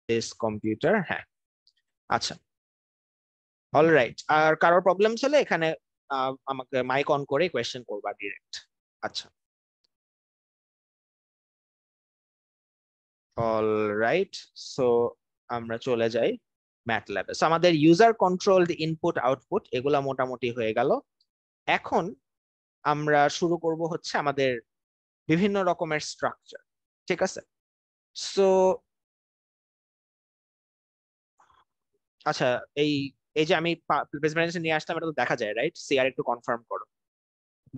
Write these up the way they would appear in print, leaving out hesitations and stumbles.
This computer, হ্যাঁ আচ্ছা alright. আর কারোর প্রবলেম হলে এখানে আমাকে মাইক অন করে কোয়েশ্চেন করবা ডিরেক্ট। আচ্ছা অলরাইট, সো আমরা চলে যাই ম্যাটল্যাবে। সো আমাদের ইউজার কন্ট্রোলড ইনপুট আউটপুট এগুলা মোটামুটি হয়ে গেল। এখন আমরা শুরু করব হচ্ছে আমাদের বিভিন্ন রকমের স্ট্রাকচার, ঠিক আছে? সো আচ্ছা, এই এই যে আমি প্রেজেন্টেশন নিয়ে আসলাম, এটা তো দেখা যায় রাইট? সিআর একটু কনফার্ম করো।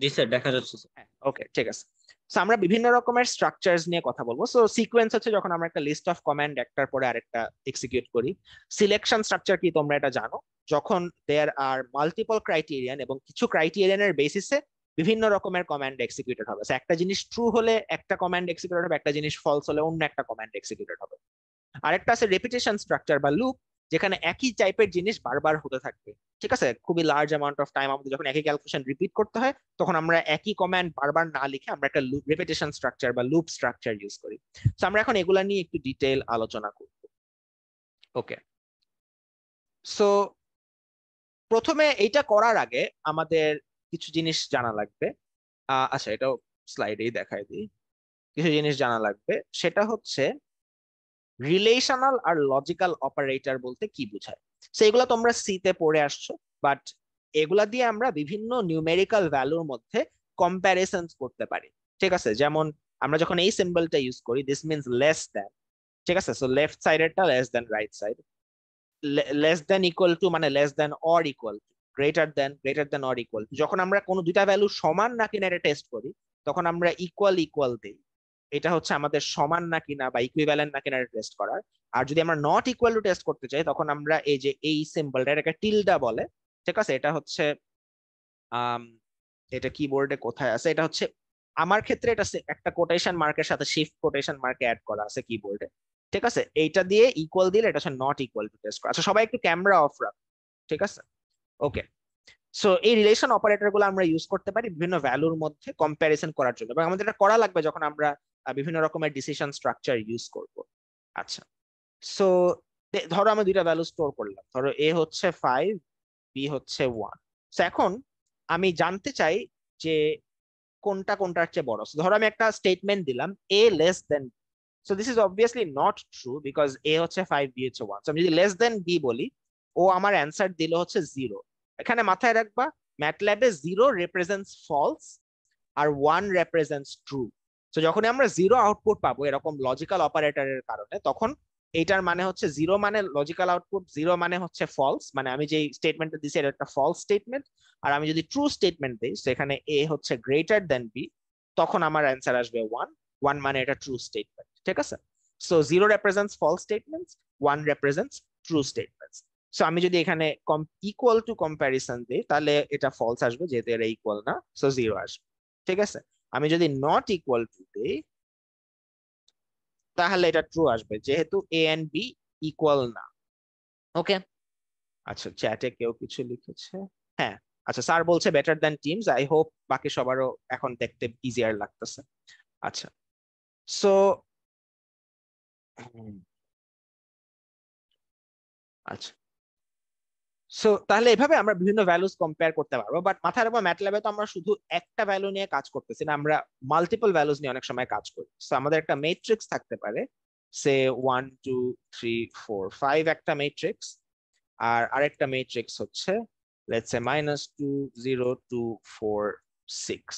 জি স্যার, দেখা যাচ্ছে স্যার। হ্যাঁ ওকে ঠিক আছে। সো আমরা বিভিন্ন রকমের স্ট্রাকচারস নিয়ে কথা বলবো। সো সিকোয়েন্স হচ্ছে যখন আমরা একটা লিস্ট অফ কমান্ড একটার পরে আরেকটা এক্সিকিউট করি। সিলেকশন স্ট্রাকচার কি তোমরা এটা জানো? যখন দেয়ার আর মাল্টিপল ক্রাইটেরিয়ান এবং কিছু ক্রাইটেরিয়ানের বেসিসে বিভিন্ন রকমের কমান্ড এক্সিকিউটেড হবে। একটা জিনিস ট্রু হলে একটা কমান্ড এক্সিকিউটেড হবে, একটা জিনিস ফলস হলে অন্য একটা কমান্ড এক্সিকিউটেড হবে। আরেকটা আছে রেপিটেশন স্ট্রাকচার বা লুপ, যেখানে একই টাইপের জিনিস বারবার হতে থাকবে। ঠিক আছে, খুবই লার্জ অ্যামাউন্ট অফ টাইম আমাদের যখন একই ক্যালকুলেশন রিপিট করতে হয়, তখন আমরা একই কমান্ড বারবার না লিখে আমরা একটা লুপ রেপিটেশন স্ট্রাকচার বা লুপ স্ট্রাকচার ইউজ করি। তো আমরা এখন এগুলা নিয়ে একটু ডিটেইল আলোচনা করব। ওকে, সো প্রথমে এইটা করার আগে আমাদের কিছু জিনিস জানা লাগবে। আচ্ছা এটাও স্লাইডেই দেখাই দিই। কিছু জিনিস জানা লাগবে, সেটা হচ্ছে রিলেশনাল আর লজিক্যাল অপারেটর বলতে কি বোঝায়। সেগুলো তোমরা সিতে পড়ে আসছো, বাট এগুলা দিয়ে আমরা বিভিন্ন নিউমেরিক্যাল ভ্যালুর মধ্যে কম্প্যারিসন করতে পারি। ঠিক আছে, যেমন আমরা যখন এই সিম্বলটা ইউজ করি, দিস মিনস লেস দ্যান। ঠিক আছে, সো লেফট সাইডেরটা less than right side. Less than equal to মানে less than or equal to, greater than or equal to. যখন আমরা কোনো দুইটা ভ্যালু সমান না কিনা এটা টেস্ট করি, তখন আমরা ইকুয়াল ইকুয়াল দিই। এটা হচ্ছে আমাদের সমান না কিনা বা ইকুইভ্যালেন্ট না কিনা টেস্ট করার। আর যদি আমরা নট ইকুয়াল টু টেস্ট করতে চাই, তখন আমরা এই যে এই সিম্বলটা, এটাকে টিলডা বলে। ঠিক আছে, এটা হচ্ছে আম, এটা কিবোর্ডে কোথায় আছে, এটা হচ্ছে আমার ক্ষেত্রে এটা একটা কোটেশন মার্কের সাথে শিফট কোটেশন মার্কে অ্যাড করা আছে কিবোর্ডে। ঠিক আছে, এইটা দিয়ে ইকুয়াল দিলে এটা হচ্ছে নট ইকুয়াল টু টেস্ট করা। আচ্ছা সবাই একটু ক্যামেরা অফ রাখ। ঠিক আছে, ওকে। সো এই রিলেশন অপারেটর গুলো আমরা ইউজ করতে পারি বিভিন্ন ভ্যালুর মধ্যে কম্প্যারিজন করার জন্য, এবং আমাদের এটা করা লাগবে যখন আমরা বিভিন্ন রকমের ডিসিশন স্ট্রাকচার ইউজ করব। আচ্ছা, সো ধরো আমি দুইটা ভ্যালু স্টোর করলাম, ধরো এ হচ্ছে 5, বি হচ্ছে 1। সো এখন আমি জানতে চাই যে কোনটা কোনটার চেয়ে বড়। So, ধরো আমি একটা স্টেটমেন্ট দিলাম a less than. So this is obviously not true, because a হচ্ছে 5, বি হচ্ছে 1। আমি যদি লেস দেন বি বলি, ও আমার অ্যান্সার দিল হচ্ছে 0। এখানে মাথায় রাখবা, ম্যাটল্যাবে 0 রিপ্রেজেন্টস ফলস আর 1 রিপ্রেজেন্টস ট্রু। তো যখন আমরা 0 আউটপুট পাবো এরকম লজিক্যাল অপারেটরের কারণে, তখন এইটার মানে হচ্ছে 0 মানে লজিক্যাল আউটপুট, 0 মানে হচ্ছে ফলস, মানে আমি যে স্টেটমেন্টটা দিচ্ছি এটা একটা ফলস স্টেটমেন্ট। আর আমি যদি ট্রু স্টেটমেন্ট দিই, সেখানে এ হচ্ছে গ্রেটার দেন বি, তখন আমার অ্যান্সার আসবে 1। 1 মানে এটা ট্রু স্টেটমেন্ট। ঠিক আছে, so 0 represents false statements, 1 represents true statements. So আমি যদি এখানে ইকুয়াল টু কম্প্যারিসন দিই, তাহলে এটা ফলস আসবে যেহেতু এটা ইকুয়াল না, সো 0 আসবে। ঠিক আছে, আমি যদি নট ইকুয়াল টু দিই, তাহলে এটা ট্রু আসবে যেহেতু এ এন্ড বি ইকুয়াল না। ওকে, আচ্ছা চ্যাটে কেউ কিছু লিখেছে। হ্যাঁ, আচ্ছা স্যার বলছে better than teams. I hope বাকি সবারও এখন দেখতে ইজিয়ার লাগতেছে। আচ্ছা, সো আচ্ছা, সো তাহলে এভাবে আমরা বিভিন্ন ভ্যালুস কম্পেয়ার করতে পারবো। বাট মাথায় রাখবো ম্যাটল্যাবে তো আমরা শুধু একটা ভ্যালু নিয়ে কাজ করতেছি না, আমরা মাল্টিপল ভ্যালুস নিয়ে অনেক সময় কাজ করি। সো আমাদের একটা মেট্রিক্স থাকতে পারে, সে 1 2 3 4 5 একটা মেট্রিক্স। আর আরেকটা মেট্রিক্স হচ্ছে লেটস সে -2 0 2 4 6।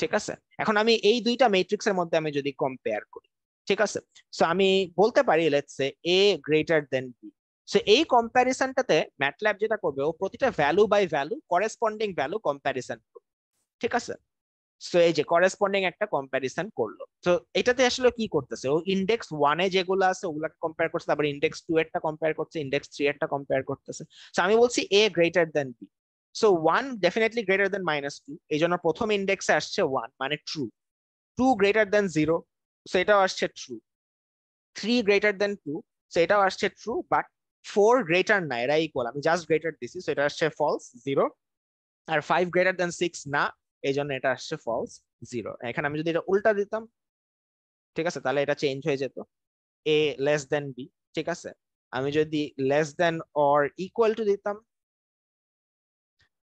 ঠিক আছে, এখন আমি এই দুইটা মেট্রিক্সের মধ্যে আমি যদি কম্পেয়ার করি, ঠিক আছে, সো আমি বলতে পারি let's say A greater than B. So এই কম্প্যারিজনটাতে ম্যাটল্যাব যেটা করবে, ও প্রতিটা value by value corresponding value comparison করবে। ঠিক আছে, সো এই যে করেসপন্ডিং একটা কম্প্যারিজন করলো, তো এটাতে আসলে কি করতেছে, ও ইন্ডেক্স 1 এ যেগুলো আছে ওগুলাকে কম্পেয়ার করছে, তারপর ইন্ডেক্স 2 এরটা কম্পেয়ার করছে, ইন্ডেক্স 3 এরটা কম্পেয়ার করতেছে। সো আমি বলছি a greater than B. So 1 definitely greater than -2, এই জন্য প্রথম ইন্ডেক্সে আসছে 1 মানে ট্রু। 2 গ্রেটার দেন 0, সো এটাও আসছে ট্রু। 3 গ্রেটার দেন 2, সো এটাও আসছে ট্রু। বাট 4 গ্রেটার না, এরা ইকুয়াল, আমি জাস্ট গ্রেটার দিছি, সো এটা আসছে ফলস 0। আর 5 গ্রেটার দেন 6 না, এই জন্য এটা আসছে ফলস 0। এখানে আমি যদি এটা উল্টা দিতাম, ঠিক আছে, তাহলে এটা চেঞ্জ হয়ে যেত, এ লেস দেন বি। ঠিক আছে, আমি যদি less than or equal two দিতাম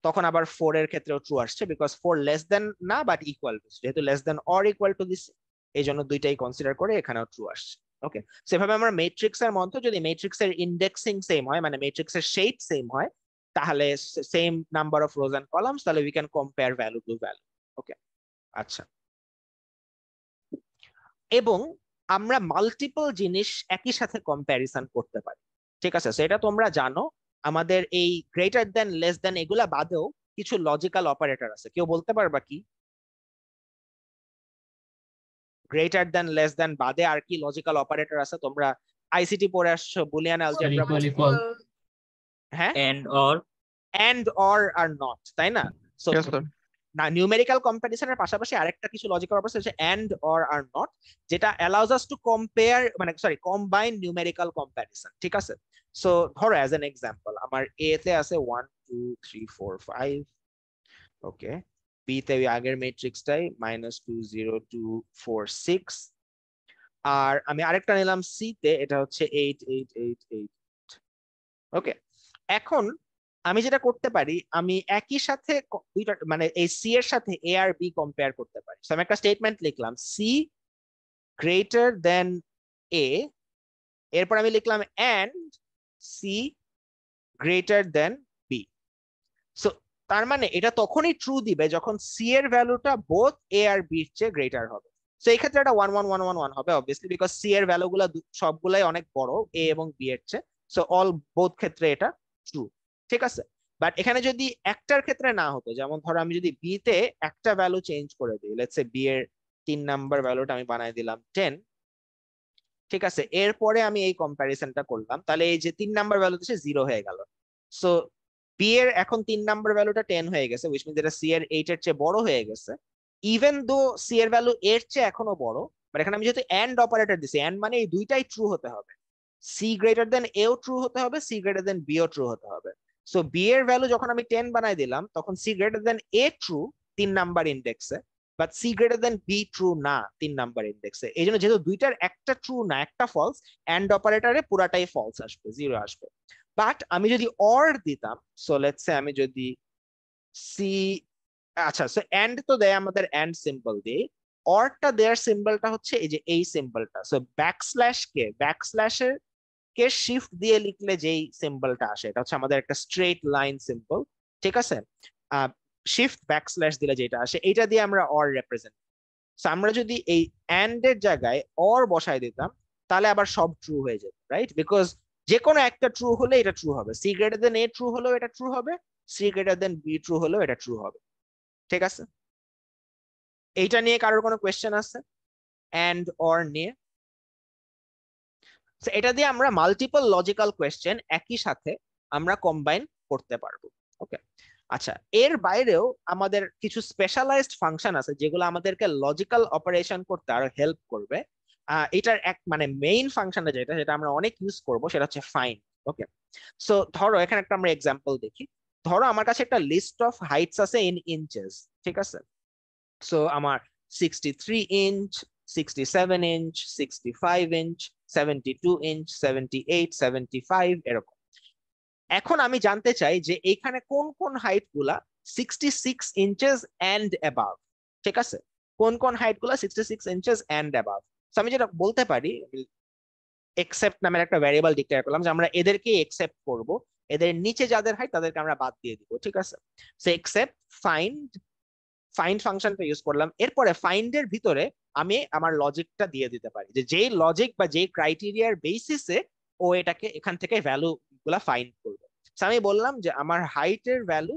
তখন আবার 4 এর ক্ষেত্রেও ট্রু আসছে, বিকজ 4 লেস দেন না বাট ইকুয়াল টু, যেহেতু less than or equal two দিচ্ছে এই জন্য দুইটাই কনসিডার করে এখানেও ট্রু আসছে। ওকে, সেভাবে আমরা ম্যাট্রিক্স এর মধ্যে যদি ম্যাট্রিক্স এর ইন্ডেক্সিং সেম হয়, মানে ম্যাট্রিক্স এর শেপ সেম হয়, তাহলে same number of rows and columns, তাহলে we can compare value to value. Okay, আচ্ছা, এবং আমরা মাল্টিপল জিনিস একই সাথে কম্প্যারিজন করতে পারি। ঠিক আছে, সেটা তোমরা জানো, আমাদের এই গ্রেটার দেন লেস দেন এগুলা বাদেও কিছু লজিক্যাল অপারেটর আছে, কেউ বলতে পারবা কি গ্রেটার দেন লেস দেন বাদে আর কি লজিক্যাল অপারেটর আছে? তোমরা আইসিটি পড়ে আসছো, বুলিয়ান অ্যালজেব্রা। হ্যাঁ, এন্ড অর আর নট, তাই না? সো না, নিউমেরিক্যাল কম্পারিজনের পাশাপাশি আরেকটা কিছু লজিক্যাল অপারেটর আছে এন্ড অর আর নট, যেটা অ্যালাউজ আস টু কম্পেয়ার, মানে সরি, কম্বাইন নিউমেরিক্যাল কম্পারিজন। ঠিক আছে, সো ধরো অ্যাজ এন এক্সাম্পল আমার এ তে আছে 1 2 3 4 5, ওকে, বি তে ওই আগের ম্যাট্রিক্সটাই -2 0 2 4 6, আর আমি আরেকটা নিলাম সি তে, এটা হচ্ছে 8 8 8 8। ওকে, এখন আমি যেটা করতে পারি, আমি একই সাথে দুইটা, মানে এই সি এর সাথে এ আর বি কম্পেয়ার করতে পারি। আমি একটা স্টেটমেন্ট লিখলাম সি গ্রেটার দেন এ, এরপর আমি লিখলাম and C greater than B. So তার মানে এটা তখনই ট্রু দিবে যখন সি এর ভ্যালুটা বোথ এ আর বি এর চেয়ে গ্রেটার হবে। সো এই ক্ষেত্রে এটা 1 1 1 1 1 হবে অবভিয়াসলি, বিকজ সি এর ভ্যালুগুলো সবগুলাই অনেক বড় এ এবং বি এর চেয়ে। সো অল বোথ ক্ষেত্রে এটা ট্রু। ঠিক আছে, বাট এখানে যদি একটার ক্ষেত্রে না হতো, যেমন ধরো আমি যদি বি তে একটা ভ্যালু চেঞ্জ করে দিই, লেটস সে বি এর 3 নাম্বার ভ্যালুটা আমি বানাই দিলাম 10, ঠিক আছে, এরপরে আমি এই কম্প্যারিজনটা করলাম, তাহলে এই যে 3 নাম্বার ভ্যালু দিচ্ছে 0 হয়ে গেল। সো বি এর এখন 3 নাম্বার ভ্যালুটা 10 হয়ে গেছে, উইচ মিন্স এটা সি এর 8 এর চেয়ে বড় হয়ে গেছে, ইভেন দো সি এর ভ্যালু এর চেয়ে এখনো বড়। বাট এখানে আমি যেহেতু এন্ড অপারেটর দিছি, এন্ড মানে এই দুইটাই ট্রু হতে হবে, সি গ্রেটার দেন এও ট্রু হতে হবে, সি গ্রেটার দেন বিও ট্রু হতে হবে। সো বি এর ভ্যালু যখন আমি 10 বানাই দিলাম, তখন সি গ্রেটার দেন এ ট্রু 3 নাম্বার ইন্ডেক্সে, but c greater than B true না 3 নাম্বার ইন্ডেক্সে। এই জন্য যেহেতু দুইটার একটা ট্রু না একটা ফলস, এন্ড অপারেটরে পুরাটাই ফলস আসবে, 0 আসবে। বাট আমি যদি অর দিতাম, সো লেটস সে আমি যদি সি, আচ্ছা, সো এন্ড তো দেয় আমাদের এন্ড সিম্বল দিয়ে, অরটা দেয়ার সিম্বলটা হচ্ছে এই যে এই সিম্বলটা। সো ব্যাকস্ল্যাশের কে শিফট দিয়ে লিখলে যেই সিম্বলটা আসে, এটা হচ্ছে আমাদের একটা স্ট্রেট লাইন সিম্বল। ঠিক আছে, শিফট ব্যাকস্ল্যাশ দিলে যেটা আসে, এটা দিয়ে আমরা অর রিপ্রেজেন্ট। আমরা যদি এই এন্ড এর জায়গায় অর বসাই দিতাম, তাহলে আবার সব ট্রু হয়ে যেত, রাইট? বিকজ যে কোনো একটা ট্রু হলে এটা ট্রু হবে, সি গ্রেটার দেন এ ট্রু হলেও এটা ট্রু হবে, C greater than B true হলেও এটা ট্রু হবে। ঠিক আছে, এইটা নিয়ে কারোর কোনো কোয়েশ্চেন আছে এন্ড অর নিয়ে? এটা দিয়ে আমরা মাল্টিপল লজিক্যাল কোয়েশ্চেন একই সাথে আমরা কম্বাইন করতে পারবো। ওকে, আচ্ছা, এর বাইরেও আমাদের কিছু স্পেশালাইজড ফাংশন আছে যেগুলো আমাদেরকে লজিক্যাল অপারেশন করতে আরো হেল্প করবে। এটার এক মানে মেইন ফাংশনটা যেটা যেটা আমরা অনেক ইউজ করব সেটা হচ্ছে ফাইন্ড। ওকে, সো ধরো এখানে একটা আমরা এক্সাম্পল দেখি। ধরো আমার কাছে একটা লিস্ট অফ হাইটস আছে ইন ইঞ্চেস। ঠিক আছে, সো আমার 63 ইঞ্চ, 67 ইঞ্চ, 65 ইঞ্চ, 72 ইঞ্চ, 78, 75 এরকম। এখন আমি জানতে চাই যে এখানে কোন কোন হাইট গুলা 66 ইঞ্চেস এন্ড অ্যাবাভ। ঠিক আছে, কোন কোন হাইট গুলা 66 ইঞ্চেস এন্ড অ্যাবাভ। আমি যেটা বলতে পারি, এক্সেপ্ট নামের একটা ভ্যারিয়েবল ডিক্লেয়ার করলাম যে আমরা এদেরকে এক্সেপ্ট করব, এদের নিচে যাদের হাইট তাদেরকে আমরা বাদ দিয়ে দিব। ঠিক আছে, সো এক্সেপ্ট ফাইন্ড ফাংশনটা ইউজ করলাম। এরপরে ফাইন্ড এর ভিতরে আমি আমার লজিকটা দিয়ে দিতে পারি, যে যেই লজিক বা যেই ক্রাইটেরিয়ার বেসিসে ও এটাকে এখান থেকে ভ্যালু গুলা ফাইন্ড করবে। আমি বললাম যে আমার হাইটের ভ্যালু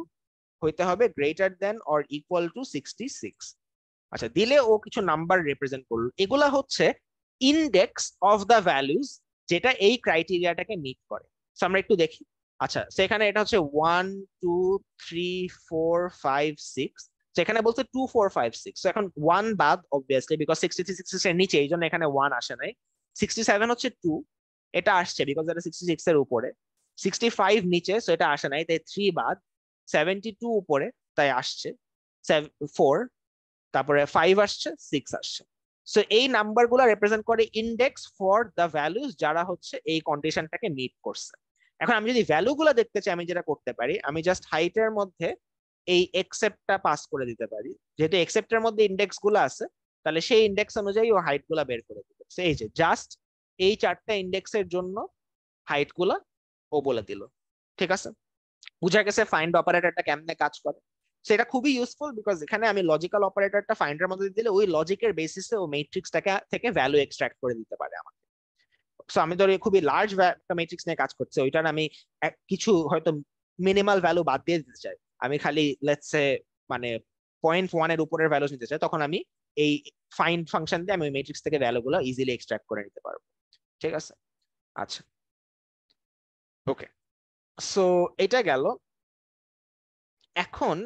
হইতে হবে greater than or equal two 66। আচ্ছা, দিলে ও কিছু নাম্বার রিপ্রেজেন্ট করলো, এগুলা হচ্ছে ইন্ডেক্স অফ দ্য ভ্যালুজ যেটা এই ক্রাইটেরিয়াটাকে মিট করে। আমরা একটু দেখি। আচ্ছা, সেখানে এটা হচ্ছে 1 2 3 4 5 6, সেখানে বলছে 2 4 5 6। এখন 1 বাদ অবভিয়াসলি, বিকজ 66 এর নিচে, এই জন্য এখানে 1 আসে নাই। 67 হচ্ছে 2, এটা আসছে বিকজ এটা 66 এর উপরে। 65 নিচে, সো এটা আসে নাই, তাই 3 বাদ। 72 উপরে, তাই আসছে 4, তারপরে 5 আসছে, 6 আসছে। সো এই নাম্বারগুলো রিপ্রেজেন্ট করে ইন্ডেক্স ফর দ্য ভ্যালুজ যারা হচ্ছে এই কন্ডিশনটাকে মিট করছে। এখন আমি যদি ভ্যালুগুলো দেখতে চাই, আমি যেটা করতে পারি, আমি জাস্ট হাইটের মধ্যে এই এক্সেপ্টটা পাস করে দিতে পারি। যেহেতু এক্সেপ্টের মধ্যে ইন্ডেক্স গুলো আছে, তাহলে সেই ইন্ডেক্স অনুযায়ী ও হাইট গুলা বের করে দিবে। এই যে জাস্ট এই 4টা ইন্ডেক্সের জন্য হাইট গুলা ও বলে দিল। ঠিক আছে, বুঝা গেছে ফাইন্ড অপারেটরটা কেমনে কাজ করে। সেটা খুবই ইউজফুল, বিকজ এখানে আমি লজিক্যাল অপারেটরটা ফাইন্ডের মধ্যে দিলে ওই লজিকের বেসিসে ও ম্যাট্রিক্সটাকে থেকে ভ্যালু এক্সট্রাক্ট করে দিতে পারে আমাকে। সো আমি ধরি খুবই লার্জ একটা ম্যাট্রিক্স নিয়ে কাজ করছে, ওইটার আমি কিছু হয়তো মিনিমাল ভ্যালু বাদ দিয়ে দিতে চাই, আমি খালি লেটস সে মানে 0.1 এর উপরের ভ্যালু নিতে চাই, তখন আমি এই ফাইন্ড ফাংশন দিয়ে আমি ওই ম্যাট্রিক্স থেকে ভ্যালুগুলো ইজিলি এক্সট্রাক্ট করে নিতে পারবো। ঠিক আছে, আচ্ছা ওকে, সো এটা গেল। এখন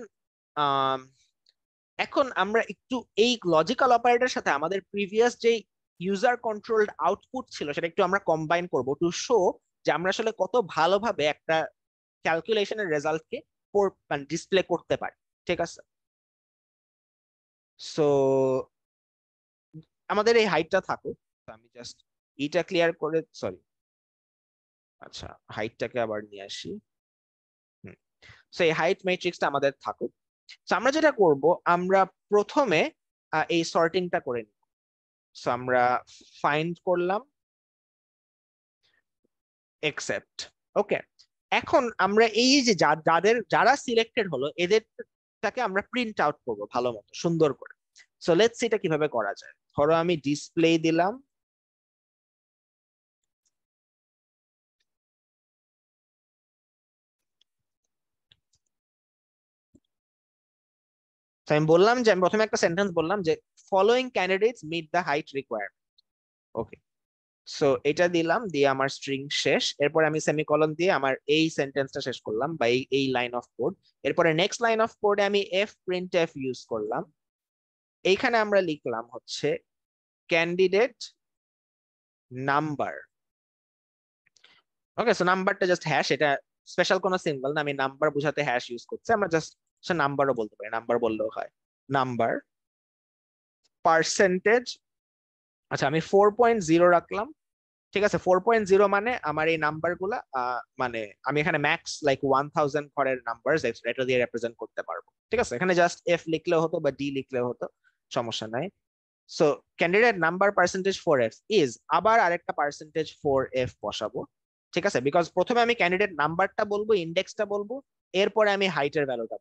এখন আমরা একটু এই লজিক্যাল অপারেটরের সাথে আমাদের প্রিভিয়াস যে ইউজার কন্ট্রোলড আউটপুট ছিল সেটা একটু আমরা কম্বাইন করব টু শো যে আমরা আসলে কত ভালোভাবে একটা ক্যালকুলেশনের রেজাল্টকে ডিসপ্লে করতে পারি। ঠিক আছে, সো আমাদের এই হাইটটা থাকুক, আমি জাস্ট এটা ক্লিয়ার করে, সরি আচ্ছা হাইটটাকে আবার নিয়ে আসি। সো এই হাইট ম্যাট্রিক্সটা আমাদের থাকুক। সো আমরা যেটা করব, আমরা প্রথমে এই সর্টিংটা করে নিব। সো আমরা ফাইন্ড করলাম একসেপ্ট, ওকে। এখন আমরা এই যে যারা সিলেক্টেড হলো এদেরটাকে আমরা প্রিন্ট আউট করবো ভালো মতো সুন্দর করে। সো লেটস সি এটা কিভাবে করা যায়। ধরো আমি ডিসপ্লে দিলাম, আমি বললাম যে আমি প্রথমে একটা সেন্টেন্স বললাম যে following candidates meet the height requirement, okay. So এটা দিলাম, দিয়ে আমার স্ট্রিং শেষ। এরপর আমি সেমিকলন দিয়ে আমার এই সেন্টেন্সটা শেষ করলাম বা এই লাইন অফ কোড। এরপরে নেক্সট লাইন অফ কোডে আমি এফ প্রিন্ট এফ ইউজ করলাম। এইখানে আমরা লিখলাম হচ্ছে ক্যান্ডিডেট নাম্বার, ওকে। সো নাম্বারটা জাস্ট হ্যাশ, এটা স্পেশাল কোনো সিম্বল না, আমি নাম্বার বোঝাতে হ্যাশ ইউজ করছি। আমরা জাস্ট নাম্বারও বলতে পারি, নাম্বার বললেও হয়। নাম্বার পার্সেন্টেজ, আচ্ছা আমি 4.0 রাখলাম। ঠিক আছে, 4.0 মানে আমার এই নাম্বার গুলা মানে আমি এখানে ম্যাক্স লাইক 1000 ঘরের নাম্বার এটা দিয়ে রিপ্রেজেন্ট করতে পারবো। ঠিক আছে, এখানে জাস্ট এফ লিখলেও হতো বা ডি লিখলেও হতো, সমস্যা নাই। So candidate number percentage 4f is, আবার আরেকটা পার্সেন্টেজ 4f বসাবো। ঠিক আছে, বিকজ প্রথমে আমি ক্যান্ডিডেট নাম্বারটা বলবো, ইন্ডেক্সটা বলবো, এরপরে আমি হাইটের ভ্যালুটা।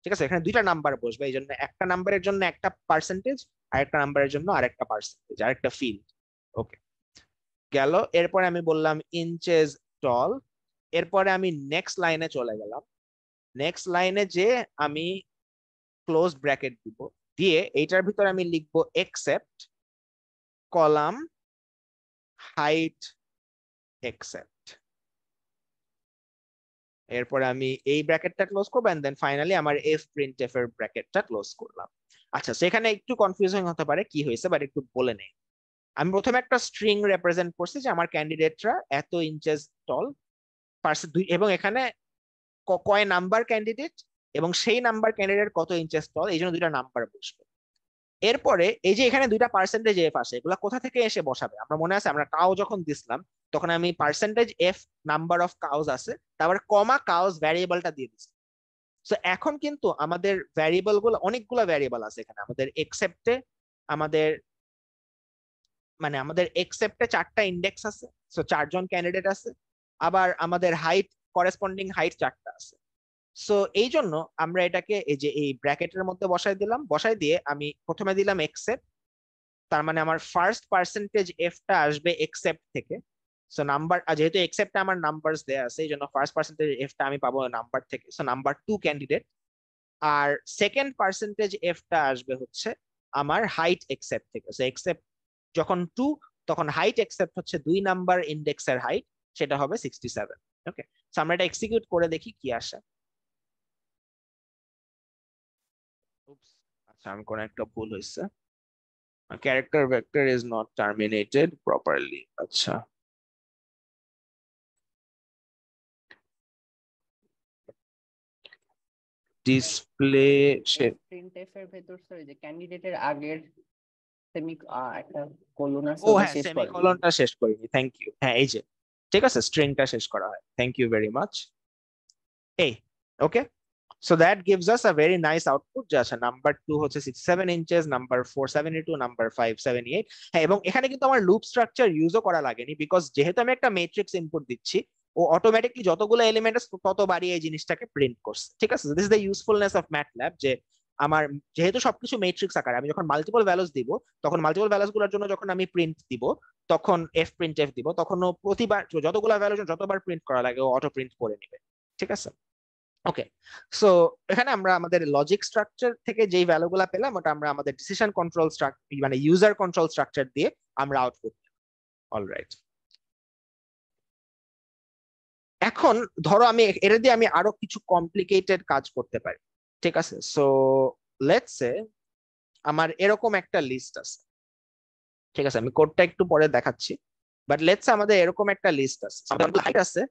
ঠিক আছে, এখানে দুইটা নাম্বার বসবে, এই জন্য একটা নাম্বারের জন্য একটা পার্সেন্টেজ, আরেকটা নাম্বারের জন্য আরেকটা পার্সেন্টেজ, আরেকটা ফিল্ড, ওকে গেল। এরপরে আমি বললাম ইঞ্চেস টল। এরপরে আমি নেক্সট লাইনে চলে গেলাম। নেক্সট লাইনে যে আমি ক্লোজ ব্র্যাকেট দিব, দিয়ে এইটার ভিতরে আমি লিখবো এক্সেপ্ট কলাম হাইট এক্সেপ্ট। এরপরে আমি এই ব্র্যাকেটটা ক্লোজ করবো, এন্ড দেন ফাইনালি আমার এফ প্রিন্ট এফ এর ব্র্যাকেটটা ক্লোজ করলাম। আচ্ছা, সেখানে একটু কনফিউজিং হতে পারে কি হয়েছে, বাট একটু বলে নেই। আমি প্রথমে একটা স্ট্রিং রিপ্রেজেন্ট করছি যে আমার ক্যান্ডিডেটরা এত ইঞ্চেস টল এবং এখানে কয় নাম্বার ক্যান্ডিডেট এবং সেই নাম্বার ক্যান্ডিডেট কত ইঞ্চেস টল, এই জন্য দুইটা নাম্বার বসবে। এরপরে এই যে এখানে দুইটা পার্সেন্টেজ এফ আসে, এগুলা কোথা থেকে এসে বসাবে? আমরা মনে আছে আমরা কাউ যখন দিছিলাম তখন আমি percentage of number of cows আছে, তারপর কমা কাউজ ভ্যারিয়েবলটা দিয়ে দিচ্ছি। তো এখন কিন্তু আমাদের ভ্যারিয়েবল গুলো অনেকগুলো ভ্যারিয়েবল আছে এখানে আমাদের এক্সেপ্টে, আমাদের মানে আমাদের এক্সেপ্টে 4টা ইন্ডেক্স আছে, সো 4জন ক্যান্ডিডেট আছে, আবার আমাদের হাইট করেসপন্ডিং হাইট 4টা আছে। সো এই জন্য আমরা এটাকে এই যে এই ব্র্যাকেটের মধ্যে বসাই দিলাম, বসাই দিয়ে আমি প্রথমে দিলাম এক্সেপ্ট, তার মানে আমার ফার্স্ট পার্সেন্টেজ এফটা আসবে এক্সেপ্ট থেকে। সো নাম্বার, যেহেতু এক্সেপ্ট আমার নাম্বারস দেয়া আছে এই জন্য ফার্স্ট পার্সেন্টেজ এফটা আমি পাবো নাম্বার থেকে, সো নাম্বার 2 ক্যান্ডিডেট। আর সেকেন্ড পার্সেন্টেজ এফটা আসবে হচ্ছে আমার হাইট এক্সেপ্ট থেকে। সো এক্সেপ্ট যখন 2, তখন হাইট এক্সেপ্ট হচ্ছে 2 নাম্বার ইন্ডেক্সের হাইট, সেটা হবে 67। ওকে, সো আমরা এটা এক্সিকিউট করে দেখি কি আসে। আচ্ছা, আমি কোন একটা ভুল হয়েছে, character vector is not terminated properly. আচ্ছা, ডিসপ্লে প্রিন্টএফ এর ভেতর সরি যে ক্যান্ডিডেটের আগের সেমি একটা কোলন আছে ও ওটা হ্যাঁ, শেষ করেনি। সেমিকোলনটা শেষ করিনি, থ্যাংক ইউ। হ্যাঁ এই যে ঠিক আছে, স্ট্রিংটা শেষ করা হয়, থ্যাংক ইউ ভেরি মাচ। এই ওকে, so that gives us a very nice output যে আচ্ছা নাম্বার 2 হচ্ছে 67 ইঞ্চেস, নাম্বার 4 72, নাম্বার 5 78। হ্যাঁ, এবং এখানে কিন্তু আমার লুপ স্ট্রাকচার ইউজও করা লাগেনি, বিকজ যেহেতু আমি একটা ম্যাট্রিক্স ইনপুট দিচ্ছি, ও অটোমেটিকলি যতগুলো এলিমেন্ট আছে ততবারই এই জিনিসটাকে প্রিন্ট করছে। ঠিক আছে, this is the usefulness of MATLAB, যে আমার যেহেতু সবকিছু ম্যাট্রিক্স আকারে, আমি যখন মাল্টিপল ভ্যালুস দিব, তখন মাল্টিপল ভ্যালুস গুলোর জন্য যখন আমি প্রিন্ট দিব, তখন এফ প্রিন্ট এফ দিব, তখন ও প্রতিবার যতগুলো ভ্যালু যতবার প্রিন্ট করা লাগে ও অটো প্রিন্ট করে নেবে। ঠিক আছে, ওকে। সো এখানে আমরা আমাদের লজিক স্ট্রাকচার থেকে যেই ভ্যালুগুলো পেলাম, ওটা আমরা আমাদের ডিসিশন কন্ট্রোল স্ট্রাকচার মানে ইউজার কন্ট্রোল স্ট্রাকচার দিয়ে আমরা আউটপুট। অলরাইট, এখন ধরো আমি এটা দিয়ে আমি আরো কিছু কমপ্লিকেটেড কাজ করতে পারি। ঠিক আছে, সো লেটস সে আমার এরকম একটা লিস্ট আছে। ঠিক আছে, আমি কোডটা একটু পরে দেখাচ্ছি, বাট লেটস সে আমাদের এরকম একটা লিস্ট আছে, আমাদের হাইট আছে,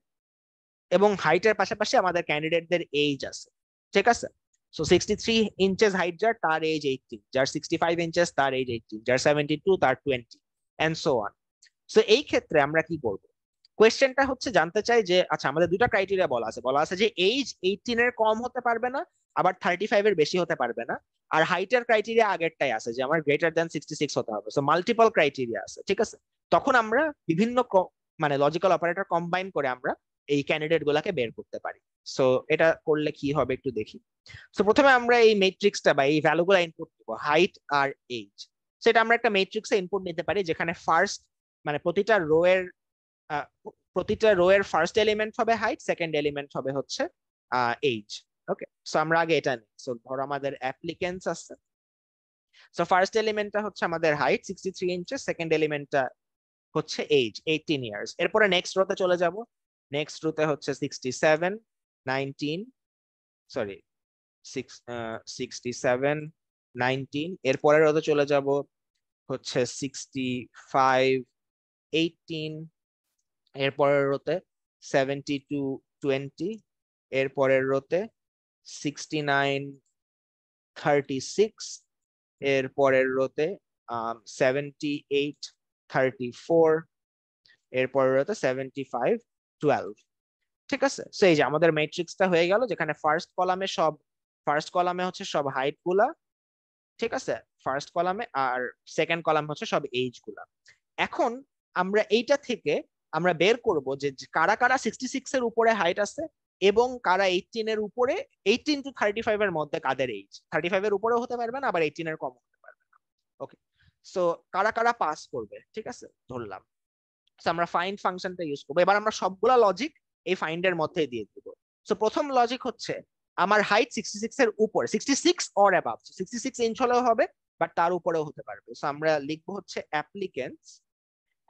এবং হাইটের পাশাপাশি আমাদের ক্যান্ডিডেটদের এজ আছে। ঠিক আছে, সো 63 ইঞ্চেস হাইট যার, তার এজ 18, যার 65 ইঞ্চেস তার এজ 18, যার 72 তার 20, এন্ড সো অন। সো এই ক্ষেত্রে আমরা কি করব, কোয়েশ্চেনটা হচ্ছে জানতে চাই যে আচ্ছা আমাদের দুটা ক্রাইটেরিয়া বলা আছে যে এইজ 18 এর কম হতে পারবে না, আবার 35 এর বেশি হতে পারবে না, আর হাইটের ক্রাইটেরিয়া আগেরটাই আছে যে আমার গ্রেটার দ্যান 66 হতে হবে। সো মাল্টিপল ক্রাইটেরিয়া আছে। ঠিক আছে, তখন আমরা বিভিন্ন মানে লজিক্যাল অপারেটর কম্বাইন করে আমরা এই ক্যান্ডিডেট গুলাকে বের করতে পারি। সো এটা করলে কি হবে একটু দেখি। সো প্রথমে আমরা এই ম্যাট্রিক্সটা বা এই ভ্যালুগুলো ইনপুট দিব, হাইট আর এজ। সেটা আমরা একটা ম্যাট্রিক্সে ইনপুট নিতে পারি, যেখানে ফার্স্ট মানে প্রতিটা রো এর ফার্স্ট এলিমেন্ট হবে হাইট, সেকেন্ড এলিমেন্ট হবে হচ্ছে এজ। ওকে, সো আমরা আগে এটা নিই। সো ধরো আমাদের অ্যাপ্লিকেন্টস আছে, সো ফার্স্ট এলিমেন্টটা হচ্ছে আমাদের হাইট 63 ইঞ্চেস, সেকেন্ড এলিমেন্টটা হচ্ছে এজ 18 ইয়ার্স। এরপরে নেক্সট রোতে চলে যাব, নেক্সট রোতে হচ্ছে 67 19 সরি 67 19। এরপরের রোতে চলে যাব হচ্ছে 65 18। এরপরের রোতে 72 20। এরপরের রোতে 69 36। এরপরের রোতে 78 34। এরপরের রোতে 75 12। ঠিক আছে, সো এই যে আমাদের ম্যাট্রিক্সটা হয়ে গেল, যেখানে ফার্স্ট কলামে হচ্ছে সব হাইট গুলা। ঠিক আছে, ফার্স্ট কলামে, আর সেকেন্ড কলাম হচ্ছে সব এজ গুলা। এখন আমরা এইটা থেকে আমরা বের করব যে কারা কারা 66 এর উপরে হাইট আছে এবং কারা 18 এর উপরে, 18 টু 35 এর মধ্যে কাদের এজ, 35 এর উপরেও হতে পারবে না, আবার 18 এর কম হতে পারবে না। ওকে, সো কারা কারা পাস করবে। ঠিক আছে, ধরলাম আমরা ফাইন্ড ফাংশনটা ইউজ করবো। এবার আমরা সবগুলা লজিক এই ফাইন্ড এর মধ্যে দিয়ে দিব। সো প্রথম লজিক হচ্ছে আমার হাইট 66 এর উপরে, 66 অর অ্যাবাভ, 66 ইঞ্চ হলেও হবে, বাট তার উপরেও হতে পারবে। সো আমরা লিখবো হচ্ছে অ্যাপ্লিকেন্টস।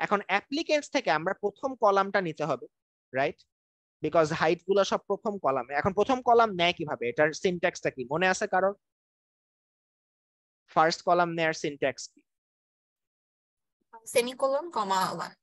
এখন অ্যাপ্লিকেন্টস থেকে আমরা প্রথম কলামটা নিতে হবে, রাইট, বিকজ হাইট গুলো সব প্রথম কলামে। এখন প্রথম কলাম নেয় কিভাবে, এটার সিনট্যাক্সটা কি মনে আছে কারণ? ফার্স্ট কলাম নেয়ার সিনট্যাক্স কি? সেমিকোলন কমা 1।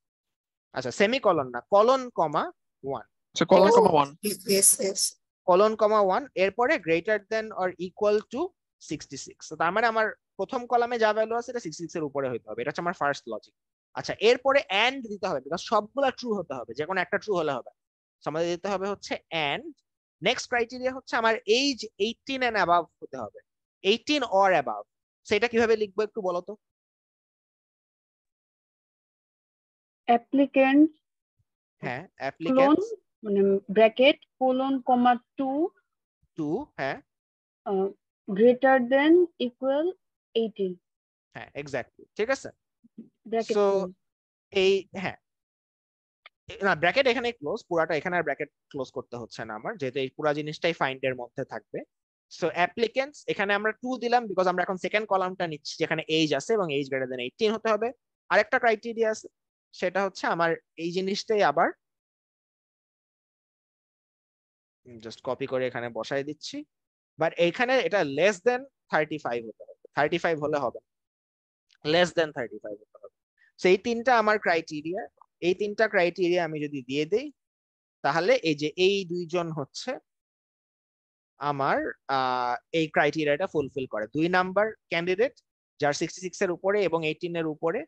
আচ্ছা, সেমিকলন না, কলন কমা 1। আচ্ছা, colon comma 1. Yes, yes. Colon কমা 1, এরপরে greater than or equal two 66। তার মানে আমার প্রথম কলামে যা ভ্যালু আছে এটা 66 এর উপরে হতে হবে, এটা হচ্ছে আমার ফার্স্ট লজিক। আচ্ছা, এরপরে এন্ড দিতে হবে, বিকজ সবগুলা ট্রু হতে হবে, যে কোনো একটা ট্রু হলে হবে। আমাদের দিতে হবে হচ্ছে এন্ড। নেক্সট ক্রাইটেরিয়া হচ্ছে আমার এজ 18 এন্ড অ্যাবাভ হতে হবে, 18 অর অ্যাবাভ। সেটা কিভাবে লিখবো একটু বলো তো? অ্যাপ্লিকেন্ট হ্যাঁ, কোলন অ্যাপ্লিকেন্টস মানে ব্র্যাকেট কোলন কমা 2, হ্যাঁ গ্রেটার দেন ইকুয়াল 18 হ্যাঁ এক্স্যাক্টলি, ঠিক আছে। Bracket so close. এই হ্যাঁ না, ব্র্যাকেট এখানে ক্লোজ, পুরাটা এখানে আর ব্র্যাকেট ক্লোজ করতে হচ্ছে না আমার, যেহেতু এই পুরো জিনিসটাই ফাইন্ড এর মধ্যে থাকবে। সো অ্যাপ্লিকেন্টস এখানে আমরা 2 দিলাম, বিকজ আমরা এখন সেকেন্ড কলামটা নিচ্ছি যেখানে এজ আছে এবং এজ গ্রেটার দেন 18 হতে হবে। আরেকটা ক্রাইটেরিয়া আছে, সেটা হচ্ছে আমার এই জিনিসটাই আবার জাস্ট কপি করে এখানে বসাই দিচ্ছি, বাট এইখানে এটা লেস দেন 35 হতে হবে, 35 হলে হবে, লেস দেন 35 হতে হবে। সো এই তিনটা আমার ক্রাইটেরিয়া। এই তিনটা ক্রাইটেরিয়া আমি যদি দিয়ে দেই, তাহলে এই যে এই দুইজন হচ্ছে আমার এই ক্রাইটেরিয়াটা ফুলফিল করে। 2 নাম্বার ক্যান্ডিডেট যার 66 এর উপরে এবং 18 এর উপরে,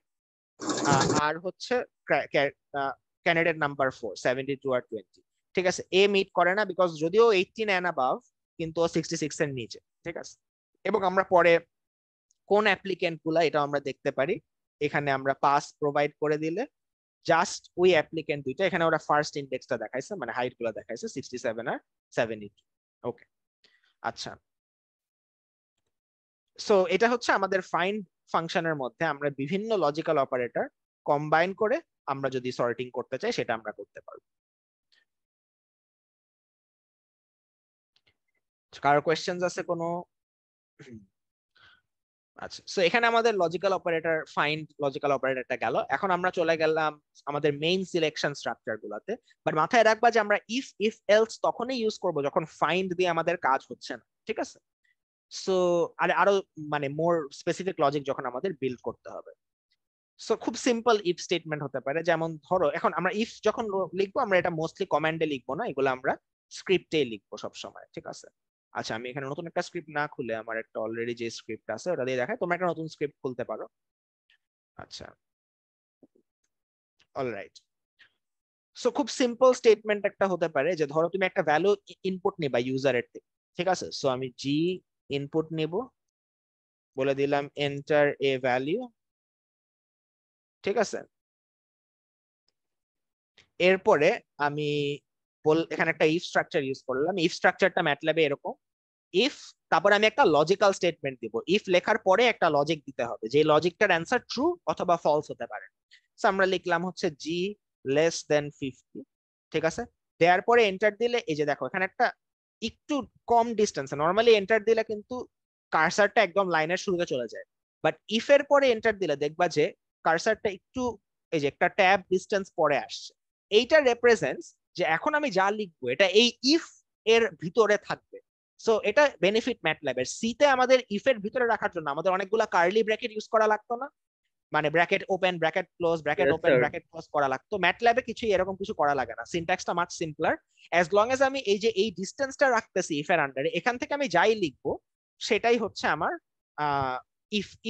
আর হচ্ছে ক্যান্ডিডেট নাম্বার 4 72 আর 20। ঠিক আছে, এ মিট করে না বিকজ যদিও 18 এন্ড অ্যাবাভ কিন্তু 66 এর নিচে। ঠিক আছে, এবং আমরা পরে কোন অ্যাপ্লিকেন্ট গুলা এটা আমরা দেখতে পারি। এখানে আমরা পাস প্রোভাইড করে দিলে জাস্ট ওই অ্যাপ্লিকেন্ট দুইটা, এখানে ওরা ফার্স্ট ইন্ডেক্সটা দেখাইছে, মানে হাইট গুলা দেখাইছে 67 আর 72। ওকে, আচ্ছা, সো এটা হচ্ছে আমাদের ফাইন্ড ফাংশনের মধ্যে আমরা বিভিন্ন লজিক্যাল অপারেটর কম্বাইন করে আমরা যদি সর্টিং করতে চাই সেটা আমরা করতে পারবো। কারো কোয়েশ্চেনস আছে কোনো? আচ্ছা, সো এখানে আমাদের লজিক্যাল অপারেটর ফাইন্ড লজিক্যাল অপারেটরটা গেল। এখন আমরা চলে গেলাম আমাদের মেইন সিলেকশন স্ট্রাকচার গুলাতে। বাট মাথায় রাখবা যে আমরা ইফ এলস তখনই ইউজ করব যখন ফাইন্ড দিয়ে আমাদের কাজ হচ্ছে না। ঠিক আছে, সো আরো মানে মোর স্পেসিফিক লজিক যখন আমাদের বিল্ড করতে হবে। সো খুব সিম্পল ইফ স্টেটমেন্ট হতে পারে, যেমন ধরো এখন আমরা ইফ যখন লিখবো আমরা এটা মোস্টলি কমান্ডে লিখবো না, এগুলো আমরা স্ক্রিপ্টে লিখবো সব সময়। ঠিক আছে, আচ্ছা আমি এখানে নতুন একটা স্ক্রিপ্ট না খুলে আমার একটা অলরেডি যে স্ক্রিপ্ট আছে ওটা দিয়ে দেখাই, তোমরা একটা নতুন স্ক্রিপ্ট খুলতে পারো। আচ্ছা, অলরাইট, সো খুব সিম্পল স্টেটমেন্ট একটা হতে পারে যে ধরো তুমি একটা ভ্যালু ইনপুট নিবা ইউজারের থেকে। ঠিক আছে, সো আমি জি ইনপুট নিব, বলে দিলাম এন্টার এ ভ্যালু। ঠিক আছে, এরপরে আমি এখানে একটা ইফ স্ট্রাকচার ইউজ করলাম। ইফ স্ট্রাকচারটা ম্যাটল্যাবে এরকম, ইফ তারপরে আমি একটা লজিক্যাল স্টেটমেন্ট দিব। ইফ লেখার পরে একটা লজিক দিতে হবে, যে লজিকটার অ্যান্সার ট্রু অথবা ফলস হতে পারে। সো আমরা লিখলাম হচ্ছে জি লেস দেন 50। ঠিক আছে, দেওয়ার পরে এন্টার দিলে এই যে দেখো এখানে একটা একটু কম ডিস্টেন্স, নর্মালি এন্টার দিলে কিন্তু কার্সারটা একদম লাইনের শুরুতে চলে যায়, বাট ইফ এর পরে এন্টার দিলে দেখবা যে কার্সারটা একটু এই যে একটা ট্যাব ডিস্টেন্স পরে আসছে। এইটা রিপ্রেজেন্টস যে এখন আমি যা লিখবো এটা এই ইফ এর ভিতরে থাকবে। সো এটা বেনিফিট ম্যাটল্যাবের। সি তে আমাদের ইফ এর ভিতরে রাখার জন্য আমাদের অনেকগুলা কার্লি ব্র্যাকেট ইউজ করা লাগতো না, মানে bracket open bracket close bracket open bracket close করা লাগতো। ম্যাটল্যাবে কিছু এরকম কিছু করা লাগে না, সিনট্যাক্সটা much simpler. As long as আমি এই যে এই ডিসটেন্সটা রাখতেছি ইফ এর আন্ডারে, এখান থেকে আমি যাই লিখবো সেটাই হচ্ছে আমার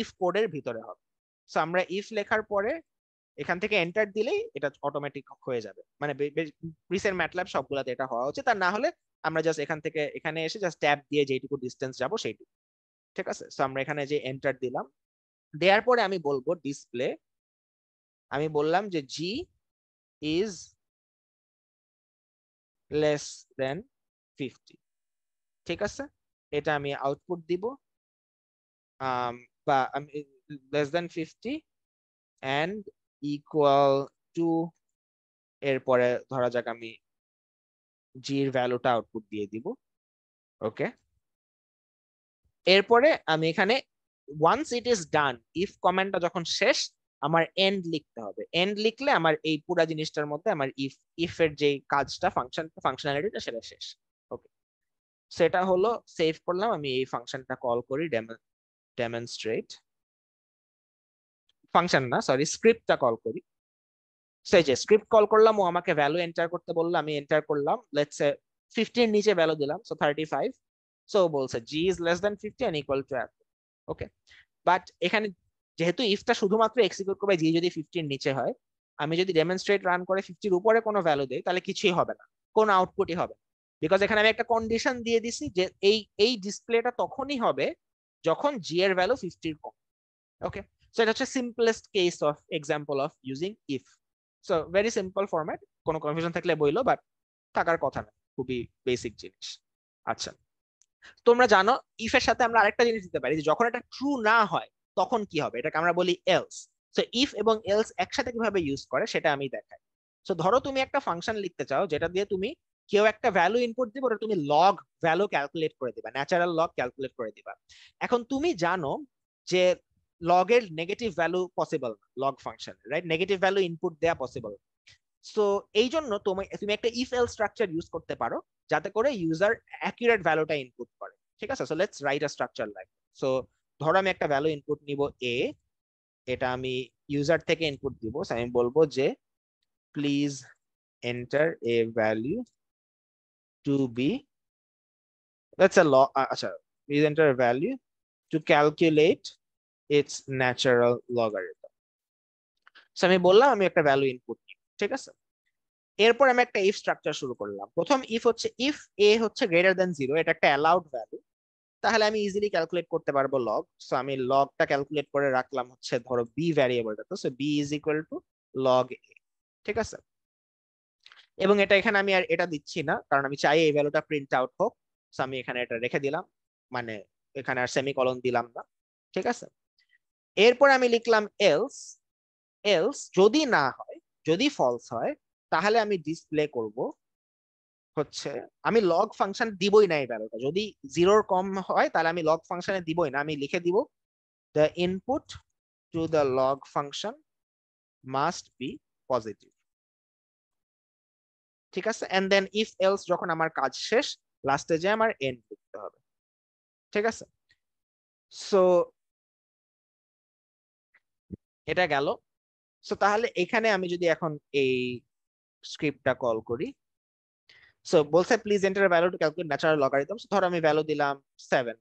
ইফ কোডের ভিতরে হবে। সো আমরা ইফ লেখার পরে এখান থেকে এন্টার দিলেই এটা অটোমেটিক হয়ে যাবে, মানে রিসেন্ট ম্যাটল্যাব সবগুলাতে এটা হওয়া উচিত। আর না হলে আমরা জাস্ট এখান থেকে এখানে এসে জাস্ট ট্যাব দিয়ে যেটুকু ডিসটেন্স যাব সেইটুকু। ঠিক আছে, সো আমরা এখানে যে এন্টার দিলাম, দেওয়ার পরে আমি বলবো ডিসপ্লে, আমি বললাম যে জি ইজ লেস দেন 50। ঠিক আছে, এটা আমি আউটপুট দিব, বা আমি less than 50 and equal to, এরপরে ধরা যাক আমি জি এর ভ্যালুটা আউটপুট দিয়ে দিব। ওকে, এরপরে আমি এখানে once it is done, if কমান্ডটা যখন শেষ আমার এন্ড লিখতে হবে। এন্ড লিখলে আমার এই পুরো জিনিসটার মধ্যে আমার ইফ এর যে কাজটা ফাংশনালিটিটা সেটা শেষ। ওকে, সেটা হলো সেভ করলাম। আমি এই ফাংশনটা কল করি, ডেমনস্ট্রেট ফাংশন না সরি স্ক্রিপ্টটা কল করি। সেই যে স্ক্রিপ্ট কল করলাম, ও আমাকে ভ্যালু এন্টার করতে বললো, আমি এন্টার করলাম, লেটস সে 50 এর নিচে ভ্যালু দিলাম, সো 35। সো বলছে g is less than 50 and equal to এত। ওকে, বাট এখানে যেহেতু ইফটা শুধুমাত্র এক্সিকিউট করবে জি যদি 50 এর নিচে হয়, আমি যদি ডেমনস্ট্রেট রান করে 50 এর উপরে কোনো ভ্যালু দেই তাহলে কিছুই হবে না, কোনো আউটপুটই হবে না, বিকজ এখানে আমি একটা কন্ডিশন দিয়ে দিছি যে এই ডিসপ্লেটা তখনই হবে যখন জি এর ভ্যালু 50 এর কম। ওকে, সো এটা হচ্ছে simplest case of example of using if. So very simple format, কোনো কনফিউশন থাকলে বইলো, বাট থাকার কথা না, খুবই বেসিক জিনিস। আচ্ছা, তোমরা জানো ইফ এর সাথে আমরা আরেকটা জিনিস দিতে পারি, যে যখন এটা ট্রু না হয় তখন কি হবে, এটাকে আমরা বলি এলস। সো ইফ এবং এলস একসাথে কিভাবে ইউজ করে সেটা আমি দেখাই। সো ধরো তুমি একটা ফাংশন লিখতে চাও যেটা দিয়ে তুমি কেউ একটা ভ্যালু ইনপুট দিবে, ওটা তুমি লগ ভ্যালু ক্যালকুলেট করে দিবা, ন্যাচারাল লগ ক্যালকুলেট করে দিবা। এখন তুমি জানো যে লগের নেগেটিভ ভ্যালু পসিবল না log function, right? Negative value input দেয়া পসিবল। সো এই জন্য তুমি একটা ইফ এলস স্ট্রাকচার ইউজ করতে পারো যাতে করে ইউজার অ্যাকুরেট ভ্যালুটা ইনপুট করে। ঠিক আছে, so let's write a structure like, so ধরো আমি একটা ভ্যালু ইনপুট নিব এ, এটা আমি ইউজার থেকে ইনপুট দিব। আমি বলবো যে please enter a value to b, that's a আচ্ছা, please enter a value to calculate its natural logarithm. So আমি বললাম আমি একটা ভ্যালু ইনপুট নিব, ঠিক আছে। এরপর আমি একটা ইফ স্ট্রাকচার শুরু করলাম। প্রথম ইফ হচ্ছে ইফ এ হচ্ছে গ্রেটার দেন 0, এটা একটা অ্যালাউড ভ্যালু, তাহলে আমি ইজিলি ক্যালকুলেট করতে পারবো লগ। সো আমি লগটা ক্যালকুলেট করে রাখলাম হচ্ছে ধরো বি ভ্যারিয়েবলটা, তো so b is equal to log a, ঠিক আছে। এবং এটা এখানে আমি আর এটা দিচ্ছি না, কারণ আমি চাই এই ভ্যালুটা প্রিন্ট আউট হোক। সো আমি এখানে এটা রেখে দিলাম, মানে এখানে আর সেমিকলন দিলাম না, ঠিক আছে। এরপর আমি লিখলাম এলস, এলস যদি না হয়, যদি ফলস হয়, তাহলে আমি ডিসপ্লে করব হচ্ছে আমি লগ ফাংশন দিবই না এই ভ্যালুটা। যদি 0 কম হয় তাহলে আমি লগ ফাংশনে দিবই না, আমি লিখে দিব the input to the log function must be positive, ঠিক আছে। and then if else যখন আমার কাজ শেষ, লাস্টে যে আমার এন্ড লিখতে হবে, ঠিক আছে। সো এটা গেল। সো তাহলে এখানে আমি যদি এখন এই স্ক্রিপ্টটা কল করি, সো বলছে please enter value to calculate natural logarithm. ধরো আমি ভ্যালু দিলাম 7,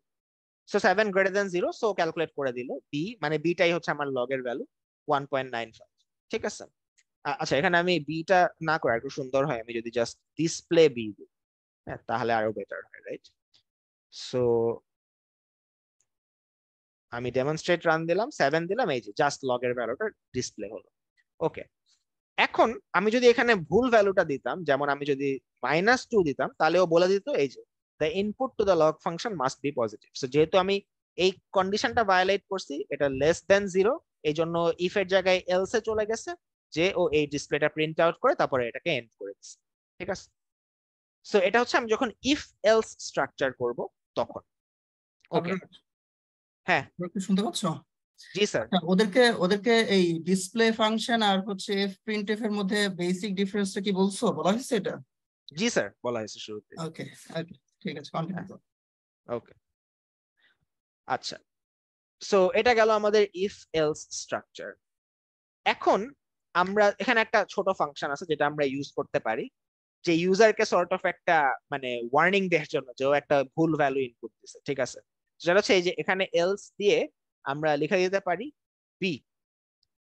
so 7 greater than 0, so calculate করে দিল বি, মানে বিটাই হচ্ছে আমার লগের ভ্যালু 1.95, ঠিক আছে। আচ্ছা, এখানে আমি বিটা না করে একটু সুন্দর হয়, আমি যদি জাস্ট ডিসপ্লে বি দিই, হ্যাঁ, তাহলে আরো বেটার হয়, রাইট। সো আমি ডেমনস্ট্রেট রান দিলাম, 7 দিলাম, এই যে জাস্ট লগের ভ্যালুটা ডিসপ্লে হলো। ওকে, এখন আমি যদি এখানে ভুল ভ্যালুটা দিতাম, যেমন আমি যদি -2 দিতাম, তাহলে ও বলে দিত এই যে the input to the log function must be positive. So যেহেতু আমি এই কন্ডিশনটা ভায়োলেট করছি, এটা লেস দেন 0, এই জন্য ইফ এর জায়গায় এলস এ চলে গেছে, যে ও এই ডিসপ্লেটা প্রিন্ট আউট করে তারপরে এটাকে এন্ড করে দিচ্ছে, ঠিক আছে। সো এটা হচ্ছে আমি যখন ইফ এলস স্ট্রাকচার করব তখন। ওকে, হ্যাঁ, তোমরা কি শুনতে পাচ্ছ? জি স্যার। আচ্ছা, ওদেরকে ওদেরকে এই ডিসপ্লে ফাংশন আর হচ্ছে এফ প্রিন্টএফ এর মধ্যে বেসিক ডিফারেন্সটা কি বলা হয়েছে এটা? জি স্যার, বলা হয়েছে শুরুতে। ওকে ওকে, ঠিক আছে, কন্টিনিউ করো। ওকে, আচ্ছা। সো এটা গেল আমাদের ইফ এলস স্ট্রাকচার। এখন আমরা এখানে একটা ছোট ফাংশন আছে যেটা আমরা ইউজ করতে পারি, যে ইউজারকে সর্ট অফ একটা মানে ওয়ার্নিং দেওয়ার জন্য যে ও একটা ভুল ভ্যালু ইনপুট দিছে, ঠিক আছে। যেটা হচ্ছে এই যে এখানে এলস দিয়ে আমরা লিখে দিতে পারি বিপ।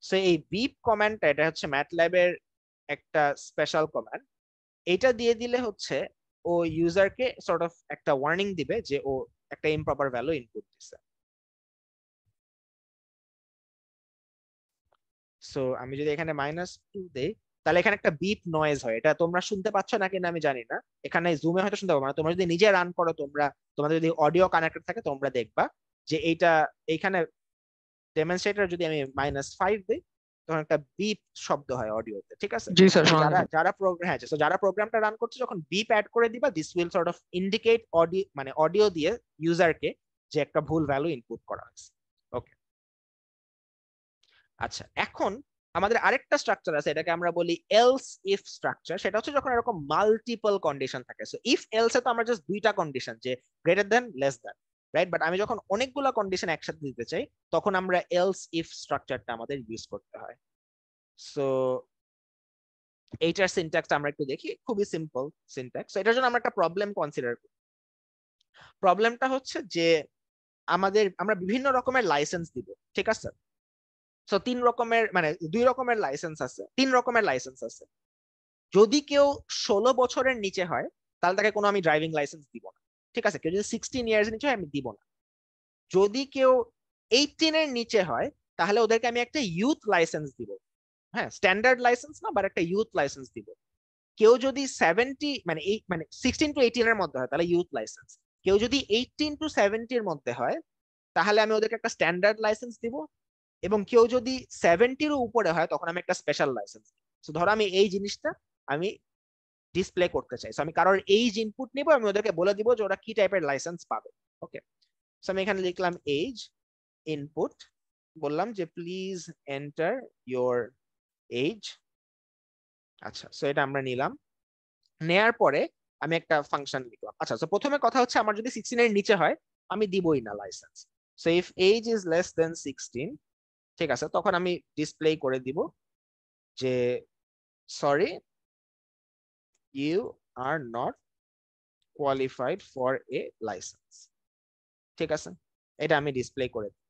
সো এই বিপ কমান্ডটা, এটা হচ্ছে ম্যাটল্যাবের একটা স্পেশাল কমান্ড। এটা দিয়ে দিলে হচ্ছে ও ইউজারকে সর্ট অফ একটা ওয়ার্নিং দিবে যে ও একটা ইমপ্রপার ভ্যালু ইনপুট দিছে। সো আমি যদি এখানে -2 দেই, তাহলে এখানে একটা বিপ নয়েজ হয়। এটা তোমরা শুনতে পাচ্ছ না কিনা আমি জানি না, এখানে জুমে হয়তো শুনতে পাবো না। তোমরা যদি নিজে রান করো, তোমাদের যদি অডিও কানেক্টেড থাকে, তোমরা দেখবা যে এইটা এইখানে ডেমনস্ট্রেটর যদি আমি -5 দিই, তখন একটা বিপ শব্দ হয় অডিওতে, ঠিক আছে। জি স্যার, তো শোনা যারা যাচ্ছে। যারা প্রোগ্রাম হ্যাঁ তো যারা প্রোগ্রামটা রান করছে, যখন বিপ অ্যাড করে দিবা, this will sort of indicate audio, মানে অডিও দিয়ে ইউজারকে যে একটা ভুল ভ্যালু ইনপুট করা হয়েছে। ওকে, আচ্ছা, এখন আমাদের আরেকটা স্ট্রাকচার আছে, এটাকে আমরা বলি এলস ইফ স্ট্রাকচার। সেটা হচ্ছে যখন এরকম মাল্টিপল কন্ডিশন থাকে। সো ইফ এলস এ তো আমরা জাস্ট দুইটা কন্ডিশন, যে greater than, less than, right. But আমি যখন অনেকগুলো কন্ডিশন একসাথে দিতে চাই, তখন আমরা এলস ইফ স্ট্রাকচারটা আমাদের ইউজ করতে হয়। সো এইটার সিনট্যাক্স আমরা একটু দেখি, খুবই সিম্পল সিনট্যাক্স। এটার জন্য আমরা একটা প্রবলেম কনসিডার করি। প্রবলেমটা হচ্ছে যে আমরা বিভিন্ন রকমের লাইসেন্স দিব, ঠিক আছে। সো 3 রকমের, মানে 2 রকমের লাইসেন্স আছে, 3 রকমের লাইসেন্স আছে। যদি কেউ 16 বছরের নিচে হয়, তাহলে তাকে কোনো আমি ড্রাইভিং লাইসেন্স দিব না, ঠিক আছে। কেউ যদি 16 ইয়ার্স নিচে হয়, আমি দিব না। যদি কেউ 18 এর নিচে হয়, তাহলে ওদেরকে আমি একটা ইউথ লাইসেন্স দিব, হ্যাঁ, স্ট্যান্ডার্ড লাইসেন্স না, বাট একটা ইউথ লাইসেন্স দিব। কেউ যদি 70 মানে 16 টু 18 এর মধ্যে হয়, তাহলে ইউথ লাইসেন্স। কেউ যদি 18 টু 70 এর মধ্যে হয়, তাহলে আমি ওদেরকে একটা স্ট্যান্ডার্ড লাইসেন্স দিব। এবং কেউ যদি 70-র উপরে হয়, তখন আমি একটা স্পেশাল লাইসেন্স। তো ধরো আমি এই জিনিসটা আমি ডিসপ্লে করতে চাই, আমি কারোর এইজ ইনপুট নিব, আমি ওদেরকে বলে দিব যে ওরা কি টাইপের লাইসেন্স পাবে। ওকে, সো আমি এখানে লিখলাম এইজ ইনপুট, বললাম যে প্লিজ এন্টার ইওর এইজ। আচ্ছা, সো এটা আমরা নিলাম। নেয়ার পরে আমি একটা ফাংশন লিখলাম। আচ্ছা, তো প্রথমে কথা হচ্ছে আমার যদি 16 এর নিচে হয়, আমি দিবই না licence. So if age is less than 16, ঠিক আছে, তখন আমি ডিসপ্লে করে দিব যে sorry, you are not qualified for a licence, ঠিক আছে। এটা আমি ডিসপ্লে করে দিই।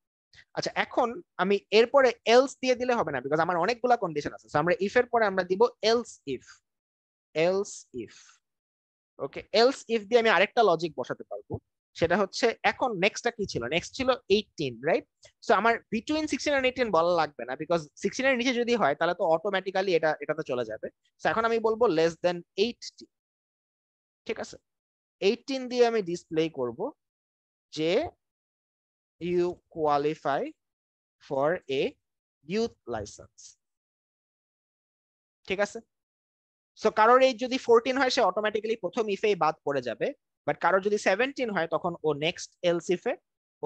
আচ্ছা, এখন আমি এরপরে এলস দিয়ে দিলে হবে না, বিকজ আমার অনেকগুলা কন্ডিশন আছে। আমরা ইফ এর পরে আমরা দিব else if. Okay, else if দিয়ে আমি আরেকটা লজিক বসাতে পারবো, সেটা হচ্ছে এখন নেক্সটটা কি ছিল, নেক্সট ছিল 18, রাইট? সো আমার বিটুইন 16 and 18 বলা লাগবে না, বিকজ 16 এর নিচে যদি হয় তাহলে তো অটোমেটিক্যালি এটাতে চলে যাবে। সো এখন আমি বলবো লেস দেন 80, ঠিক আছে? 18 দিয়ে আমি ডিসপ্লে করব যে you qualify for a youth licence, ঠিক আছে? সো কারোর এজ যদি 14 হয় সে অটোমেটিক্যালি প্রথম ইফেই বাদ পড়ে যাবে, বাট কারোর যদি 17 হয় তখন ও নেক্সট এলস ইফে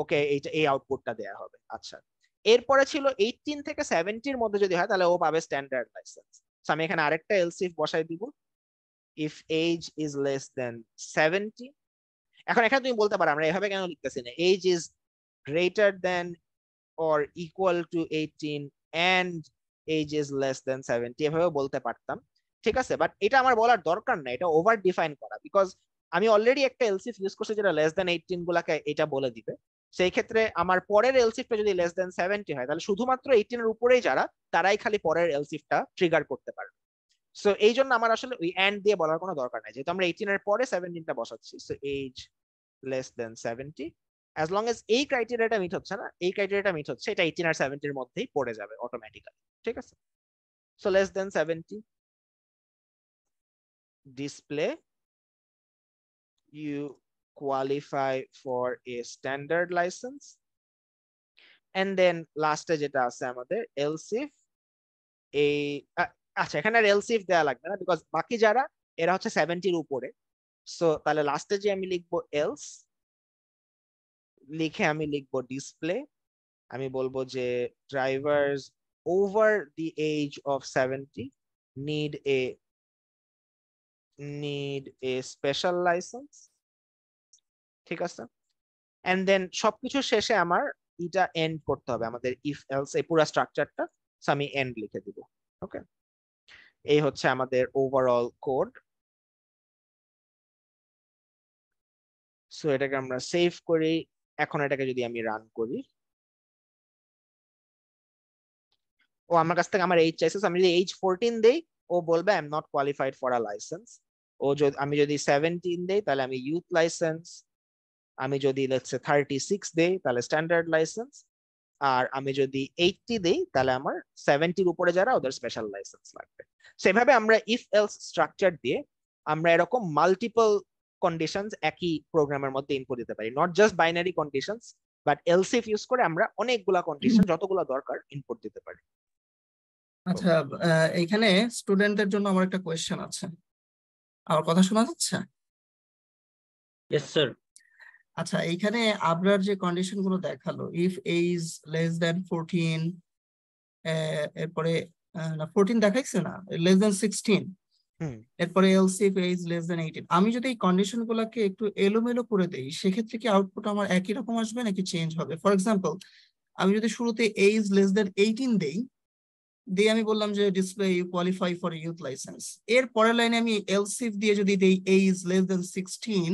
ওকে এই আউটপুটটা দেয়া হবে। আচ্ছা, এরপরে ছিল 18 থেকে 70 এর মধ্যে যদি হয় তাহলে ও পাবে স্ট্যান্ডার্ড লাইসেন্স। সো আমি এখানে আরেকটা এলস ইফ বসাই দিব, if age is less than 70। এখন এখানে তুমি বলতে পারো আমরা এভাবে কেন লিখতেছি না, age is greater than or equal to 18 and age is less than 70, এভাবে বলতে পারতাম, ঠিক আছে? বাট এটা আমার বলার দরকার না, এটা ওভার ডিফাইন করা, বিকজ আমি অলরেডি একটা এলসিফ ইউজ করছি যেটা লেস দেন 18 গুলাকে এটা বলে দিবে। সেই ক্ষেত্রে আমার পরের এলসিফটা যদি লেস দেন 70 হয় তাহলে শুধুমাত্র 18 এর উপরেই যারা, তারাই খালি পরের এলসিফটা ট্রিগার করতে পারবে। সো এই জন্য আমার আসলে ওই এন্ড দিয়ে বলার কোনো দরকার নাই, যেহেতু আমরা 18 এর পরে 17টা বসাচ্ছি। So age less than 70, as long as এই ক্রাইটেরিয়াটা মিট হচ্ছে না, এই ক্রাইটেরিয়াটা মিট হচ্ছে, এটা 18 আর 70 এর মধ্যেই পড়ে যাবে অটোমেটিক্যালি, ঠিক আছে? So less than 70, display you qualify for a standard license, and then লাস্টে যেটা আছে আমাদের else if এই আচ্ছা, এখানে আর else if দেয়া লাগবে না, বিকজ বাকি যারা এরা হচ্ছে 70 এর উপরে। সো তাহলে লাস্টে যে আমি লিখবো else, লিখে আমি লিখবো ডিসপ্লে, আমি বলবো যে drivers over the age of 70 need a special license, ঠিক আছে? এন্ড দেন সবকিছু শেষে আমার এটা এন্ড করতে হবে, আমাদের ইফ এলস এই পুরো স্ট্রাকচারটা। সো আমি এন্ড লিখে দিব। ওকে, এই হচ্ছে আমাদের ওভারঅল কোড। সো এটাকে আমরা সেভ করি। এখন এটাকে যদি আমি রান করি, ও আমার কাছ থেকে আমার এইজ চাইছে, আমি যদি এইজ 14 দেই ও বলবে I am not qualified for a licence. ও যদি আমি যদি 17 দেই তাহলে আমি ইউথ লাইসেন্স, আমি যদি লেটস সে 36 দেই তাহলে স্ট্যান্ডার্ড লাইসেন্স, আর আমি যদি 80 দেই তাহলে আমার 70 এর উপরে যারা ওদের স্পেশাল লাইসেন্স লাগবে। সেভাবে আমরা ইফ এলস স্ট্রাকচার দিয়ে আমরা এরকম মাল্টিপল কন্ডিশনস একই প্রোগ্রামের মধ্যে ইনপুট দিতে পারি, not just binary conditions, but else if use করে আমরা অনেকগুলা কন্ডিশন যতগুলো দরকার ইনপুট দিতে পারি। আচ্ছা, এখানে স্টুডেন্টদের জন্য আমার একটা কোয়েশ্চেন আছে, আমার কথা শোনা যাচ্ছে? Yes sir. আচ্ছা, এইখানে আবরার যে কন্ডিশন গুলো দেখালো, ইফ এজ লেস দেন 14, এরপরে 14 দেখাইছে না, লেস দেন 16, এরপরে else if age less than 18, আমি যদি এই কন্ডিশন গুলাকে একটু এলোমেলো করে দেই সেক্ষেত্রে কি আউটপুট আমার একই রকম আসবে নাকি চেঞ্জ হবে? ফর এক্সাম্পল, আমি যদি শুরুতে এজ লেস দেন 18 দেই, দিয়ে আমি বললাম যে display you qualify for youth licence, এর পরের লাইনে আমি এলস ইফ দিয়ে যদি দেই এজ লেস দেন 16,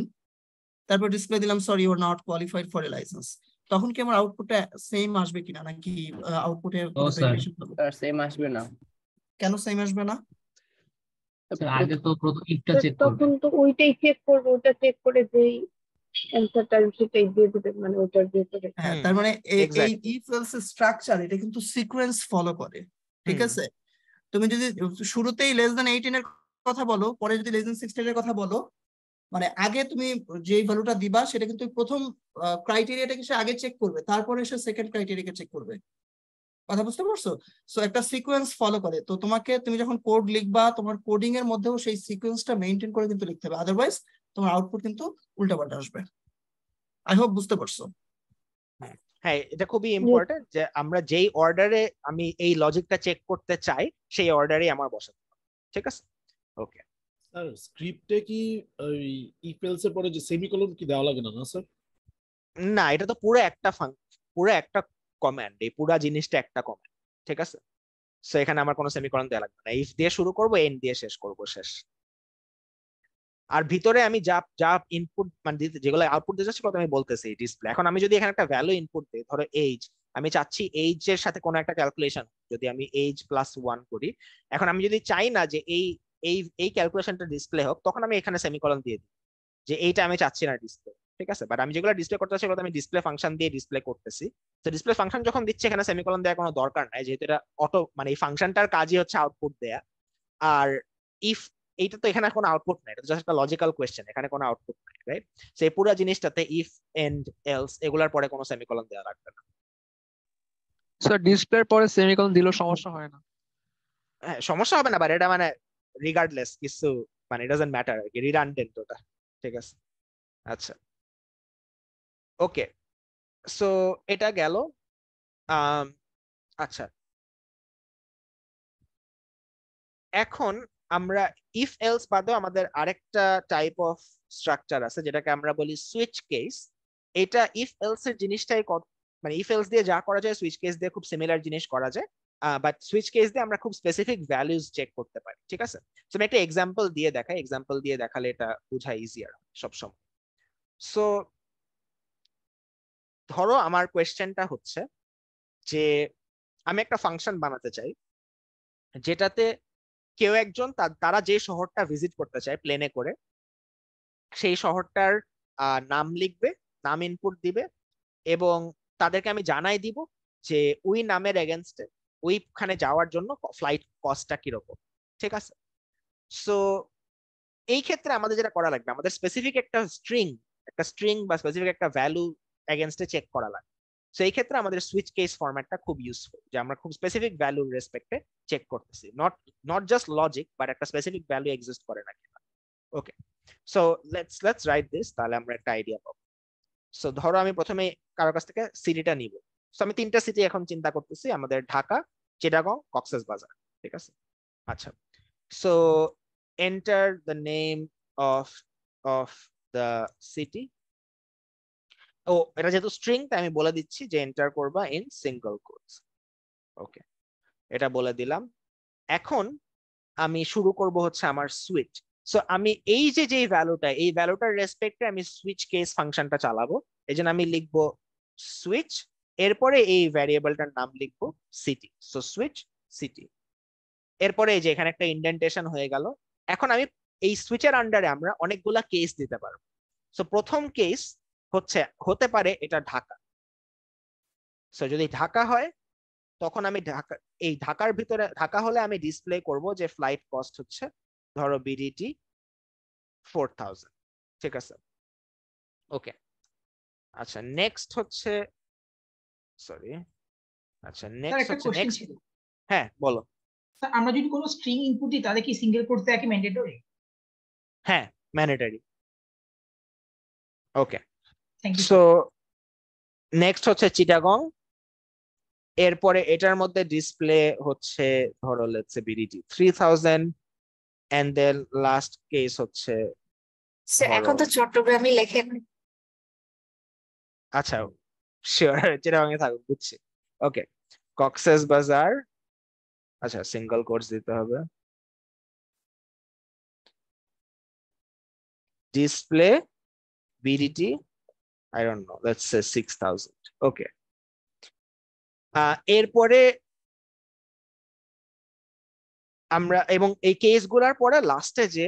তারপর ডিসপ্লে দিলাম sorry you are not qualified for a licence, তখন কি আমার আউটপুটটা সেম আসবে কিনা, নাকি আউটপুটের কোনো ভেরিয়েশন হবে? স্যার সেম আসবে না। কেন সেম আসবে না? আগে তো প্রথম ইফটা চেক করবে, তখন তো ওইটাই চেক করবো, ওটা চেক করে যেই অ্যান্সারটা সেটাই দিয়ে দিবে, মানে ওটার ভিতরে। হ্যাঁ, তার মানে এই exactly. ইফ এলস স্ট্রাকচার এটা কিন্তু সিকোয়েন্স ফলো করে, ঠিক আছে? তুমি যদি শুরুতেই লেস দেন 18 এর কথা বলো, পরে যদি লেস দেন 16 এর কথা বলো, মানে আগে তুমি যে ভ্যালুটা দিবা সেটা কিন্তু প্রথম ক্রাইটেরিয়াটাকে সে আগে চেক করবে, তারপরে সে সেকেন্ড ক্রাইটেরিয়াকে চেক করবে। কথা বুঝতে পারছো? সো একটা সিকোয়েন্স ফলো করে, তো তুমি যখন কোড লিখবা তোমার কোডিং এর মধ্যেও সেই সিকোয়েন্সটা মেইনটেইন করে কিন্তু লিখতে হবে, আদারওয়াইজ তোমার আউটপুট কিন্তু উল্টাপাল্টা আসবে। আই হোপ বুঝতে পারছো। হ্যাঁ, এটা খুবই ইম্পর্টেন্ট যে আমরা যেই অর্ডারে আমি এই লজিকটা চেক করতে চাই সেই অর্ডারেই আমার বসাতে হবে, ঠিক আছে? ওকে, স্যার স্ক্রিপ্টে কি ওই ইফ এলস এর পরে যে সেমিকোলন কি দেওয়া লাগে না না স্যার? না, এটা তো পুরো একটা কমান্ড, এই পুরো জিনিসটা একটা কমান্ড, ঠিক আছে? সো এখানে আমার কোনো সেমিকোলন দেওয়া লাগবে না, ইফ দিয়ে শুরু করব এন্ড দিয়ে শেষ করব, শেষ। আর ভিতরে আমি যা যা ইনপুট মানে যেগুলো আউটপুট দিতে সেগুলো আমি বলতেছি ডিসপ্লে। এখন আমি যদি এখানে একটা ভ্যালু ইনপুট দিই, ধরো এইজ, আমি চাচ্ছি এইজ এর সাথে কোনো একটা ক্যালকুলেশন, যদি আমি এইজ +1 করি, এখন আমি যদি চাই না যে এই এই এই ক্যালকুলেশনটা ডিসপ্লে হোক, তখন আমি এখানে সেমিকোলন দিয়ে দিই যে এইটা আমি চাচ্ছি না ডিসপ্লে, ঠিক আছে। বাট আমি যেগুলো ডিসপ্লে করতে চাচ্ছি সেগুলো আমি ডিসপ্লে ফাংশন দিয়ে ডিসপ্লে করতেছি। তো ডিসপ্লে ফাংশন যখন দিচ্ছি এখানে সেমিকোলন দেওয়ার কোনো দরকার নাই, যেহেতু এটা অটো, মানে এই ফাংশনটার কাজই হচ্ছে আউটপুট দেয়া। আর ইফ, এইটা তো এখানে কোনো আউটপুট নাই, এটা জাস্ট একটা লজিক্যাল কোয়েশ্চেন, এখানে কোনো আউটপুট নাই, রাইট। সেই পুরো জিনিসটাতে ইফ এন্ড এলস এগুলার পরে কোনো সেমিকোলন দেওয়া লাগবে না। স্যার ডিসপ্লের পরে সেমিকোলন দিলেও সমস্যা হয় না? হ্যাঁ, সমস্যা হবে না, বাট এটা মানে রিগার্ডলেস কিছু, মানে ইট ডাজন্ট ম্যাটার, রিডান্ডেন্ট ওটা, ঠিক আছে। আচ্ছা, ওকে, সো এটা গেল। আচ্ছা, এখন আমরা ইফ এলস বাদেও আমাদের আরেকটা টাইপ অফ স্ট্রাকচার আছে যেটাকে আমরা বলি সুইচ কেস। এটা ইফ এলস এর জিনিসটাই, মানে ইফ এলস দিয়ে যা করা যায় সুইচ কেস দিয়ে খুব সিমিলার জিনিস করা যায়, বাট সুইচ কেস দিয়ে আমরা খুব স্পেসিফিক ভ্যালুজ চেক করতে পারি, ঠিক আছে। তো আমি একটা এক্সাম্পল দিয়ে দেখাই, এক্সাম্পল দিয়ে দেখালে এটা বোঝা ইজিয়ার সবসময়। সো ধরো আমার কোয়েশ্চেনটা হচ্ছে যে আমি একটা ফাংশন বানাতে চাই যেটাতে কেউ একজন তারা যে শহরটা ভিজিট করতে চায় প্লেনে করে, সেই শহরটার নাম লিখবে, নাম ইনপুট দিবে, এবং তাদেরকে আমি জানাই দিব যে ওই নামের এগেনস্টে ওইখানে যাওয়ার জন্য ফ্লাইট কস্টটা কিরকম, ঠিক আছে। সো এই ক্ষেত্রে আমাদের যেটা করা লাগবে, আমাদের স্পেসিফিক একটা স্ট্রিং বা স্পেসিফিক একটা ভ্যালু এগেনস্টে চেক করা লাগবে। সো এই ক্ষেত্রে আমাদের সুইচ কেস ফরম্যাটটা খুব ইউজফুল, যে আমরা খুব স্পেসিফিক ভ্যালুর রেসপেক্টে চেক করতেছি, নট জাস্ট লজিক, বাট একটা স্পেসিফিক ভ্যালু এক্সিস্ট করে নাকি। ওকে, সো লেটস রাইট দিস, তাহলে আমরা একটা আইডিয়া পাবো। সো ধরো আমি প্রথমে কারোর কাছ থেকে সিটিটা নিব। সো আমি 3টা সিটি এখন চিন্তা করতেছি, আমাদের ঢাকা, চিটাগং, কক্সবাজার, ঠিক আছে। আচ্ছা, so enter the name of the city. ও, এটা যেহেতু স্ট্রিং তাই আমি বলে দিচ্ছি যে এন্টার করবা ইন সিঙ্গল কোটস। ওকে, এটা বলে দিলাম। এখন আমি শুরু করব হচ্ছে আমার সুইচ। সো আমি এই যে ভ্যালুটা, এই ভ্যালুটার রেসপেক্টে আমি সুইচ কেস ফাংশনটা চালাবো। এই জন্য আমি লিখবো সুইচ, এরপরে এই ভ্যারিয়েবলটার নাম লিখবো সিটি। সো সুইচ সিটি, এরপরে এই যে এখানে একটা ইন্ডেন্টেশন হয়ে গেল। এখন আমি এই সুইচের আন্ডারে আমরা অনেকগুলা কেস দিতে পারবো। সো প্রথম কেস হতে পারে এটা ঢাকা। সো যদি ঢাকা হয় তখন আমি ঢাকার ভিতরে, ঢাকা হলে আমি ডিসপ্লে করব যে ফ্লাইট কস্ট হচ্ছে ধরো বিডিটি 4000, ঠিক আছে। ওকে, আচ্ছা নেক্সট হচ্ছে, সরি, আচ্ছা নেক্সট হচ্ছে নেক্সট, হ্যাঁ বলো। আমরা যদি কোনো স্ট্রিং ইনপুট দিই তাহলে কি সিঙ্গেল কোটস দেয়া কি ম্যান্ডেটরি? হ্যাঁ, mandatory. Okay, thank you. So next হচ্ছে চিটাগং, এরপরে এটার মধ্যে ডিসপ্লে হচ্ছে ধরো let's say BDT 3000, and then last case হচ্ছে, এখন তো চট্টগ্রামই লেখেন। আচ্ছা শিওর, চিটাগং এ থাকুক, বুঝছি। ওকে, কক্সবাজার, আচ্ছা সিঙ্গেল কোটস দিতে হবে, display BDT I don't know, let's say 6000. ওকে, এরপরে আমরা, এবং এই কেসগুলোর পরে লাস্টে যে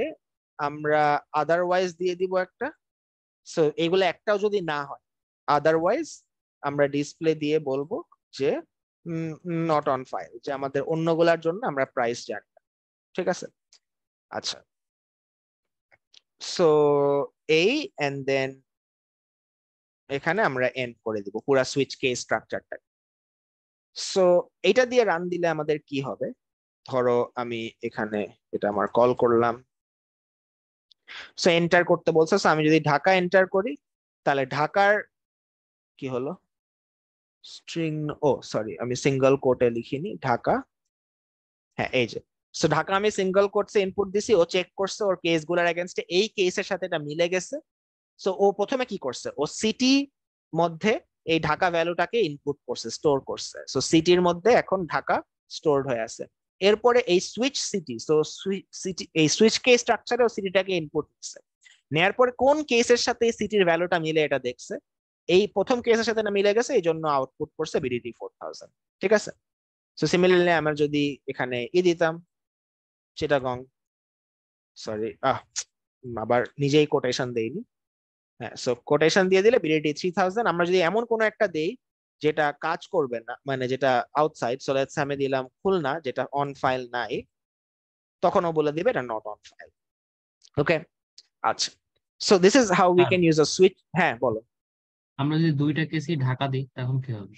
আমরা আদারওয়াইজ দিয়ে দিব একটা। সো এগুলো একটাও যদি না হয়, আদারওয়াইজ আমরা ডিসপ্লে দিয়ে বলবো যে নট অন ফাইল, যে আমাদের অন্যগুলার জন্য আমরা প্রাইস জানি না, ঠিক আছে। আচ্ছা, সো এই এন্ড দেন এখানে আমরা এন্ড করে দিব পুরা সুইচ কেস স্ট্রাকচারটা। সো এটা দিয়ে রান দিলে আমাদের কি হবে, ধরো আমি এখানে এটা আমার কল করলাম, সো এন্টার করতে বলছে। সো আমি যদি ঢাকা এন্টার করি তাহলে ঢাকার কি হলো, স্ট্রিং, ও সরি আমি সিঙ্গেল কোটে লিখিনি, ঢাকা, হ্যাঁ এই যে। সো ঢাকা আমি সিঙ্গেল কোটসে ইনপুট দিছি, ও চেক করছে ওর কেসগুলোর এগেইনস্টে এই কেসের সাথে এটা মিলে গেছে। সো ও প্রথমে কি করছে, ও সিটি মধ্যে এই ঢাকা ভ্যালুটাকে ইনপুট করছে, স্টোর করছে। সো সিটির মধ্যে এখন ঢাকা স্টোরড হয়ে আছে। এরপরে এই সুইচ সিটি, সো সিটি এই সুইচ কেস স্ট্রাকচারে ও সিটিটাকে ইনপুট করছে, নেয়ার পরে কোন কেসের সাথে এই সিটির ভ্যালুটা মিলে এটা দেখছে, এই প্রথম কেসের সাথে না মিলে গেছে, এই জন্য আউটপুট করছে বিডিটি 4000। ঠিক আছে, সো সিমিলারলি আমরা যদি এখানে দিতাম চিটাগং, সরি আবার নিজেই কোটেশন দেইনি, হ্যাঁ, সো কোটেশন দিয়ে দিলে বিডিটি 3000। আমরা যদি এমন কোনো একটা দেই যেটা কাজ করবে না, মানে যেটা আউটসাইড, সো লেটস আমি দিলাম খুলনা, যেটা অন ফাইল নাই, তখন ও বলে দিবে এটা নট অন ফাইল। ওকে, আচ্ছা, so this is how we can use a switch. হ্যাঁ বলো। আমরা যদি দুইটা কেসই ঢাকা দিই তখন কি হবে?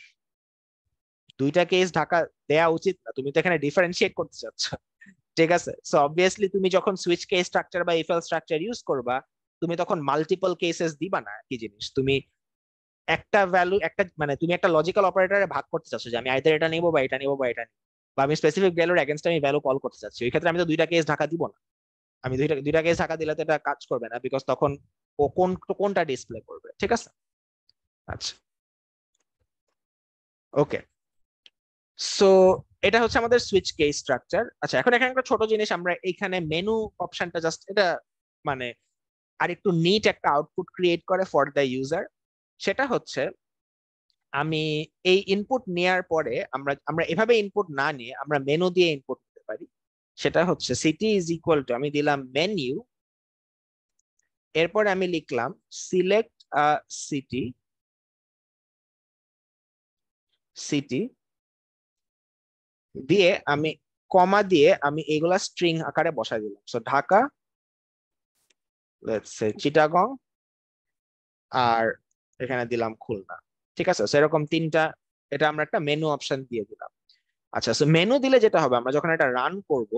দুইটা কেস ঢাকা দেয়া উচিত না, তুমি তো এখানে ডিফারেন্সিয়েট করতে চাচ্ছ। ঠিক আছে, সো অবভিয়াসলি তুমি যখন সুইচ কেস স্ট্রাকচার বা ইফ এলস স্ট্রাকচার ইউজ করবা, তুমি তখন মাল্টিপল কেসেস দিবা না। কি জিনিস, তুমি একটা ভ্যালু, একটা মানে তুমি একটা লজিক্যাল অপারেটরে ভাগ করতে চাচ্ছ যে আমি আইদার এটা নিবো বা এটা নিবো বা এটা নিবো, বা আমি স্পেসিফিক ভ্যালুর এগেইনস্ট আমি ভ্যালু কল করতে চাচ্ছি। ওই ক্ষেত্রে আমি তো দুইটা কেস ঢাকা দিব না। আমি দুইটা কেস ঢাকা দিলে তো এটা কাজ করবে না, বিকজ তখন ও কোনটা ডিসপ্লে করবে। ঠিক আছে, আচ্ছা, ওকে, সো এটা হচ্ছে আমাদের সুইচ কেস স্ট্রাকচার। আচ্ছা, এখন এখানে একটা ছোট জিনিস, আমরা এখানে মেনু অপশনটা জাস্ট এটা মানে আর একটু নিট একটা আউটপুট ক্রিয়েট করে ফর দ্য ইউজার। সেটা হচ্ছে আমি এই ইনপুট নেয়ার পরে আমরা এভাবে ইনপুট না নিয়ে আমরা মেনু দিয়ে ইনপুট নিতে পারি। সেটা হচ্ছে সিটি ইজ ইকুয়াল টু, আমি দিলাম মেনু, এরপরে আমি লিখলাম সিলেক্ট সিটি, দিয়ে আমি কমা দিয়ে আমি এগুলা স্ট্রিং আকারে বসাই দিলাম। So Dhaka, let's say Chittagong, আর এখানে দিলাম খুলনা। ঠিক আছে, সেরকম তিনটা, এটা আমরা একটা মেনু অপশন দিয়ে দিলাম। আচ্ছা, সো মেনু দিলে যেটা হবে, আমরা যখন এটা রান করব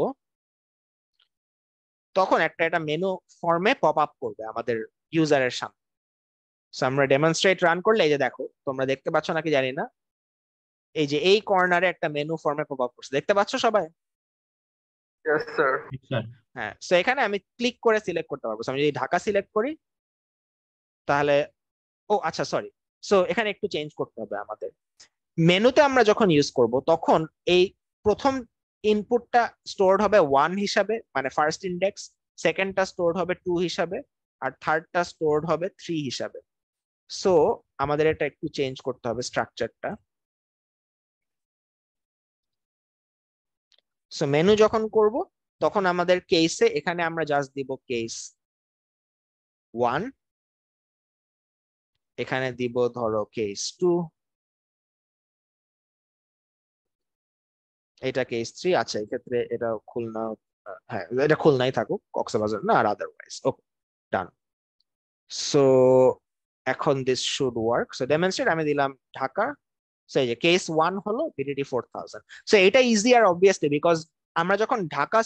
তখন এটা মেনু ফর্মে পপ আপ করবে আমাদের ইউজারের সামনে। সো আমরা ডেমনস্ট্রেট রান করলে এই যে দেখো, তোমরা দেখতে পাচ্ছ নাকি জানি না, এই যে এই কর্নারে একটা মেনু ফর্মে পপ আপ করছে, দেখতে পাচ্ছ সবাই? হ্যাঁ, সো এখানে আমি ক্লিক করে সিলেক্ট করতে পারবো। আমি যদি ঢাকা সিলেক্ট করি তাহলে, ও আচ্ছা সরি, সো এখানে একটু চেঞ্জ করতে হবে আমাদের। মেনুতে আমরা যখন ইউজ করব তখন এই প্রথম ইনপুটটা স্টোরড হবে 1 হিসাবে, মানে ফার্স্ট ইন্ডেক্স, সেকেন্ডটা স্টোরড হবে 2 হিসাবে, আর থার্ডটা স্টোরড হবে 3 হিসাবে। সো আমাদের এটা একটু চেঞ্জ করতে হবে স্ট্রাকচারটা। সো মেনু যখন করব তখন আমাদের কেসে এখানে আমরা জাস্ট দিব কেস 1, এখানে দিব ধরো কেস 2, এটা কেস 3। আচ্ছা, এক্ষেত্রে এটা খুলনা, হ্যাঁ এটা খুলনাই থাকুক, কক্সবাজার না আর আদারওয়াইজ। ওকে, ডান। সো এখন this should work. So demonstrate আমি দিলাম ঢাকা, সো এই যে কেস 1 হলো বিডিটি 4000। সো এটা ইজি আর অবভিয়াসলি, বিকজ আমরা যখন ঢাকা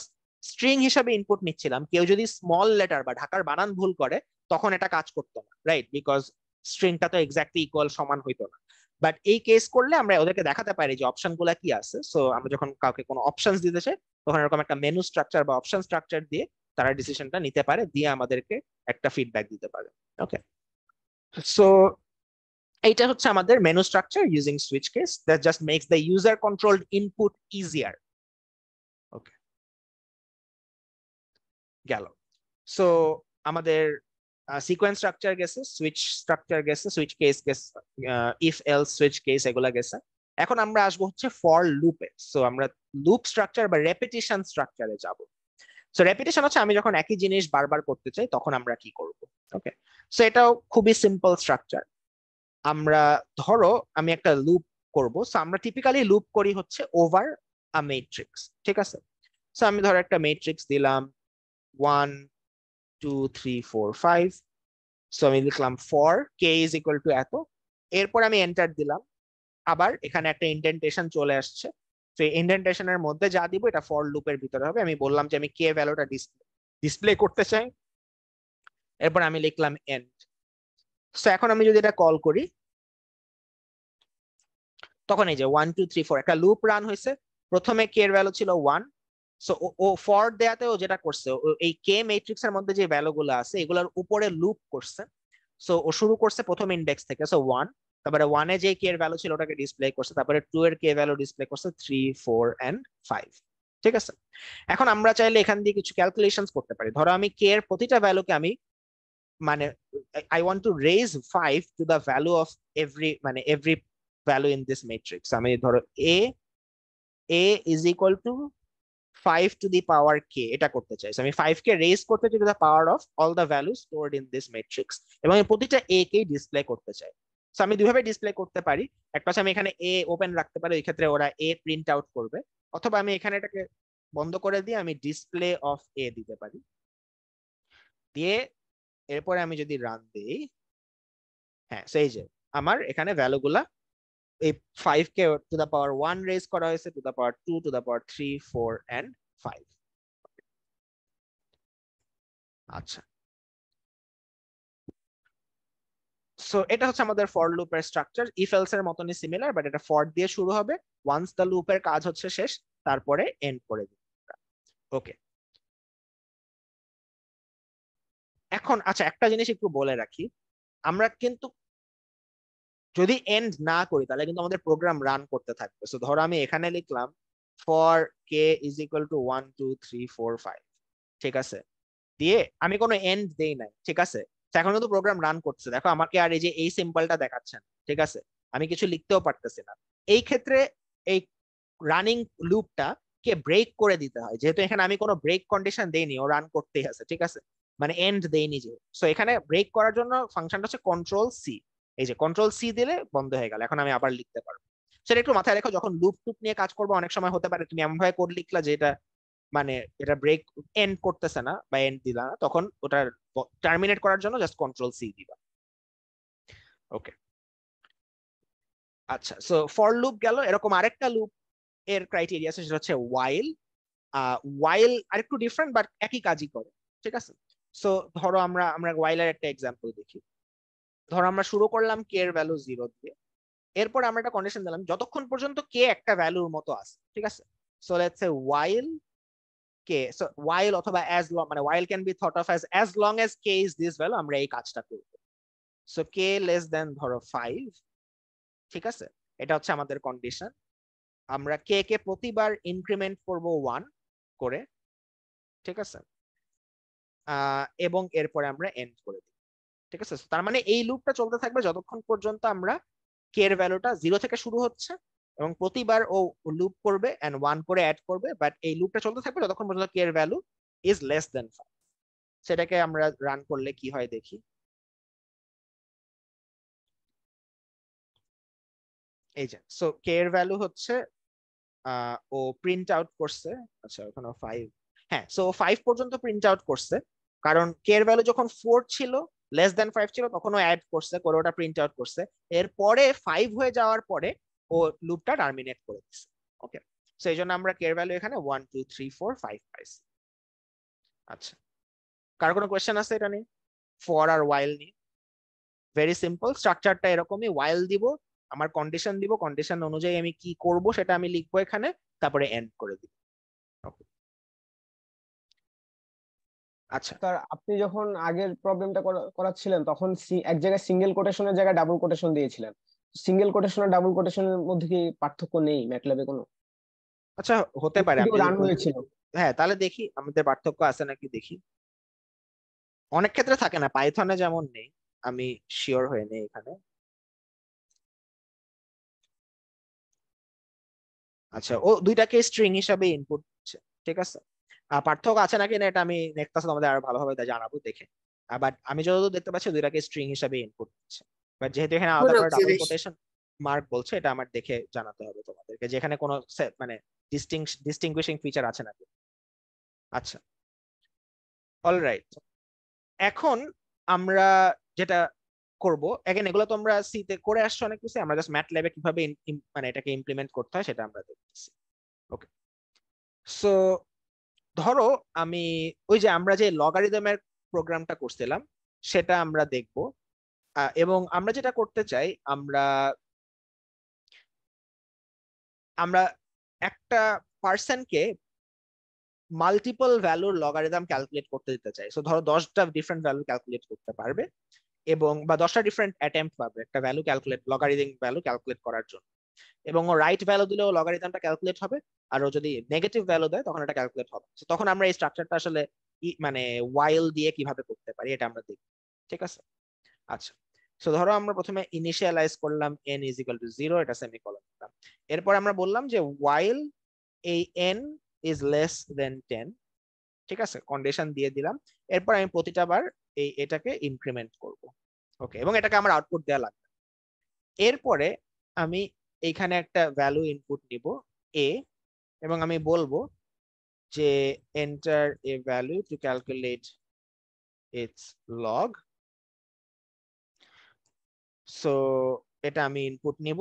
স্ট্রিং হিসাবে ইনপুট নিচ্ছিলাম, কেউ যদি স্মল লেটার বা ঢাকার বানান ভুল করে তখন এটা কাজ করতো না, রাইট? বিকজ স্ট্রিংটা তো এক্স্যাক্টলি ইকুয়াল সমান হইতো না। বাট এই কেস করলে আমরা ওদেরকে দেখাতে পারি যে অপশন গুলা কি আছে। সো আমরা যখন কাউকে কোনো অপশন দিতে চাই তখন এরকম একটা মেনু স্ট্রাকচার বা অপশন স্ট্রাকচার দিয়ে তারা ডিসিশনটা নিতে পারে, দিয়ে আমাদেরকে একটা ফিডব্যাক দিতে পারে। ওকে, সো এইটা হচ্ছে আমাদের menu structure using switch case that just makes the user controlled input easier. Okay, গেল। সো আমাদের সিকোয়েন্স স্ট্রাকচার গেছে, সুইচ স্ট্রাকচার গেছে, সুইচ কেস গেছে, ইফ এলস সুইচ কেস এগুলা গেছে। এখন আমরা আসবো হচ্ছে ফর লুপে। সো আমরা লুপ স্ট্রাকচার বা রেপিটেশন স্ট্রাকচারে যাব। সো রেপিটেশন হচ্ছে আমি যখন একই জিনিস বারবার করতে চাই তখন আমরা কি করব। ওকে, সো এটাও খুবই সিম্পল স্ট্রাকচার। আমরা ধরো আমি একটা লুপ করব, সো আমরা টিপিক্যালি লুপ করি হচ্ছে ওভার আ ম্যাট্রিক্স। ঠিক আছে, সো আমি ধরো একটা ম্যাট্রিক্স দিলাম 1 2 3 4 5। সো আমি লিখলাম for K is equal to এত, এরপর আমি এন্টার দিলাম। আবার এখানে একটা ইন্ডেন্টেশন চলে আসছে, তো ইন্ডেন্টেশনের মধ্যে যা দিব এটা ফর লুপের ভিতরে হবে। আমি বললাম যে আমি কে ভ্যালুটা ডিসপ্লে করতে চাই, এরপর আমি লিখলাম এন্ড। সো এখন আমি যদি এটা কল করি তখন এই যে 1 2 3 4 একটা লুপ রান হয়েছে। প্রথমে কে এর ভ্যালু ছিল 1, সো ও ফর দেয়াতে ও যেটা করছে, এই কে ম্যাট্রিক্স এর মধ্যে যে ভ্যালুগুলো আছে এগুলোর উপরে লুপ করছে। সো ও শুরু করছে প্রথম ইন্ডেক্স থেকে, সো 1, তারপরে 1 এ যে কে এর ভ্যালু ছিল ওটাকে ডিসপ্লে করছে, তারপরে 2 এর কে ভ্যালু ডিসপ্লে করছে, 3 4 এন্ড 5। ঠিক আছে, এখন আমরা চাইলে এখান দিয়ে কিছু ক্যালকুলেশনস করতে পারি। ধরো আমি কে এর প্রতিটা ভ্যালুকে আমি মানে I want to raise 5 to the value of every value in this matrix. আমি ধরো a is equal to 5 to the power k এটা করতে চাই। আমি 5 কে রেজ করতে চাই to the power of all the values stored in this matrix, এবং আমি প্রতিটা a কে ডিসপ্লে করতে চাই। সো আমি দুইভাবে ডিসপ্লে করতে পারি, একটা হচ্ছে আমি এখানে a ওপেন রাখতে পারি, এই ক্ষেত্রে ওরা a প্রিন্ট আউট করবে, অথবা আমি এখানে এটাকে বন্ধ করে দিয়ে আমি ডিসপ্লে অফ a দিতে পারি। দিয়ে এরপরে আমি যদি রান দিই, হ্যাঁ সেই যে আমার এখানে ভ্যালুগুলা এই 5 কে টু দা পাওয়ার 1 রেজ করা হয়েছে, to the power 2, to the power 3, 4 and 5। আচ্ছা, সো এটা হচ্ছে আমাদের ফর লুপের স্ট্রাকচার। ইফ এলস এর মতনই সিমিলার, বাট এটা ফর দিয়ে শুরু হবে, ওয়ান্স দ্য লুপের কাজ হচ্ছে শেষ তারপরে এন্ড করে দিই। ওকে, এখন আচ্ছা একটা জিনিস একটু বলে রাখি, আমরা কিন্তু যদি এন্ড না করি তাহলে কিন্তু আমাদের প্রোগ্রাম রান করতে থাকবে। সো ধরো আমি এখানে লিখলাম for K is equal two 1 2 3 4 5, ঠিক আছে, দিয়ে আমি কোনো এন্ড দেই নাই, ঠিক আছে, এখন কিন্তু প্রোগ্রাম রান করছে। দেখো আমাকে আর এই যে এই সিম্বলটা দেখাচ্ছে না, ঠিক আছে, আমি কিছু লিখতেও পারতেছি না। এই ক্ষেত্রে এই রানিং লুপটা কে ব্রেক করে দিতে হয়, যেহেতু এখানে আমি কোনো ব্রেক কন্ডিশন দেইনি, ও রান করতেই আছে, ঠিক আছে, মানে এন্ড দেইনি যে। সো এখানে ব্রেক করার জন্য ফাংশনটা হচ্ছে কন্ট্রোল সি, এই যে কন্ট্রোল সি দিলে বন্ধ হয়ে গেল, এখন আমি আবার লিখতে পারবো। সেটা একটু মাথায় রেখো, যখন লুপ টুপ নিয়ে কাজ করবো অনেক সময় হতে পারে তুমি এমন ভাবে কোড লিখলা যে এটা মানে এটা ব্রেক এন্ড করতেছে না বা এন্ড দিলা না, তখন ওটা টার্মিনেট করার জন্য জাস্ট কন্ট্রোল সি দিবা। ওকে, আচ্ছা, সো ফর লুপ গেল। এরকম আরেকটা লুপ এর ক্রাইটেরিয়া আছে, সেটা হচ্ছে ওয়াইল। ওয়াইল আরেকটু ডিফারেন্ট বাট একই কাজই করে, ঠিক আছে। সো ধরো আমরা ওয়াইলের একটা এক্সাম্পল দেখি। ধরো আমরা শুরু করলাম কে এর ভ্যালু 0 দিয়ে, এরপর আমরা একটা কন্ডিশন দিলাম যতক্ষণ পর্যন্ত কে একটা ভ্যালুর মতো আছে, ঠিক আছে। So let's say while k, so while অথবা অ্যাজ লং, মানে while can be thought of as long as k is this value, আমরা এই কাজটা করব। সো কে লেস দেন ধরো 5, ঠিক আছে, এটা হচ্ছে আমাদের কন্ডিশন। আমরা কে কে প্রতিবার ইনক্রিমেন্ট করব 1 করে, ঠিক আছে, এবং এরপরে আমরা এন্ড করে দিই, ঠিক আছে। তার মানে এই লুপটা চলতে থাকবে যতক্ষণ পর্যন্ত আমরা কে এর ভ্যালুটা 0 থেকে শুরু হচ্ছে, এবং প্রতিবার ও লুপ করবে এন্ড 1 করে অ্যাড করবে, বাট এই লুপটা চলতে থাকবে যতক্ষণ পর্যন্ত কে এর ভ্যালু ইজ লেস দেন 5। সেটাকে আমরা রান করলে কি হয় দেখি। এই যে সো কে এর ভ্যালু হচ্ছে ও প্রিন্ট আউট করছে, আচ্ছা ওখানে 5, হ্যাঁ, সো 5 পর্যন্ত প্রিন্ট আউট করছে, কারণ কে এর ভ্যালু যখন 4 ছিল, লেস দেন 5 ছিল, তখন ও অ্যাড করছে করে ওটা প্রিন্ট আউট করছে। এরপরে 5 হয়ে যাওয়ার পরে ও লুপটা টার্মিনেট করে দিচ্ছে। ওকে, সো এই জন্য আমরা কে এর ভ্যালু এখানে 1 2 3 4 5 পাইছি। আচ্ছা, কার কোনো কোয়েশ্চেন আছে এটা নিয়ে, ফর আর ওয়াইল নিয়ে? ভেরি সিম্পল, স্ট্রাকচারটা এরকমই, ওয়াইল দিব, আমার কন্ডিশন দিব, কন্ডিশন অনুযায়ী আমি কি করব সেটা আমি লিখবো এখানে, তারপরে এন্ড করে দিব। ওকে, আচ্ছা, স্যার আপনি যখন আগের প্রবলেমটা করাচ্ছিলেন তখন এক জায়গায় সিঙ্গেল কোটেশনের জায়গায় ডাবল কোটেশন দিয়েছিলেন। সিঙ্গেল কোটেশন আর ডাবল কোটেশনের মধ্যে কি পার্থক্য নেই ম্যাটল্যাবে কোনো? আচ্ছা হতে পারে, আমি রান হয়েছিল। হ্যাঁ তাহলে দেখি আমাদের পার্থক্য আছে নাকি দেখি। অনেক ক্ষেত্রে থাকে না, পাইথনে যেমন নেই, আমি শিওর হয়ে নেই এখানে। আচ্ছা, ও দুইটাকে স্ট্রিং হিসাবে ইনপুট দিচ্ছে, ঠিক আছে। পার্থক্য আছে নাকি না এটা আমি নেক্সট ক্লাসে তোমাদের আরো ভালোভাবে জানাবো দেখে। বাট আমি যতদূর দেখতে পাচ্ছি দুইটাকে স্ট্রিং হিসাবে ইনপুট দিচ্ছে, বাট যেহেতু এখানে আলাদা করে ডাবল কোটেশন মার্ক বলছে, এটা আমার দেখে জানাতে হবে তোমাদেরকে যেখানে কোনো মানে ডিস্টিংগুইশিং ফিচার আছে নাকি। আচ্ছা, অলরাইট, এখন আমরা যেটা করব, এগেন এগুলো তোমরা সি তে করে আসছো অনেক কিছু, আমরা জাস্ট ম্যাটল্যাবে কিভাবে মানে এটাকে ইমপ্লিমেন্ট করতে হয় সেটা আমরা দেখতেছি। ওকে, সো ধরো আমি ওই যে আমরা যে লগারিদমের প্রোগ্রামটা করছিলাম সেটা আমরা দেখব, এবং আমরা যেটা করতে চাই, আমরা একটা পার্সনকে মাল্টিপল ভ্যালুর লগারিদম ক্যালকুলেট করতে দিতে চাই। সো ধরো 10টা ডিফারেন্ট ভ্যালু ক্যালকুলেট করতে পারবে, এবং বা 10টা ডিফারেন্ট অ্যাটেম্প্ট পাবে একটা value calculate, logarithm value calculate করার জন্য, এবং ও রাইট ভ্যালু দিলেও লগারিদমটা ক্যালকুলেট হবে, আর ও যদি নেগেটিভ ভ্যালু দেয় তখন এটা ক্যালকুলেট হবে। তখন আমরা এই স্ট্রাকচারটা আসলে মানে ওয়াইল দিয়ে কিভাবে করতে পারি এটা আমরা দেখব, ঠিক আছে। আচ্ছা, সো ধরো আমরা প্রথমে ইনিশিয়ালাইজ করলাম n ইজ ইকুয়াল টু 0, এটা সেমিকোলন দিলাম। এরপর আমরা বললাম যে while এই n ইজ লেস দেন 10, ঠিক আছে, কন্ডিশন দিয়ে দিলাম। এরপর আমি প্রতিটা বার এটাকে ইনক্রিমেন্ট করব। ওকে, এবং এটাকে আমার আউটপুট দেওয়া লাগবে। এরপরে আমি এইখানে একটা ভ্যালু ইনপুট নিব a, এবং আমি বলবো যে enter a value to calculate it's log. So এটা আমি ইনপুট নিব।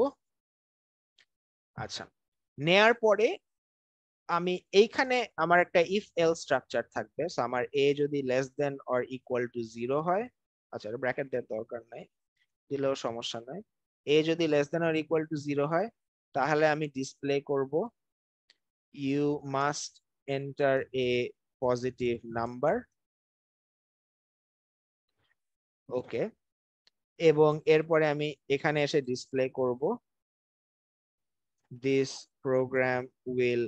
আচ্ছা, নেয়ার পরে আমি এইখানে আমার একটা ইফ এল স্ট্রাকচার থাকবে। সো আমার a যদি less than or equal to 0 হয়, আচ্ছা ব্র্যাকেট দেওয়ার দরকার নাই, দিলেও সমস্যা নাই। a যদি less than or equal to 0 হয়, তাহলে আমি ডিসপ্লে করব you must enter a positive number. Okay, এবং এরপরে আমি এখানে এসে ডিসপ্লে করব দিস প্রোগ্রাম উইল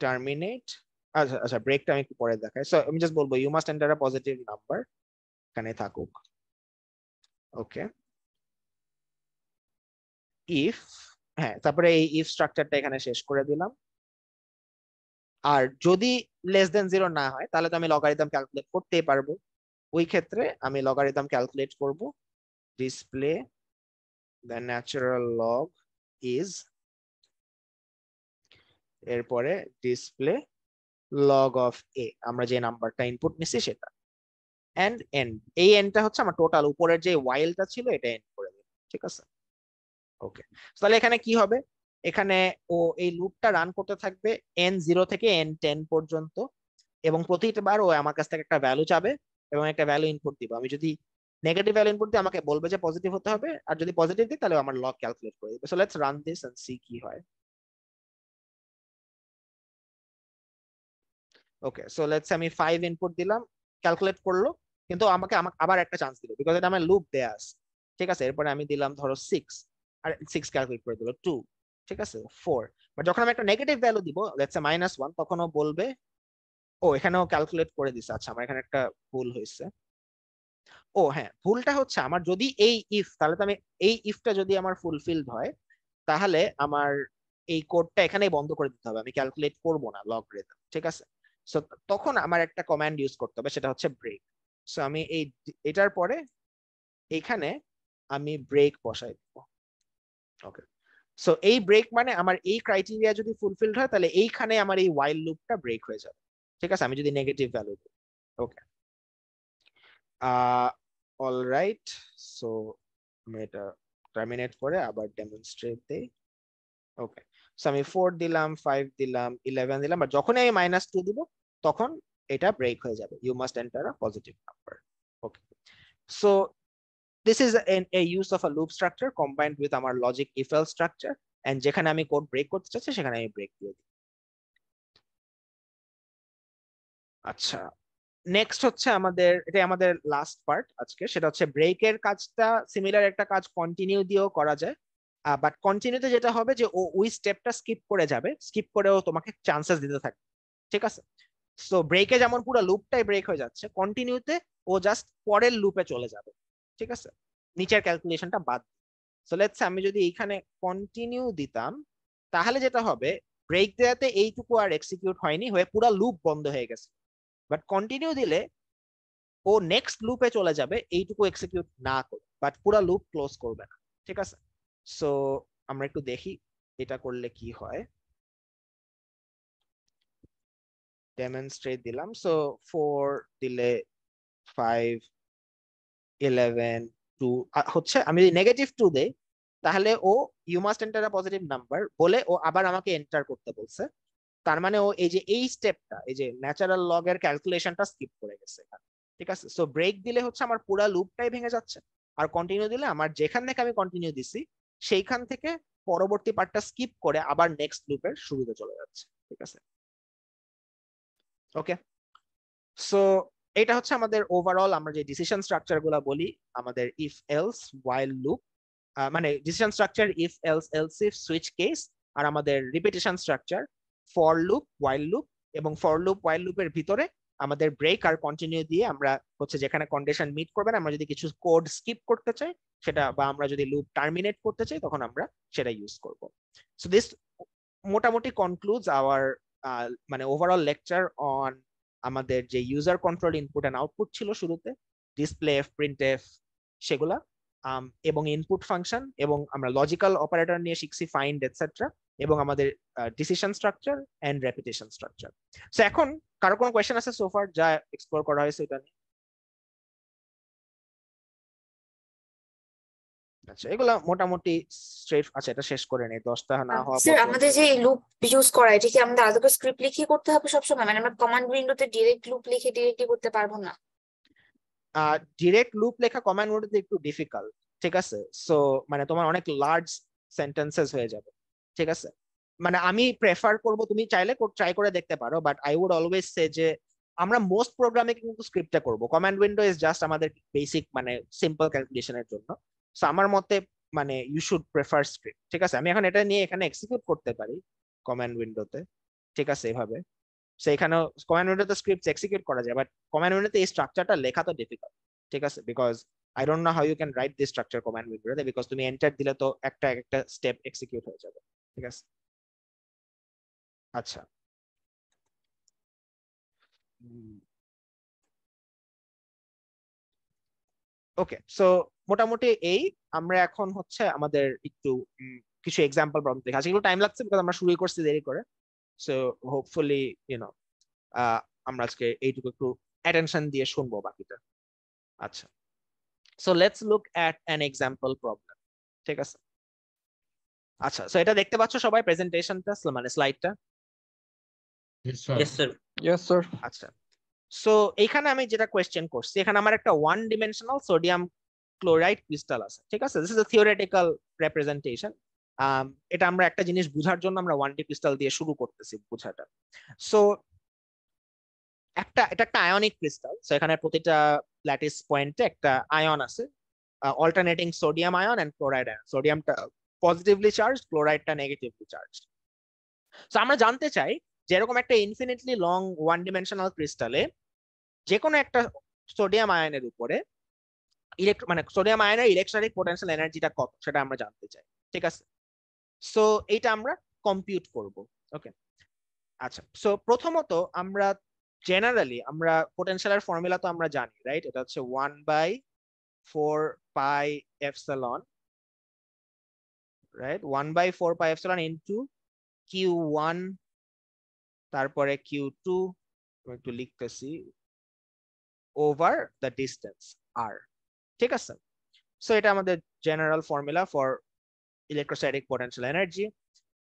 টার্মিনেট। আচ্ছা আচ্ছা, ব্রেকটা আমি একটু পরে দেখাই। সো আমি জাস্ট বলবো you must enter a positive number, এখানে থাকুক। ওকে, ইফ, হ্যাঁ, তারপরে এই ইফ স্ট্রাকচারটা এখানে শেষ করে দিলাম। আর যদি লেস দেন 0 না হয়, তাহলে তো আমি লগারিদম ক্যালকুলেট করতেই পারবো। ওই ক্ষেত্রে আমি লগারিদম ক্যালকুলেট করব, display the natural log is, এরপরে ডিসপ্লে লগ অফ এ, আমরা যে নাম্বারটা ইনপুট নিছি সেটা, এন্ড এন্ড। এই এন্ডটা হচ্ছে আমার টোটাল উপরের যে ওয়াইলটা ছিল এটা এন্ড করে দিলাম, ঠিক আছে। ওকে, তাহলে এখানে কি হবে, এখানে ও এই লুপটা রান করতে থাকবে n0 থেকে n10 পর্যন্ত, এবং প্রতিবার ও আমার কাছ থেকে একটা ভ্যালু চাবে এবং একটা ভ্যালু ইনপুট দিব। আমি যদি নেগেটিভ ভ্যালু ইনপুট দিই, আমাকে বলবে যে পজিটিভ হতে হবে, আর যদি পজিটিভ দিই তাহলে আমার লগ ক্যালকুলেট করে দিবে। So let's run this and see কি হয়। ওকে, সো লেটস আমি 5 ইনপুট দিলাম, ক্যালকুলেট করলো, কিন্তু আমাকে আবার একটা চান্স দিল, বিকজ এটা আমার লুপ দেয়া আছে, ঠিক আছে। এরপরে আমি দিলাম ধরো 6, আর 6 ক্যালকুলেট করে দিল 2, ঠিক আছে, 4। বাট যখন আমি একটা নেগেটিভ ভ্যালু দিব, লেটস সে -1, তখন ও বলবে, ও এখানেও ক্যালকুলেট করে দিছে। আচ্ছা, আমার এখানে একটা ভুল হয়েছে। ও হ্যাঁ, ভুলটা হচ্ছে আমার যদি এই ইফ, তাহলে তো আমি এই ইফটা যদি আমার ফুলফিলড হয়, তাহলে আমার এই কোডটা এখানেই বন্ধ করে দিতে হবে, আমি ক্যালকুলেট করব না লগারিদম, ঠিক আছে। সো তখন আমার একটা কমান্ড ইউজ করতে হবে, সেটা হচ্ছে ব্রেক। সো আমি এটার পরে এইখানে আমি ব্রেক বসাই দেব। ওকে, সো এই ব্রেক মানে আমার এই ক্রাইটেরিয়া যদি ফুলফিলড হয়, তাহলে এইখানে আমার এই ওয়াইল লুপটা ব্রেক হয়ে যাবে, ঠিক আছে, আমি যদি নেগেটিভ ভ্যালু দিই। ওকে, অলরাইট, সো আমি এটা টার্মিনেট করে আবার ডেমনস্ট্রেট দেই। ওকে, সো আমি 4 দিলাম, 5 দিলাম, 11 দিলাম, আর যখনই আমি -2 দিব, তখন এটা ব্রেক হয়ে যাবে, you must enter a positive number. Okay, so this is a use of a loop structure combined with আমার logic if else structure, and যেখানে আমি কোড ব্রেক করতে চাচ্ছি সেখানে আমি ব্রেক দিয়ে দিই। আচ্ছা, নেক্সট হচ্ছে আমাদের, এটা আমাদের লাস্ট পার্ট আজকে, সেটা হচ্ছে ব্রেকের কাজটা সিমিলার একটা কাজ কন্টিনিউ দিয়েও করা যায়, বাট কন্টিনিউতে যেটা হবে যে ও ওই স্টেপটা স্কিপ করে যাবে, স্কিপ করেও তোমাকে চান্সেস দিতে থাকবে, ঠিক আছে। সো ব্রেকে যেমন পুরো লুপটাই ব্রেক হয়ে যাচ্ছে, কন্টিনিউতে ও জাস্ট পরের লুপে চলে যাবে, ঠিক আছে, নিচের ক্যালকুলেশনটা বাদ। সো লেটস আমি যদি এইখানে কন্টিনিউ দিতাম, তাহলে যেটা হবে, ব্রেক দেওয়াতে এইটুকু আর এক্সিকিউট হয়নি, হয়ে পুরো লুপ বন্ধ হয়ে গেছে। বাট কন্টিনিউ দিলে ও নেক্সট লুপে চলে যাবে এইটুকু এক্সিকিউট না করে, বাট পুরো লুপ ক্লোজ করবে না, ঠিক আছে। সো আমরা একটু দেখি এটা করলে কি হয়। ডেমনস্ট্রেট দিলাম, সো 4 দিলে 5, 11, 2 হচ্ছে। আমি যদি -2 দেই, তাহলে ও you must enter a positive number বলে ও আবার আমাকে এন্টার করতে বলছে, তার মানে ও এই যে এই স্টেপটা, এই যে ন্যাচারাল লগ এর ক্যালকুলেশনটা স্কিপ করে গেছে এখানে, ঠিক আছে। সো ব্রেক দিলে হচ্ছে আমার পুরো লুপটাই ভেঙে যাচ্ছে, আর কন্টিনিউ দিলে আমার যেখান থেকে আমি কন্টিনিউ দিছি সেইখান থেকে পরবর্তী পার্টটা স্কিপ করে আবার নেক্সট লুপের শুরুতে চলে যাচ্ছে, ঠিক আছে। ওকে, সো এটা হচ্ছে আমাদের ওভারঅল আমরা যে ডিসিশন স্ট্রাকচার গুলা বলি, আমাদের ইফ এলস ওয়াইল লুপ, মানে decision structure if else else if switch case, আর আমাদের repetition structure for loop while loop, এবং ফর লুপ ওয়াইল লুপের ভিতরে আমাদের ব্রেক আর কন্টিনিউ দিয়ে আমরা হচ্ছে যেখানে কন্ডিশন মিট করবে না, আমরা যদি কিছু কোড স্কিপ করতে চাই সেটা, বা আমরা যদি লুপ টার্মিনেট করতে চাই তখন আমরা সেটা ইউজ করব। সো দিস মোটামুটি কনক্লুডস আওয়ার মানে ওভারঅল লেকচার অন আমাদের যে user control input and output ছিল শুরুতে, ডিসপ্লে এফ, প্রিন্ট এফ, সেগুলা, এবং ইনপুট ফাংশন, এবং আমরা লজিক্যাল অপারেটর নিয়ে শিখছি, ফাইন্ড এটসেট্রা, এবং আমাদের decision structure and repetition structure. So এখন কারো কোনো কোয়েশ্চেন আছে সোফার যা এক্সপ্লোর করা হয়েছে এটা নিয়ে? আচ্ছা, এগুলা মোটামুটি স্ট্রেট। আচ্ছা, এটা শেষ করে নেই, 10টা না হওয়া স্যার পর্যন্ত। আমাদের যে লুপ ইউজ করা এটা কি আমাদের আলাদা করে স্ক্রিপ্ট লিখে করতে হবে সবসময়? মানে আমরা কমান্ড উইন্ডোতে ডিরেক্ট লুপ লিখে ডিরেক্টলি করতে পারবো না? ডিরেক্ট লুপ লেখা কমান্ড উইন্ডোতে একটু ডিফিকাল্ট, ঠিক আছে? সো মানে তোমার অনেক লার্জ সেন্টেন্সেস হয়ে যাবে, ঠিক আছে? মানে আমি প্রেফার করব, তুমি চাইলে ট্রাই করে দেখতে পারো, but I would always say যে আমরা মোস্ট প্রোগ্রামে কিন্তু স্ক্রিপ্টে করব। কমান্ড উইন্ডো ইজ জাস্ট আমাদের বেসিক মানে সিম্পল ক্যালকুলেশনের জন্য। সো আমার মতে মানে ইউ শুড প্রেফার স্ক্রিপ্ট, ঠিক আছে? আমি এখন এটা নিয়ে এখানে এক্সিকিউট করতে পারি কমান্ড উইন্ডোতে, ঠিক আছে? এভাবে সেখানেও কমান্ড উইন্ডোতে স্ক্রিপ্ট এক্সিকিউট করা যায়, বাট কমান্ড উইন্ডোতে এই স্ট্রাকচারটা লেখা তো ডিফিকাল্ট, ঠিক আছে? Because I don't know how you can write this structure command উইন্ডোতে, বিকজ তুমি এন্টার দিলে তো একটা একটা স্টেপ এক্সিকিউট হয়ে যাবে, ঠিক আছে? আচ্ছা, ওকে। সো মোটামুটি এই আমরা এখন হচ্ছে আমাদের একটু কিছু এক্সাম্পল প্রবলেম দেখে আজকে একটু টাইম লাগছে বিকজ আমরা শুরু করছি দেরি করে। সো হোপফুলি ইউনো আমরা আজকে এইটুকু একটু অ্যাটেনশন দিয়ে শুনবো বাকিটা। আচ্ছা, so let's look at an example problem, ঠিক আছে? আচ্ছা, সো এটা দেখতে পাচ্ছ সবাই প্রেজেন্টেশনটা, মানে স্লাইডটা? Yes, sir. Yes, sir. আচ্ছা, সো এখানে আমি যেটা কোয়েশ্চেন করছি, এখানে আমার একটা one dimensional sodium chloride crystal আছে, ঠিক আছে? This is a theoretical representation. এটা আমরা একটা জিনিস বোঝার জন্য আমরা 1D ক্রিস্টাল দিয়ে শুরু করতেছি বোঝাটা। সো এটা একটা আয়নিক ক্রিস্টাল। সো এখানে প্রতিটা ল্যাটিস পয়েন্টে একটা আয়ন আছে, alternating sodium ion and chloride ion. সোডিয়ামটা পজিটিভলি চার্জড, ক্লোরাইডটা নেগেটিভলি চার্জড। সো আমরা জানতে চাই যে এরকম একটা ইনফিনিটলি লং ওয়ান ডিমেনশনাল ক্রিস্টালে যে কোনো একটা সোডিয়াম আয়নের উপরে মানে সোডিয়াম আয়নের ইলেকট্রনিক পোটেনশিয়াল এনার্জিটা কত সেটা আমরা জানতে চাই, ঠিক আছে? সো এইটা আমরা কম্পিউট করব, ওকে? আচ্ছা, সো প্রথমত আমরা জেনারেলি আমরা পোটেনশিয়ালের ফর্মুলা তো আমরা জানি, রাইট? এটা হচ্ছে 1/4 pi epsilon, right? 1/4 pi epsilon into Q1 তারপরে Q2, আমি একটু লিখতেছি, ওভার দ্য ডিস্টেন্স r, ঠিক আছে? সো এটা আমাদের general formula for electrostatic potential energy.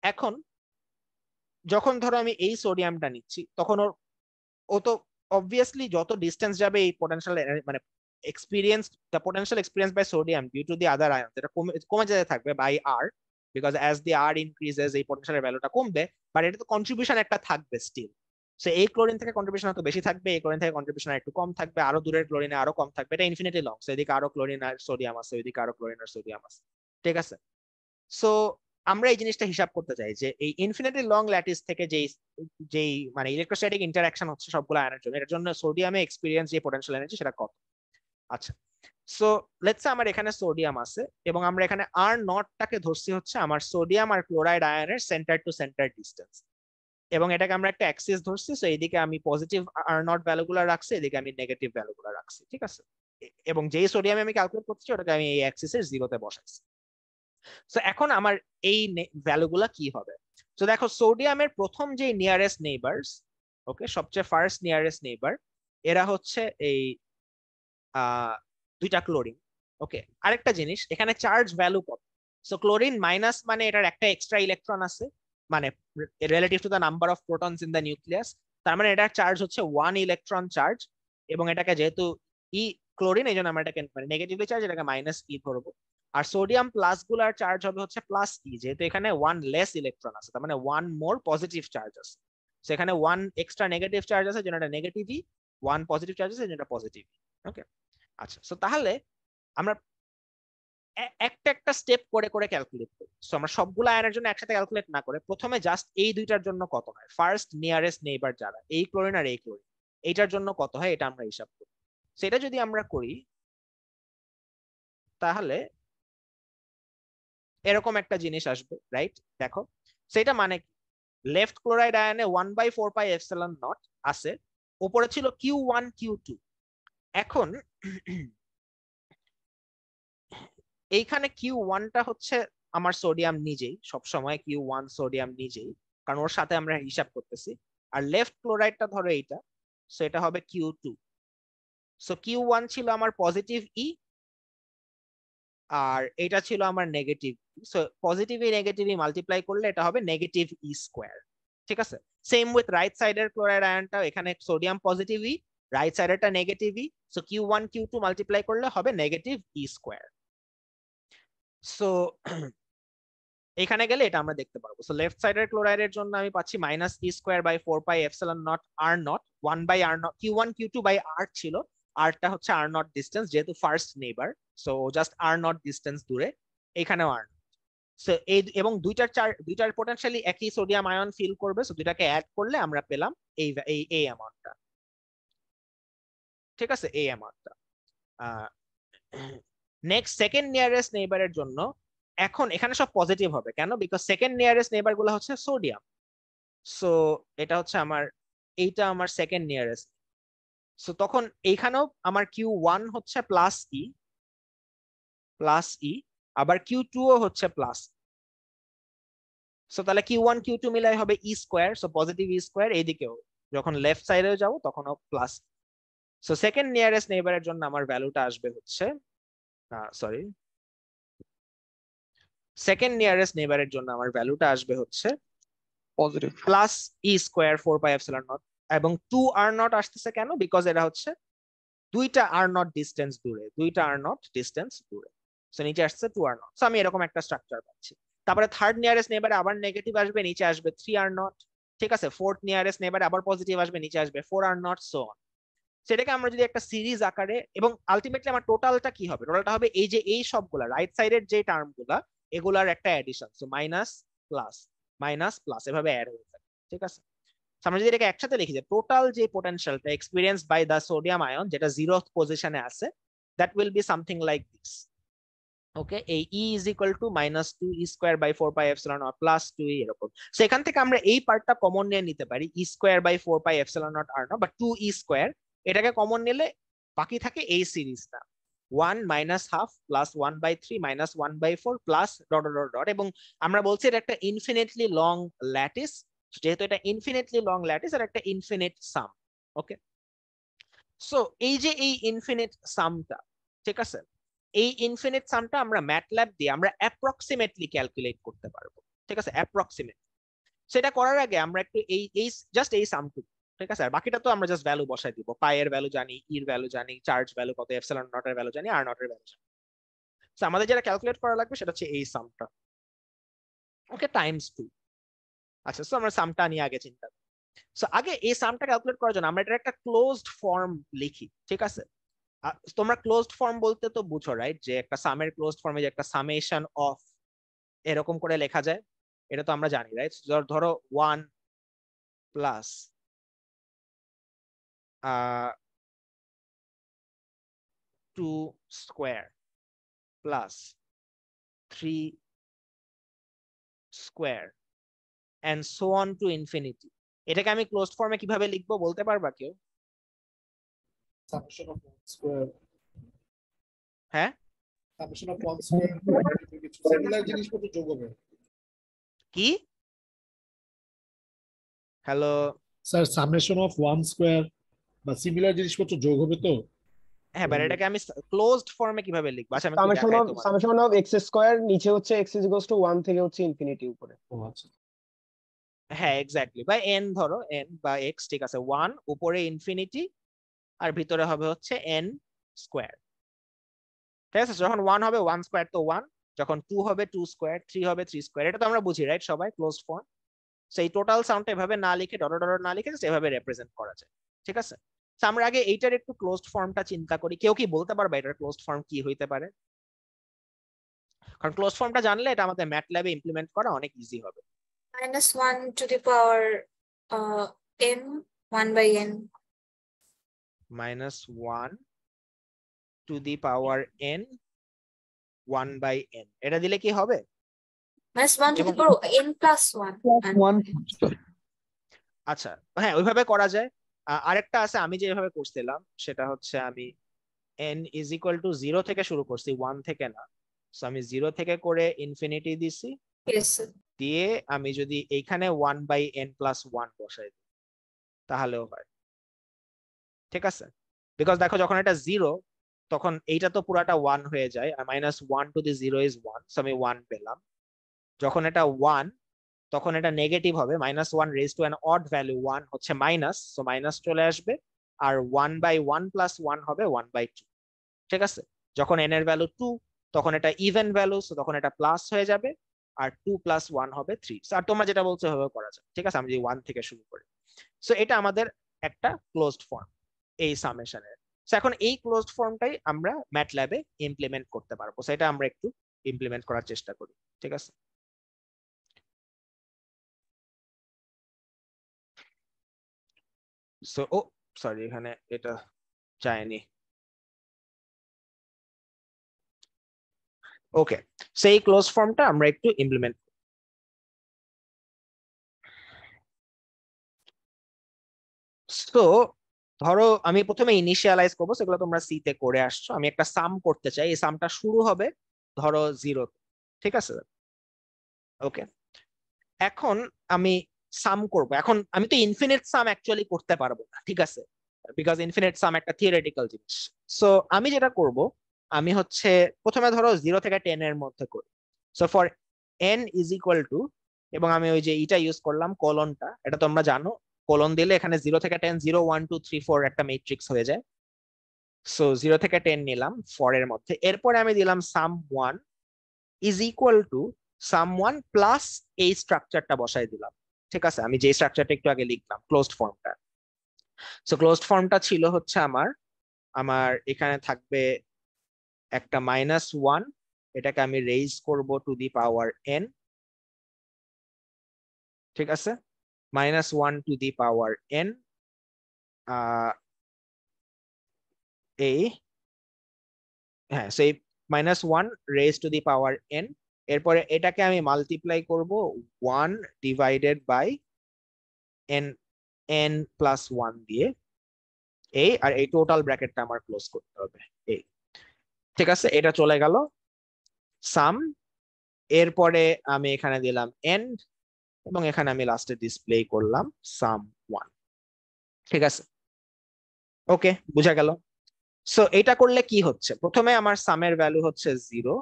এখন যখন ধরো আমি এই সোডিয়ামটা নিচ্ছি তখন ও তো অবভিয়াসলি যত ডিস্টেন্স যাবে এই পোটেনশিয়াল মানে experience, the potential experience by sodium due to the other ion, এটা কমে যেতে থাকবে by r, because as the r increases এই পোটেনশিয়ালের ভ্যালুটা কমবে, বাট এটা তো কন্ট্রিবিউশন একটা থাকবে স্টিল। সো এই ক্লোরিন থেকে কন্ট্রিবিউশন হয়তো বেশি থাকবে, এই ক্লোরিন থেকে কন্ট্রিবিউশন একটু কম থাকবে, আরো দূরের ক্লোরিনে আরো কম থাকবে, এটা ইনফিনিটি লং। সো এদিকে আরো ক্লোরিন আর সোডিয়াম আছে, ওইদিকে আরো ক্লোরিন আর সোডিয়াম আছে, ঠিক আছে? সো আমরা এই জিনিসটা হিসাব করতে চাই যে এই ইনফিনিটি লং ল্যাটিস থেকে যেই মানে ইলেকট্রোস্ট্যাটিক ইন্টারঅ্যাকশন হচ্ছে সবগুলো আয়নের জন্য, এর জন্য সোডিয়ামে এক্সপিরিয়েন্স যে পোটেনশিয়াল এনার্জি সেটা কত। আচ্ছা, সো লেটস সে আমার এখানে সোডিয়াম আছে এবং আমরা এখানে আর নটটাকে ধরছি হচ্ছে আমার সোডিয়াম আর ক্লোরাইড আয়নের সেন্টার টু সেন্টার ডিস্টেন্স, এবং এটাকে আমরা একটা অ্যাক্সিস ধরছি। সো এইদিকে আমি পজিটিভ আর নট ভ্যালুগুলো রাখছি, এদিকে আমি নেগেটিভ ভ্যালুগুলো রাখছি, ঠিক আছে? এবং যেই সোডিয়াম আমি ক্যালকুলেট করছি ওটাকে আমি এই অ্যাক্সিসের জিরোতে বসাইছি। সো এখন আমার এই ভ্যালুগুলা কি হবে? তো দেখো সোডিয়ামের প্রথম যে নিয়ারেস্ট নেইবারস, ওকে, সবচেয়ে ফার্স্ট নিয়ারেস্ট নেইবার, এরা হচ্ছে এই দুইটা ক্লোরিন, ওকে? আরেকটা জিনিস, এখানে চার্জ ভ্যালু কত? সো ক্লোরিন মাইনাস মানে এটার একটা এক্সট্রা ইলেকট্রন আছে, মানে relative to the number of protons in the nucleus, তার মানে এটার চার্জ হচ্ছে 1 ইলেকট্রন চার্জ, এবং এটাকে যেহেতু ক্লোরিন এই জন্য আমরা এটাকে মানে নেগেটিভলি চার্জ, এটাকে -e ধরবো। আর সোডিয়াম প্লাস গুলার চার্জ হবে হচ্ছে +e, যেহেতু এখানে 1 লেস ইলেকট্রন আছে, তার মানে 1 মোর পজিটিভ চার্জ আছে। সেখানে 1 এক্সট্রা নেগেটিভ চার্জ আছে যেটা নেগেটিভ ই, 1 পজিটিভ চার্জ আছে যেটা পজিটিভ, ওকে? আচ্ছা, সো তাহলে আমরা একটা একটা স্টেপ করে করে ক্যালকুলেট করি। সো আমরা সবগুলো আয়নের জন্য একসাথে ক্যালকুলেট না করে প্রথমে জাস্ট এই দুইটার জন্য কত হয়, ফার্স্ট নিয়ারেস্ট নেইবার যারা এই ক্লোরিন আর এই ক্লোরিন, এটার জন্য কত হয় এটা আমরা হিসাব করি। সেটা যদি আমরা করি তাহলে এরকম একটা জিনিস আসবে, রাইট? দেখো সেটা মানে লেফট ক্লোরাইড আয়নে 1/4 পাই এপসিলন নট আছে, উপরে ছিল Q1 Q2। এখন এইখানে Q1টা হচ্ছে আমার সোডিয়াম নিজেই, সবসময় Q1 সোডিয়াম নিজেই, কারণ ওর সাথে আমরা হিসাব করতেছি। আর লেফট ক্লোরাইডটা ধরো এইটা, সো এটা হবে Q2। সো Q1 ছিল আমার পজিটিভ ই, আর এটা ছিল আমার নেগেটিভ। সো পজিটিভ ই নেগেটিভ ই মাল্টিপ্লাই করলে এটা হবে নেগেটিভ ই স্কোয়ার, ঠিক আছে? সেম উইথ রাইট সাইডের ক্লোরাইড আয়নটা, এখানে সোডিয়াম পজিটিভ ই, রাইট সাইডেরটা নেগেটিভ ই, সো Q1 Q2 মাল্টিপ্লাই করলে হবে নেগেটিভ ই স্কোয়ার। সো এখানে গেলে এটা আমরা দেখতে পারবো। সো লেফট সাইডের ক্লোরাইডের জন্য আমি পাচ্ছি minus e square by 4 pi epsilon nought r nought 1 by r nought, Q1 Q2 by r ছিল, আরটা হচ্ছে আর নট ডিস্টেন্স, যেহেতু first neighbour, so just r nought distance দূরে, এখানেও আর নট। সো এই এবং দুইটার পোটেনশিয়ালি একই সোডিয়াম আয়ন ফিল করবে, সো দুইটাকে অ্যাড করলে আমরা পেলাম এই এই অ্যামাউন্টটা, ঠিক আছে? এই অ্যামাউন্টটা। নেক্সট সেকেন্ড নিয়ারেস্ট নেইবারের জন্য এখন এখানে সব পজিটিভ হবে, কেন? বিকজ সেকেন্ড নিয়ারেস্ট নেইবার গুলো হচ্ছে সোডিয়াম। সো এটা হচ্ছে আমার, এইটা আমার সেকেন্ড নিয়ারেস্ট। সো তখন এইখানেও আমার Q1 হচ্ছে প্লাস ই, আবার Q2 ও হচ্ছে প্লাস। সো তাহলে Q1 Q2 মিলাই হবে ই স্কোয়ার, সো পজিটিভ ই স্কোয়ার। এইদিকেও যখন লেফট সাইডেও যাবো তখনও প্লাস। সো সেকেন্ড নিয়ারেস্ট নেইবারের জন্য আমার ভ্যালুটা আসবে হচ্ছে সেকেন্ড নিয়ারেস্ট নেইবারের জন্য আমার ভ্যালুটা আসবে হচ্ছে positive plus E square 4 pi epsilon not, এবং 2 আর নট আসতেছে কেন? বিকজ এটা হচ্ছে দুইটা আর নট ডিস্টেন্স দূরে, সো নিচে আসছে 2 আর নট। সো আমি এরকম একটা স্ট্রাকচার পাচ্ছি। তারপরে থার্ড নিয়ারেস্ট নেইবারে আবার নেগেটিভ আসবে, নিচে আসবে 3 আর নট, ঠিক আছে? ফোর্থ নিয়ারেস্ট নেইবারে আবার পজিটিভ আসবে, নিচে আসবে 4 আর নট, সো অন। সেটাকে আমরা যদি একটা সিরিজ আকারে, এবং আলটিমেটলি আমার টোটালটা কি হবে? টোটালটা হবে এই যে এই সবগুলা রাইট সাইডের যে টার্মগুলা, এগুলার একটা অ্যাডিশন, সো মাইনাস প্লাস এভাবে অ্যাড হয়ে থাকে, ঠিক আছে? আমরা যদি এটাকে একসাথে লিখি যে টোটাল যে পোটেনশিয়ালটা experienced by the sodium ion, যেটা 0th পজিশনে আছে, that will be something like this. Okay, এই E is equal to minus 2 E square by 4 pi epsilon naught plus 2E এরকম। সো এখান থেকে আমরা এই পার্টটা কমন নিয়ে নিতে পারি, E square by 4 pi epsilon naught r naught বা 2E square, এটাকে কমন নিলে বাকি থাকে এই সিরিজটা 1 minus half plus 1 by 3 minus 1 by 4 plus dot dot dot dot, এবং আমরা বলছি এটা একটা ইনফিনিটলি লং ল্যাটিস, যেহেতু এটা ইনফিনিটলি লং ল্যাটিস আর একটা ইনফিনিট সাম। ওকে, সো এই যে এই ইনফিনিট সামটা, ঠিক আছে, এই ইনফিনিট সামটা আমরা ম্যাটল্যাব দিয়ে আমরা অ্যাপ্রক্সিমেটলি ক্যালকুলেট করতে পারবো, ঠিক আছে? অ্যাপ্রক্সিমেট। সেটা করার আগে আমরা একটু এই জাস্ট এই সামটুকু, ঠিক আছে, আর বাকিটা তো আমরা জাস্ট ভ্যালু বসাই দিব। পাই এর ভ্যালু জানি, ইর ভ্যালু জানি, চার্জ ভ্যালু কত, এপসিলন নট এর ভ্যালু জানি, আর নট এর ভ্যালু জানি। সো আমাদের যেটা ক্যালকুলেট করা লাগবে সেটা হচ্ছে এই সামটা, ওকে, টাইমস 2। আচ্ছা, সো আমরা সামটা নিয়ে আগে চিন্তা করি। সো আগে এই সামটা ক্যালকুলেট করার জন্য আমরা এটা একটা ক্লোজড ফর্ম লিখি, ঠিক আছে? তোমরা ক্লোজড ফর্ম বলতে তো বুঝো, রাইট? যে একটা সামের ক্লোজড ফর্মে যে একটা সামেশন অফ এরকম করে লেখা যায়, এটা তো আমরা জানি, রাইট? ধরো 1 plus 2 square plus 3 square and so on to infinity। এটাকে আমি ক্লোজড ফর্মে কিভাবে লিখবো বলতে পারবা কেউ? সামেশন অফ 1 স্কয়ার, হ্যাঁ, সামেশন অফ 1 স্কয়ার কিছু সিমিলার জিনিসপত্র যোগ হবে। কি? Hello sir, summation of 1 square বা সিমিলার জিনিসপত্র যোগ হবে তো? হ্যাঁ, বাট এটাকে আমি ক্লোজড ফর্মে কিভাবে লিখবো? আচ্ছা, আমি একটু দেখাই তোমাকে। সামেশন অফ x স্কয়ার, নিচে হচ্ছে x = 1 থেকে হচ্ছে ইনফিনিটি উপরে। ও আচ্ছা, হ্যাঁ এক্স্যাক্টলি, বা n ধরো, n বা x, ঠিক আছে, 1 উপরে ইনফিনিটি আর ভিতরে হবে হচ্ছে n স্কয়ার, ঠিক আছে? যখন 1 হবে 1 স্কয়ার তো 1, যখন 2 হবে 2 স্কয়ার, 3 হবে 3 স্কয়ার। এটা তো আমরা বুঝি, রাইট সবাই? Closed form. সেই টোটাল সাউন্ডটা এভাবে না লিখে, ডট ডট না লিখে এভাবে রিপ্রেজেন্ট করা যায়, ঠিক আছে? তো আমরা আগে এইটার একটু ক্লোজড ফর্মটা চিন্তা করি। কেউ কি বলতে পারবে এটার ক্লোজড ফর্ম কি হইতে পারে? কারণ ক্লোজড ফর্মটা জানলে এটা আমাদের ম্যাটল্যাবে ইমপ্লিমেন্ট করা অনেক ইজি হবে। -1 to the power n 1 by n minus 1 to the power n 1/n, এটা দিলে কি হবে? -1 to the এবং power n plus 1 1 আচ্ছা হ্যাঁ ওইভাবে করা যায়। আরেকটা আছে আমি যেভাবে করছিলাম সেটা হচ্ছে আমি n ইজ ইকুয়াল টু 0 থেকে শুরু করছি, 1 থেকে না। সো আমি 0 থেকে করে ইনফিনিটি দিছি, yes sir. দিয়ে আমি যদি এইখানে 1/n plus 1 বসাই দিই তাহলেও হয়, ঠিক আছে? বিকজ দেখো যখন এটা 0 তখন এইটা তো পুরাটা 1 হয়ে যায়, আর -1 টু দি 0 ইজ 1, সো আমি 1 পেলাম। যখন এটা 1 তখন এটা নেগেটিভ হবে, -1 raise to an odd value 1 হচ্ছে মাইনাস, সো মাইনাস চলে আসবে, আর 1/1 plus 1 হবে 1/2, ঠিক আছে? যখন n এর ভ্যালু 2 তখন এটা ইভেন ভ্যালু, সো তখন এটা প্লাস হয়ে যাবে, আর 2 plus 1 হবে 3। আর তোমরা যেটা বলছো এভাবে করা যায়, ঠিক আছে? আমি যদি 1 থেকে শুরু করি, সো এটা আমাদের একটা ক্লোজড ফর্ম এই সামেশনের। সো এখন এই ক্লোজড ফর্মটাই আমরা ম্যাটল্যাবে ইমপ্লিমেন্ট করতে পারবো, সো এটা আমরা একটু ইমপ্লিমেন্ট করার চেষ্টা করি, ঠিক আছে? সো ও সরি, এখানে এটা চাইনি। ওকে, সেই ক্লোজ ফর্মটা আমরা একটু ইমপ্লিমেন্ট। তো ধরো আমি প্রথমে ইনিশিয়ালাইজ করবো, সেগুলো তোমরা সি তে করে আসছো। আমি একটা সাম করতে চাই, এই সামটা শুরু হবে ধরো 0, ঠিক আছে? ওকে, এখন আমি সাম করব। এখন আমি তো ইনফিনিট সাম অ্যাকচুয়ালি করতে পারবো না, ঠিক আছে? বিকজ ইনফিনিট সাম একটা থিওরেটিক্যাল জিনিস। সো আমি যেটা করব, আমি হচ্ছে প্রথমে ধরো 0 থেকে 10 এর মধ্যে করি। So for n is equal two, এবং আমি ওই যে ইটা ইউজ করলাম কলনটা, এটা তোমরা জানো কলন দিলে এখানে 0 থেকে 10 0 1 2 3 4 একটা ম্যাট্রিক্স হয়ে যায়। সো 0 থেকে 10 নিলাম ফর এর মধ্যে, এরপরে আমি দিলাম সাম 1 is equal to some 1 plus এই স্ট্রাকচারটা বসাই দিলাম, ঠিক আছে? আমি যে স্ট্রাকচারটা একটু আগে লিখলাম ক্লোজড ফর্মটা। সো ক্লোজড ফর্মটা ছিল হচ্ছে আমার আমার এখানে থাকবে একটা -1, এটাকে আমি রেইজ করব টু দি পাওয়ার n, ঠিক আছে? -1 টু দি পাওয়ার n, এই হ্যাঁ সেই -1 raise to the power n, এরপরে এটাকে আমি মাল্টিপ্লাই করব 1 ডিভাইডেড বাই n প্লাস 1 দিয়ে, এই আর এই টোটাল ব্র্যাকেটটা আমার ক্লোজ করতে হবে, এই, ঠিক আছে? এটা চলে গেল সাম। এরপরে আমি এখানে দিলাম এন্ড, এবং এখানে আমি লাস্টে ডিসপ্লে করলাম সাম 1, ঠিক আছে? ওকে, বুঝা গেল? সো এটা করলে কি হচ্ছে, প্রথমে আমার সামের ভ্যালু হচ্ছে 0।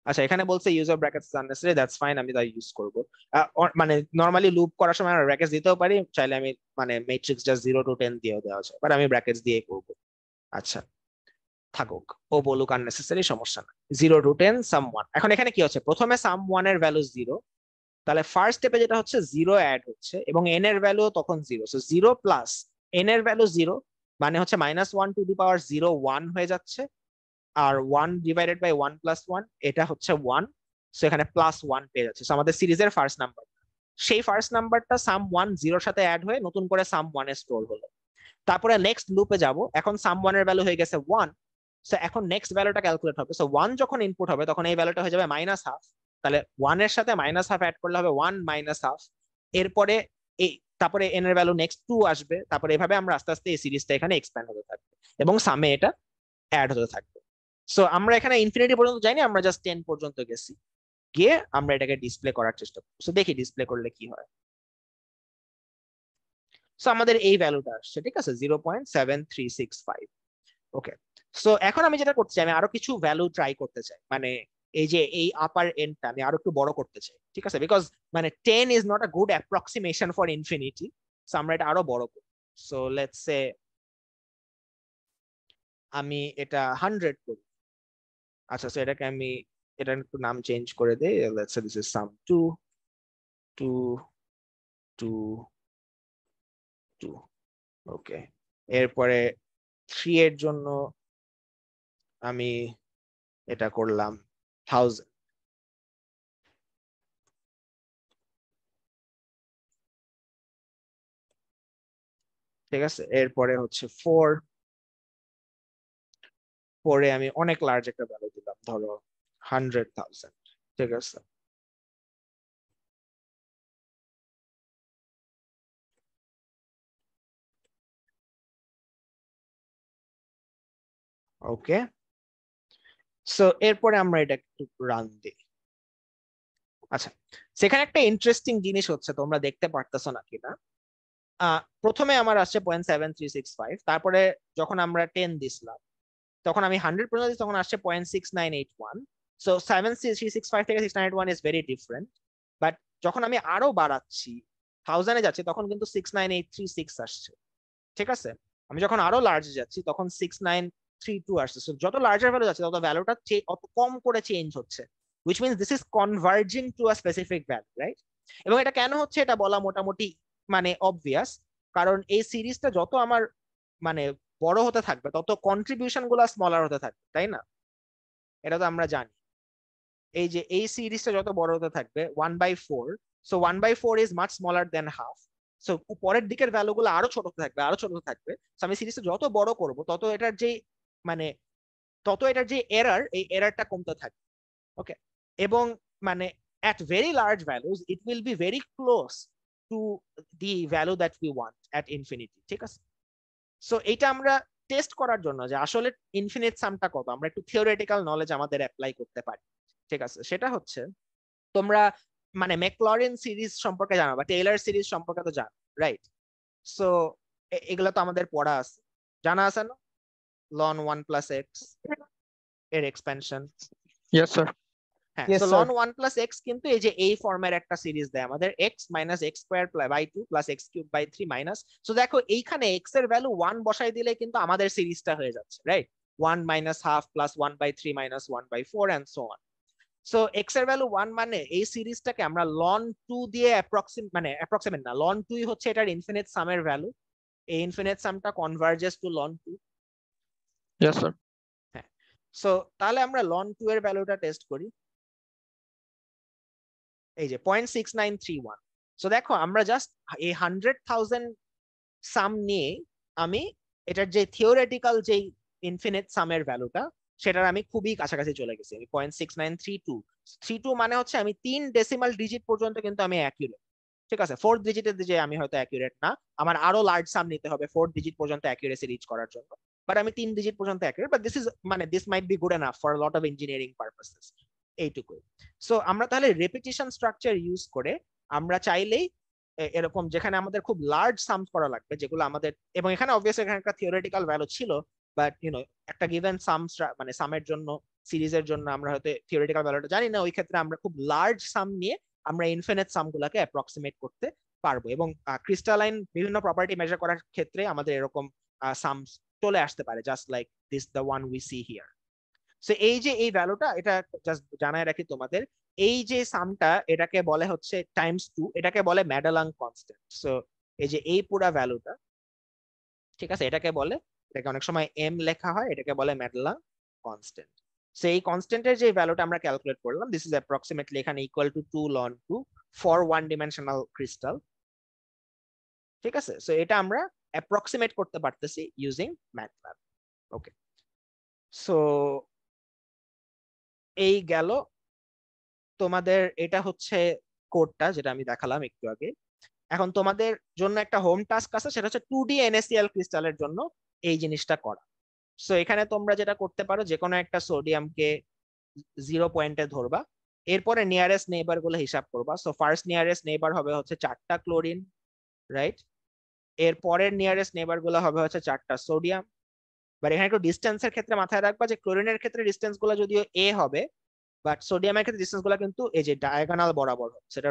আচ্ছা এখানে বলছে use of brackets unnecessary, that's fine, আমি তাই ইউজ করব। মানে নরমালি লুপ করার সময় আমরা ব্র্যাকেটস দিতেও পারি, চাইলে আমি মানে ম্যাট্রিক্স জাস্ট 0 to 10 দিয়েও দেওয়া যায়, বাট আমি ব্র্যাকেটস দিয়ে করব। আচ্ছা থাকুক, ও বলুক আননেসেসারি, সমস্যা না। 0 to 10 সাম 1। এখন এখানে কি হচ্ছে, প্রথমে সাম 1 এর ভ্যালু 0, তাহলে ফার্স্ট স্টেপে যেটা হচ্ছে 0 অ্যাড হচ্ছে, এবং n এর ভ্যালু তখন 0, সো 0 প্লাস n এর ভ্যালু 0 মানে হচ্ছে -1 টু দি পাওয়ার 0 1 হয়ে যাচ্ছে, আর 1 ডিভাইডেড বাই 1 প্লাস 1 এটা হচ্ছে 1, সো এখানে প্লাস 1 পেয়ে যাচ্ছে। সো আমাদের সিরিজের ফার্স্ট নাম্বার, সেই ফার্স্ট নাম্বারটা সাম 1 0 সাথে অ্যাড হয়ে নতুন করে সাম 1 এ স্টোর হলো। তারপরে নেক্সট লুপে যাব, এখন সাম 1 এর ভ্যালু হয়ে গেছে 1, সো এখন নেক্সট ভ্যালুটা ক্যালকুলেট হবে। সো 1 যখন ইনপুট হবে তখন এই ভ্যালুটা হয়ে যাবে -1/2, তাহলে 1 এর সাথে -1/2 অ্যাড করলে হবে 1 -1/2। এরপরে এই তারপরে n এর ভ্যালু নেক্সট 2 আসবে, তারপরে এভাবে আমরা আস্তে আস্তে এই সিরিজটা এখানে এক্সপ্যান্ড হতে থাকবে এবং সামে এটা অ্যাড হতে থাকবে। সো আমরা এখানে ইনফিনিটি পর্যন্ত যাইনি, আমরা জাস্ট 10 পর্যন্ত গেছি, গিয়ে আমরা এটাকে ডিসপ্লে করার চেষ্টা করব। সো দেখি ডিসপ্লে করলে কি হয়। সো আমাদের এই ভ্যালুটা আসছে, ঠিক আছে? 0.7365। ওকে, সো এখন আমি যেটা করতে চাই, আমি আরো কিছু ভ্যালু ট্রাই করতে চাই, মানে এই যে এই আপার এন্ডটা আমি আরো একটু বড় করতে চাই, ঠিক আছে? বিকজ মানে 10 is not a good approximation for infinity, so আমরা এটা আরো বড় করি। সো লেটস সে আমি এটা 100 করি। আচ্ছা, সো এটাকে আমি এটা একটু নাম চেঞ্জ করে দেই, let's say this is some 2 2 2 2। ওকে, এরপরে 3 এর জন্য আমি এটা করলাম 1000। ঠিক আছে, এরপরে হচ্ছে 4, পরে আমি অনেক লার্জ একটা ভ্যালু দিলাম, ধরো 100,000। ঠিক আছে, ওকে। সো এরপরে আমরা এটা একটু রান দিই। আচ্ছা, সেখানে একটা ইন্টারেস্টিং জিনিস হচ্ছে, তোমরা দেখতে পারতেছো না কিনা, প্রথমে আমার আসছে 0.7365, তারপরে যখন আমরা 10 দিছিলাম তখন আমি 100 পর্যন্ত দিই, তখন আসছে 0.6981। সো 7365 থেকে 691 ইজ ভেরি ডিফারেন্ট। বাট যখন আমি আরো বাড়াচ্ছি, 1000-এ যাচ্ছি, তখন কিন্তু 69836 আসছে। ঠিক আছে, আমি যখন আরো লার্জে যাচ্ছি তখন 6932 আসছে। সো যত লার্জার ভ্যালু যাচ্ছে তত ভ্যালুটা অত কম করে চেঞ্জ হচ্ছে, which means this is converging to a specific value, right? এবং এটা কেন হচ্ছে এটা বলা মোটামুটি মানে অবভিয়াস, কারণ এই সিরিজটা যত আমার মানে বড় হতে থাকবে তত কন্ট্রিবিউশন গুলা স্মলার হতে থাকবে, তাই না? এটা তো আমরা জানি। এই যে এই সিরিজটা যত বড় হতে থাকবে 1/4, so 1/4 is much smaller then half. So পরের দিকের ভ্যালু গুলো আরো ছোট হতে থাকবে, আরো ছোট হতে থাকবে। সো আমি সিরিজটা যত বড় করব তত এটার যে মানে এরার, এই এরারটা কমতে থাকবে। ওকে, এবং মানে at very large values it will be very close to the value that we want at infinity। ঠিক আছে, সো এটা আমরা টেস্ট করার জন্য যে আসলে ইনফিনিট সামটা কত, আমরা একটু থিওরিটিক্যাল নলেজ আমাদের অ্যাপ্লাই করতে পারি। ঠিক আছে, সেটা হচ্ছে তোমরা মানে ম্যাকলরিন সিরিজ সম্পর্কে জানো বা টেইলর সিরিজ সম্পর্কে তো জানো, রাইট? সো এগুলো তো আমাদের পড়া আছে, জানা আছে না? ln 1 + x এর এক্সপেনশন। Yes sir. হ্যাঁ, Yes, so sir. ln 1 + x কিন্তু এই যে এই ফর্মের একটা সিরিজ দেয় আমাদের, x - x² / 2 + x³ / 3 minus. So দেখো এইখানে x এর ভ্যালু 1 বসাই দিলে কিন্তু আমাদের সিরিজটা হয়ে যাচ্ছে, right? 1 - ½ + 1/3 - 1/4 and so on. So x এর ভ্যালু 1 মানে এই সিরিজটাকে আমরা ln 2 দিয়ে অ্যাপ্রক্সিমেট না, ln 2 হচ্ছে এটার ইনফিনিট সামের ভ্যালু। এই ইনফিনিট সামটা converges to ln 2। Yes sir. হ্যাঁ, সো তাহলে আমরা ln 2 এর ভ্যালুটা টেস্ট করি, এই যে 0.6931। সো দেখো আমরা জাস্ট এই 100,000 সাম নিয়ে আমি এটার যে থিওরিটিক্যাল যে ইনফিনিট সামের ভ্যালুটা, সেটার আমি খুবই কাছাকাছি চলে গেছি। আমি 0.6932 মানে হচ্ছে আমি 3 ডেসিমাল ডিজিট পর্যন্ত কিন্তু আমি অ্যাকিউরেট। ঠিক আছে, 4th ডিজিটের যে আমি হয়তো অ্যাকিউরেট না, আমার আরো লার্জ সাম নিতে হবে 4th ডিজিট পর্যন্ত অ্যাকিউরেসি রিচ করার জন্য। বাট আমি 3 ডিজিট পর্যন্ত accurate, but this might be good enough for lot of engineering purposes. এইটুকুই। সো আমরা তাহলে রেপিটিশন স্ট্রাকচার ইউজ করে আমরা চাইলেই এরকম যেখানে আমাদের খুব লার্জ সাম করা লাগবে, যেগুলো আমাদের, এবং এখানে অবভিয়াসলি এখানে একটা থিওরিটিক্যাল ভ্যালু ছিল, বাট একটা গিভেন সাম মানে সামের জন্য, সিরিজের জন্য আমরা হয়তো থিওরিটিক্যাল ভ্যালুটা জানি না, ওই ক্ষেত্রে আমরা খুব লার্জ সাম নিয়ে আমরা ইনফিনিট সাম গুলাকে অ্যাপ্রক্সিমেট করতে পারবো। এবং ক্রিস্টালাইন বিভিন্ন প্রপার্টি মেজার করার ক্ষেত্রে আমাদের এরকম সামস চলে আসতে পারে, just like this the one we see here. So এই যে এই ভ্যালুটা, এটা জাস্ট জানাই রাখি তোমাদের, এই যে সামটা এটাকে বলে হচ্ছে ×2, এটাকে বলে ম্যাডেলাং কনস্ট্যান্ট। সো এই যে এই পুরা ভ্যালুটা, ঠিক আছে, এটাকে বলে, এটাকে অনেক সময় এম লেখা হয়, এটাকে বলে ম্যাডেলাং কনস্ট্যান্ট। সো এই কনস্ট্যান্টের যে ভ্যালুটা আমরা ক্যালকুলেট করলাম, দিস ইজ অ্যাপ্রক্সিমেটলি এখানে equal to 2 ln 2 for 1 dimensional crystal. ঠিক আছে, সো এটা আমরা অ্যাপ্রক্সিমেট করতে পারতেছি ইউজিং ম্যাটল্যাব। ওকে, সো এই গেল তোমাদের, এটা হচ্ছে কোডটা যেটা আমি দেখালাম একটু আগে। এখন তোমাদের জন্য একটা হোম টাস্ক আছে, সেটা হচ্ছে 2D NaCl ক্রিস্টালের জন্য এই জিনিসটা করা। সো এখানে তোমরা যেটা করতে পারো, যে কোনো একটা সোডিয়ামকে 0 পয়েন্টে ধরবা, এরপরে নিয়ারেস্ট নেইবার গুলো হিসাব করবা। সো ফার্স্ট নিয়ারেস্ট নেইবার হবে হচ্ছে 4টা ক্লোরিন, রাইট? এর পরের নিয়ারেস্ট নেইবার গুলো হবে হচ্ছে 4টা সোডিয়াম। বাট এখানে একটু ডিস্টেন্সের ক্ষেত্রে মাথায় রাখবা যে ক্লোরিনের ক্ষেত্রে ডিস্টেন্স গুলো যদিও a হবে, বাট সোডিয়ামের ক্ষেত্রে ডিস্টেন্স গুলো কিন্তু এই যে ডায়াগোনাল বরাবর হবে, সেটা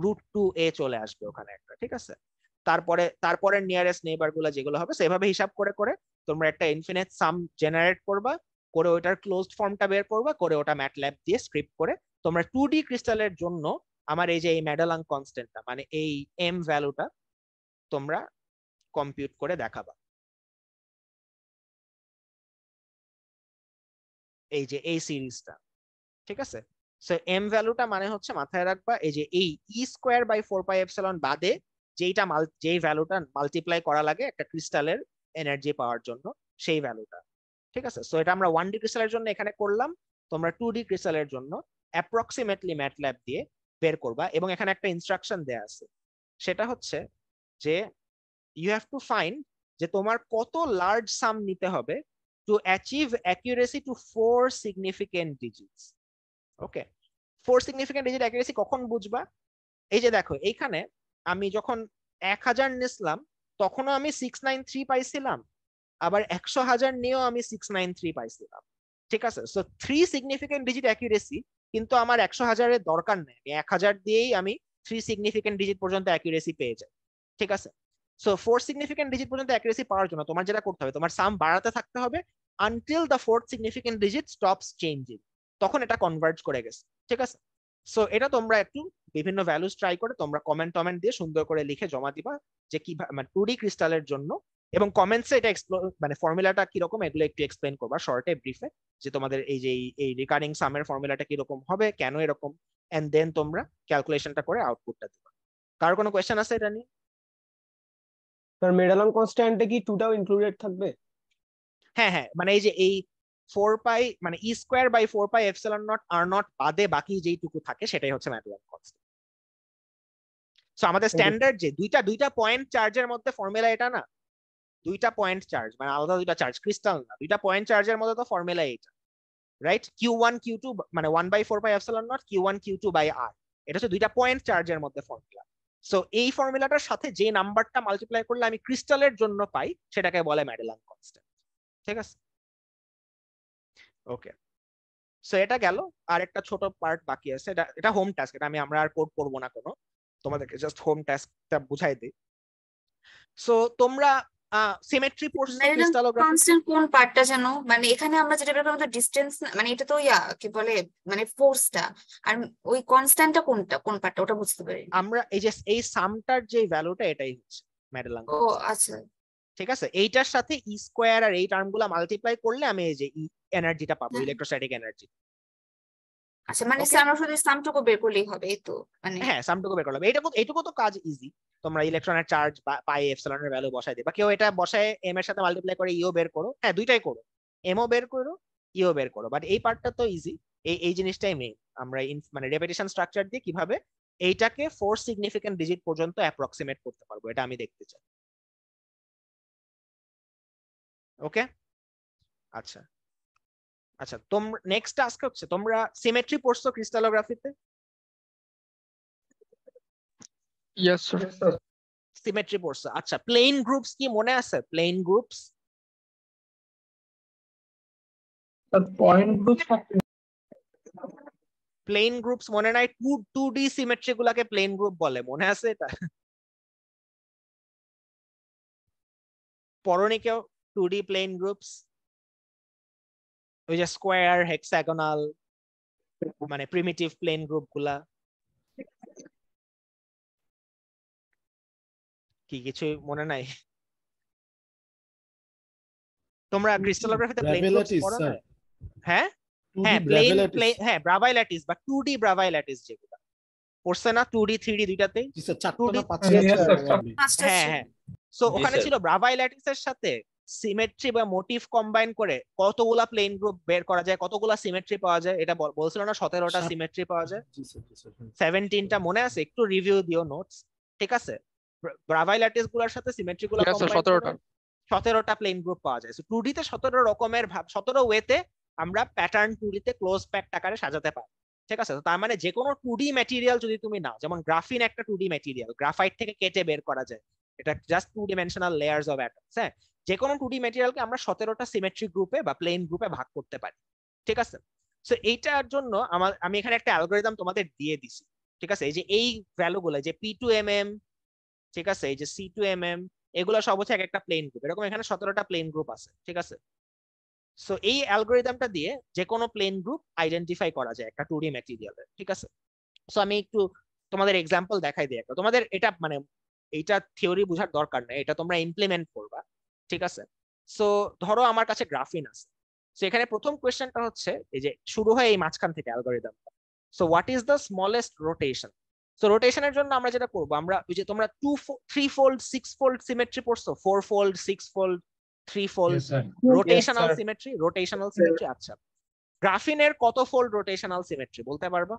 √2a চলে আসবে ওখানে একটা। ঠিক আছে, তারপরে নিয়ারেস্ট নেইবার গুলো যেগুলো হবে সেভাবে হিসাব করে করে তোমরা একটা ইনফিনিট সাম জেনারেট করবা, করে ওটার ক্লোজড ফর্মটা বের করবা, করে ওটা ম্যাটল্যাব দিয়ে স্ক্রিপ্ট করে তোমরা 2D ক্রিস্টালের জন্য আমার এই যে এই ম্যাডেলাং কনস্ট্যান্টটা মানে এই এম ভ্যালুটা তোমরা কম্পিউট করে দেখাবা। এই যে এই সিরিজটা, ঠিক আছে। সো এম ভ্যালুটা মানে হচ্ছে মাথায় রাখবা এই যে এই E² / 4πε বাদে যেই ভ্যালুটা মাল্টিপ্লাই করা লাগে একটা ক্রিস্টালের এনার্জি পাওয়ার জন্য, সেই ভ্যালুটা। ঠিক আছে, সো এটা আমরা 1D ক্রিস্টালের জন্য এখানে করলাম, তোমরা 2D ক্রিস্টালের জন্য অ্যাপ্রক্সিমেটলি ম্যাটল্যাব দিয়ে বের করবা। এবং এখানে একটা ইনস্ট্রাকশন দেয়া আছে, সেটা হচ্ছে যে ইউ হ্যাভ টু ফাইন্ড যে তোমার কত লার্জ সাম নিতে হবে to achieve accuracy to 4 significant digits. ওকে, 4 সিগনিফিকেন্ট ডিজিট অ্যাকিউরেসি কখন বুঝবা? এই যে দেখো, এইখানে আমি যখন 1000 নিছিলাম তখনও আমি 693 পাইছিলাম, আবার 100,000 নিয়েও আমি 693 পাইছিলাম। ঠিক আছে, সো 3 সিগনিফিকেন্ট ডিজিট অ্যাকিউরেসি, কিন্তু আমার 100,000-এর দরকার নেই, আমি 1000 দিয়েই আমি 3 সিগনিফিকেন্ট ডিজিট পর্যন্ত অ্যাকিউরেসি পেয়ে যাই। ঠিক আছে, সো 4 সিগনিফিকেন্ট ডিজিট পর্যন্ত অ্যাকিউরেসি পাওয়ার জন্য তোমার যেটা করতে হবে, তোমার সাম বাড়াতে থাকতে হবে until the 4th significant digit stops changing, তখন এটা কনভার্জ করে গেছে। ঠিক আছে, সো এটা তোমরা একটু বিভিন্ন ভ্যালুস ট্রাই করে তোমরা কমেন্ট দিয়ে সুন্দর করে লিখে জমা দিবা যে কি মানে 2D ক্রিস্টালের জন্য, এবং কমেন্টসে এটা মানে ফর্মুলাটা কিরকম এগুলো একটু এক্সপ্লেন করবা শর্টে ব্রিফে, যে তোমাদের এই যে এই রিকারিং সামের ফর্মুলাটা কিরকম হবে, কেন এরকম, এন্ড দেন তোমরা ক্যালকুলেশনটা করে আউটপুটটা দিবা। কার কোনো কোয়েশ্চেন আছে এটা নিয়ে? স্যার মেডালন কনস্ট্যান্টে কি 2টাও ইনক্লুডেড থাকবে? হ্যাঁ হ্যাঁ, মানে এই যে এই 4 পাই মানে e square by 4 pi epsilon nought r nought বাদে বাকি যেইটুকু থাকে সেটাই হচ্ছে মেডালন কনস্ট্যান্ট। সো আমাদের স্ট্যান্ডার্ড যে দুইটা পয়েন্ট চার্জের মধ্যে ফর্মুলা এটা না, দুইটা পয়েন্ট চার্জ মানে আলাদা দুইটা চার্জ, ক্রিস্টাল না, দুইটা পয়েন্ট চার্জের মধ্যে তো ফর্মুলা এটা, রাইট? Q1 Q2 মানে 1/4 pi epsilon nought Q1 Q2 by R, এটা হচ্ছে দুইটা পয়েন্ট চার্জের মধ্যে ফর্মুলা। সো এই ফর্মুলাটার সাথে যে নাম্বারটা মাল্টিপ্লাই করলে আমি ক্রিস্টালের জন্য পাই সেটাকে বলে মেডেলান কনস্ট্যান্ট। ঠিক আছে, ওকে, সো এটা গেল। আর একটা ছোট পার্ট বাকি আছে, এটা হোম টাস্ক, এটা আমরা আর কোড করব না কোনো, তোমাদেরকে জাস্ট হোম টাস্কটা বুঝাই দিই। সো তোমরা সিমেট্রি পড়ছো ক্রিস্টালোগ্রাফি? কনস্ট্যান্ট কোন পার্টটা জানো? মানে এখানে আমরা যেটা বের করলাম ডিসটেন্স, মানে এটা তো কি বলে মানে ফোর্সটা, আর ওই কনস্ট্যান্টটা কোনটা, কোন পার্টটা ওটা বুঝতে পারি। আমরা এই যে এই সামটার যে ভ্যালুটা এটাই হচ্ছে মেডেলান। ও আচ্ছা, ঠিক আছে, এইটার সাথে ই স্কয়ার আর এই টার্মগুলো মাল্টিপ্লাই করলে আমি এই যে এনার্জিটা পাবো, ইলেকট্রোস্ট্যাটিক এনার্জি। আচ্ছা, মানে আমরা শুধু সামটুকু বের করলেই হবে, এই তো? মানে হ্যাঁ, সামটুকু বের করলাম, এইটুকু তো কাজ ইজি। তোমরা ইলেকট্রনের চার্জ পাই এপসিলনের ভ্যালু বসাই দিবা, কেউ এটা বসায় এম এর সাথে মাল্টিপ্লাই করে ইও বের করো, হ্যাঁ দুইটাই করো, এমও বের করো ইও বের করো, বাট এই পার্টটা তো ইজি। এই জিনিসটাই মেইন, আমরা মানে রেপিটেশন স্ট্রাকচার দিয়ে কিভাবে এইটাকে 4 সিগনিফিকেন্ট ডিজিট পর্যন্ত অ্যাপ্রক্সিমেট করতে পারবো, এটা আমি দেখতে চাই। ওকে, আচ্ছা আচ্ছা, তোমরা নেক্সট টাস্ক হচ্ছে তোমরা সিমেট্রি পড়ছো ক্রিস্টালোগ্রাফিতে? Yes sir. সিমেট্রি পড়ছো, আচ্ছা। প্লেন গ্রুপস কি মনে আছে? Plane groups, point group plane groups মনে নাই? 2D সিমেট্রি গুলাকে প্লেন গ্রুপ বলে, মনে আছে এটা? পড়নি কেউ 2D প্লেন গ্রুপস? ওই যে স্কোয়ার, হেক্সাগোনাল, মানে প্রিমিটিভ প্লেন গ্রুপ গুলা কি কিছু মনে নাই? তোমরা ক্রিস্টালোগ্রাফিতে প্লেন গ্রুপস পড়ো না? হ্যাঁ হ্যাঁ, হ্যাঁ ব্রাভাই ল্যাটিস বা 2D ব্রাভাই ল্যাটিস যেগুলো পড়ছে না, 2D 3D দুইটাতেই। হ্যাঁ হ্যাঁ, সো ওখানে ছিল ব্রাভাই ল্যাটিসের সাথে সিমেট্রি বা মোটিভ কম্বাইন করে কতগুলা প্লেন গ্রুপ বের করা যায়, কতগুলা সিমেট্রি পাওয়া যায়, এটা বলছিল না 17টা সিমেট্রি পাওয়া যায়, 17টা মনে আছে? একটু রিভিউ দিও নোটস। ঠিক আছে, ব্রাভাই ল্যাটিস গুলোর সাথে সিমেট্রি গুলো কম্বাইন করে 17টা প্লেন গ্রুপ পাওয়া যায়। সো 2D তে 17 রকমের 17 ওয়েতে আমরা প্যাটার্ন 2D তে ক্লোজ প্যাক্ট আকারে সাজাতে পারি। ঠিক আছে, তার মানে যে কোনো 2D ম্যাটেরিয়াল যদি তুমি নাও, যেমন গ্রাফিন একটা 2D ম্যাটেরিয়াল, গ্রাফাইট থেকে কেটে বের করা যায়, এটা just 2 dimensional layers of atoms. হ্যাঁ, যে কোনো 2D ম্যাটেরিয়ালকে আমরা 17টা সিমেট্রি গ্রুপে বা প্লেন গ্রুপে ভাগ করতে পারি। ঠিক আছে, সো এইটার জন্য আমি এখানে একটা অ্যালগরিদম তোমাদের দিয়ে দিছি। ঠিক আছে, এই যে এই ভ্যালুগুলো, যে P2mm, ঠিক আছে, এই যে C2mm, এগুলো সব হচ্ছে এক একটা প্লেন গ্রুপ, এরকম এখানে 17টা প্লেন গ্রুপ আছে। ঠিক আছে, সো এই অ্যালগরিদমটা দিয়ে যে কোনো প্লেন গ্রুপ আইডেন্টিফাই করা যায় একটা 2D ম্যাটেরিয়ালের। ঠিক আছে, সো আমি একটু তোমাদের এক্সাম্পল দেখাই দিই একটা, তোমাদের এটা মানে এইটা থিওরি বোঝার দরকার নেই, এটা তোমরা ইমপ্লিমেন্ট করবা। ঠিক আছে, সো ধরো আমার কাছে গ্রাফিন আছে, সো এখানে প্রথম কোয়েশ্চেনটা হচ্ছে এই যে শুরু হয় এই মাঝখান থেকে অ্যালগরিদমটা। So what is the smallest rotation? So রোটেশনের জন্য আমরা যেটা করবো, আমরা ওই যে তোমরা 3 fold 6 fold সিমেট্রি পড়ছো, 4 fold 6 fold 3 fold Yes, sir. Rotational sir. Symmetry, rotational symmetry. আচ্ছা, গ্রাফিনের কত ফোল্ড রোটেশনাল সিমেট্রি বলতে পারবা?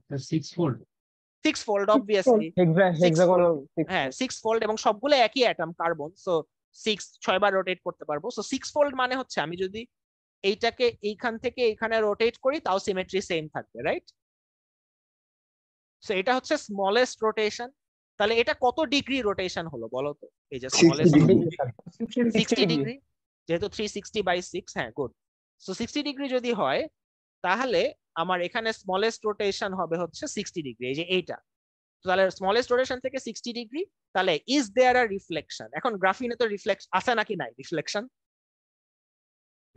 Sir, 6-fold. 6 fold obviously, hexagonal হ্যাঁ 6 fold, এবং সবগুলো একই অ্যাটম কার্বন, সো 6 বার রোটেট করতে পারবো। সো 6 fold মানে হচ্ছে আমি যদি এইটাকে এইখান থেকে এইখানে রোটেট করি তাও সিমেট্রি সেম থাকবে, রাইট? সো এটা হচ্ছে স্মলেস্ট রোটেশন। তাহলে এটা কত ডিগ্রি রোটেশন হলো বলো তো? এই যে স্মলেস্ট 60 ডিগ্রি, যেহেতু 360/6, হ্যাঁ গুড। সো 60 ডিগ্রি যদি হয় তাহলে আমার এখানে স্মলেস্ট রোটেশন হবে হচ্ছে 60 ডিগ্রি, এই যে এইটা। তাহলে স্মলেস্ট রোটেশন থেকে 60 ডিগ্রি, তাহলে ইজ দেয়ার আ রিফ্লেকশন? এখন গ্রাফিনে তো রিফ্লেকশন আছে নাকি নাই?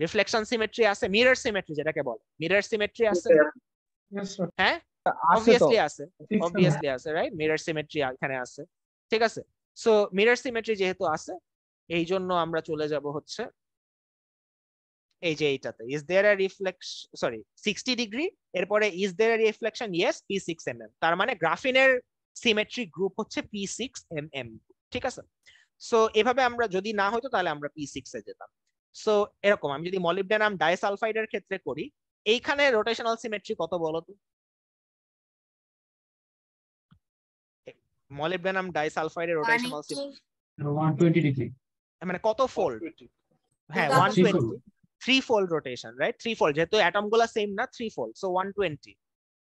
রিফ্লেকশন সিমেট্রি আছে, মিরর সিমেট্রি যেটাকে বলে, মিরর সিমেট্রি আছে, হ্যাঁ অবভিয়াসলি আছে, অবভিয়াসলি আছে, রাইট? মিরর সিমেট্রি এখানে আছে, ঠিক আছে। সো মিরর সিমেট্রি যেহেতু আছে, এই জন্য আমরা চলে যাব হচ্ছে এই যে এইটাতে, is there a reflection, sorry 60 degree, এরপরে is there a reflection, yes P6mm। তার মানে গ্রাফিনের সিমেট্রি গ্রুপ হচ্ছে P6mm, ঠিক আছে। সো এভাবে আমরা যদি না হতো তাহলে আমরা P6 এ যেতাম। সো এরকম আমি যদি মলিবডেনাম ডাইসালফাইডের ক্ষেত্রে করি, এইখানে রোটেশনাল সিমেট্রি কত বলো তো? মলিবডেনাম ডাইসালফাইডের রোটেশনাল সিমেট্রি 120 ডিগ্রি। মানে কত ফোল্ড? হ্যাঁ 3 120, 3 fold রোটেশন, রাইট? 3 fold, যেহেতু অ্যাটম গুলা সেম না, 3 fold, সো 120।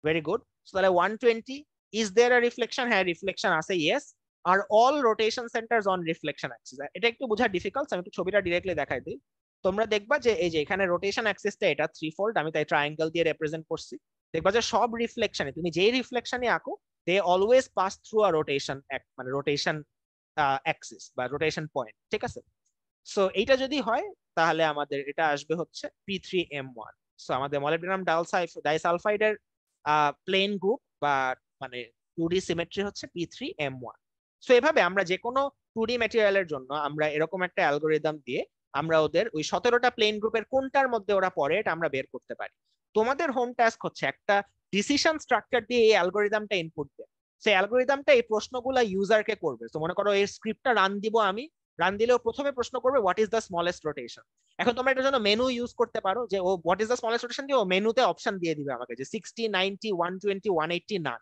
Very good. তাহলে 120, ইজ দেয়ার আ রিফ্লেকশন? হ্যাঁ রিফ্লেকশন আছে, ইয়েস। আর all rotation centres on reflection axis. এটা একটু বোঝা ডিফিকাল্ট, আমি একটু ছবিটা ডিরেক্টলি দেখাই দিই। তোমরা দেখবা যে এই যে এখানে রোটেশন অ্যাক্সিসটা এটা 3 fold, আমি তাই ট্রায়াঙ্গেল দিয়ে রিপ্রেজেন্ট করছি। দেখবা যে সব রিফ্লেকশনে তুমি যেই রিফ্লেকশনই আঁকো, they always pass through a rotation, মানে রোটেশন অ্যাক্সিস বা রোটেশন পয়েন্ট, ঠিক আছে। সো এইটা যদি হয় তাহলে আমাদের এটা আসবে হচ্ছে P3M1। সো আমাদের মলিবডেনাম ডাইসালফাইডের প্লেন গ্রুপ বা মানে 2D সিমেট্রি হচ্ছে P3M1। সো এভাবে আমরা যে কোনো 2D ম্যাটেরিয়ালের জন্য আমরা এরকম একটা অ্যালগোরিদম দিয়ে আমরা ওদের ওই 17টা প্লেন গ্রুপের কোনটার মধ্যে ওরা পড়ে এটা আমরা বের করতে পারি। তোমাদের হোম টাস্ক হচ্ছে একটা ডিসিশন স্ট্রাকচার দিয়ে এই অ্যালগোরিদমটা ইনপুট দেয়। সেই অ্যালগোরিদমটা এই প্রশ্নগুলো ইউজারকে করবে। তো মনে করো এই স্ক্রিপ্টটা রান দিব আমি, রান দিলেও প্রথমে প্রশ্ন করবে what is the smallest rotation. এখন তোমরা এটার জন্য মেনু ইউজ করতে পারো, যে ও what is the smallest rotation দিয়ে ও মেনুতে অপশন দিয়ে দিবে আমাকে, যে 60, 90, 120, 180 না।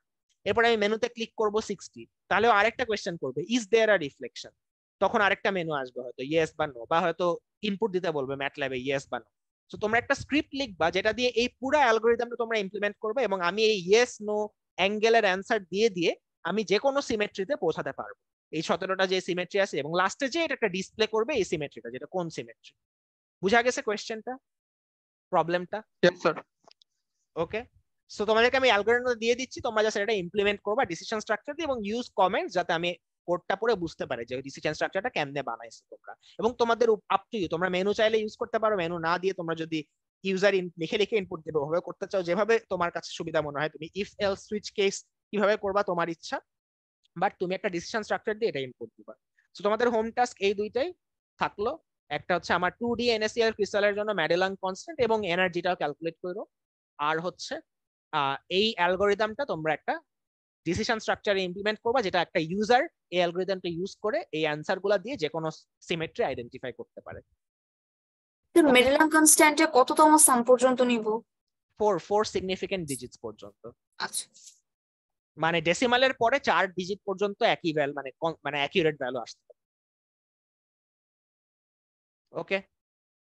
এরপর আমি মেনুতে ক্লিক করব 60, তাহলে আরেকটা কোয়েশ্চেন করবে ইজ দেয়ার আ রিফ্লেকশন। তখন আরেকটা মেনু আসবে, হয়তো ইয়েস বা নো, বা হয়তো ইনপুট দিতে বলবে ম্যাটল্যাবে ইয়েস বা নো। তো তোমরা একটা স্ক্রিপ্ট লিখবা যেটা দিয়ে এই পুরো অ্যালগোরিদমটা তোমরা ইমপ্লিমেন্ট করবে, এবং আমি এই ইয়েস নো অ্যাঙ্গেলের অ্যান্সার দিয়ে দিয়ে আমি যে কোনো সিমেট্রিতে পৌঁছাতে পারবো, এই 17টা যে সিমেট্রি আছে, এবং লাস্টে যে এটা একটা ডিসপ্লে করবে এই সিমেট্রিটা, যেটা কোন সিমেট্রি। বুঝা গেছে কোয়েশ্চেনটা, প্রবলেমটা? Yes, sir. ওকে। সো তোমাদেরকে আমি অ্যালগরিদম দিয়ে দিচ্ছি, তোমরা জাস্ট এটা ইমপ্লিমেন্ট করবা ডিসিশন স্ট্রাকচার দিয়ে, এবং ইউজ কমেন্টস যাতে আমি কোডটা পড়ে বুঝতে পারি যে ডিসিশন স্ট্রাকচারটা কেমনে বানাইছো তোমরা। এবং তোমাদের আপ টু ইউ, তোমরা মেনু চাইলে ইউজ করতে পারো, মেনু না দিয়ে তোমরা যদি ইউজার লিখে লিখে ইনপুট দেবে ওভাবে করতে চাও, যেভাবে তোমার কাছে সুবিধা মনে হয়। তুমি ইফ এলস সুইচ কেস কিভাবে করবা তোমার ইচ্ছা, বাট তুমি একটা ডিসিশন স্ট্রাকচার দিয়ে এটা ইনপুট দিবা। সো তোমাদের হোম টাস্ক এই দুইটাই থাকলো। একটা হচ্ছে আমার 2D NaCl ক্রিস্টালের জন্য ম্যাডেলান কনস্ট্যান্ট এবং এনার্জিটাও ক্যালকুলেট করো, আর হচ্ছে এই অ্যালগরিদমটা তোমরা একটা ডিসিশন স্ট্রাকচারে ইমপ্লিমেন্ট করবা, যেটা একটা ইউজার এই অ্যালগরিদমটা ইউজ করে এই অ্যানসারগুলো দিয়ে যে কোনো সিমেট্রি আইডেন্টিফাই করতে পারে। মেডেলান কনস্ট্যান্টে কততম সাম পর্যন্ত নিব? 4 সিগনিফিকেন্ট ডিজিটস পর্যন্ত। আচ্ছা, মানে ডেসিমালের পরে 4 ডিজিট পর্যন্ত একই ভ্যালু, মানে অ্যাকিউরেট ভ্যালু আসতে পারে। ওকে,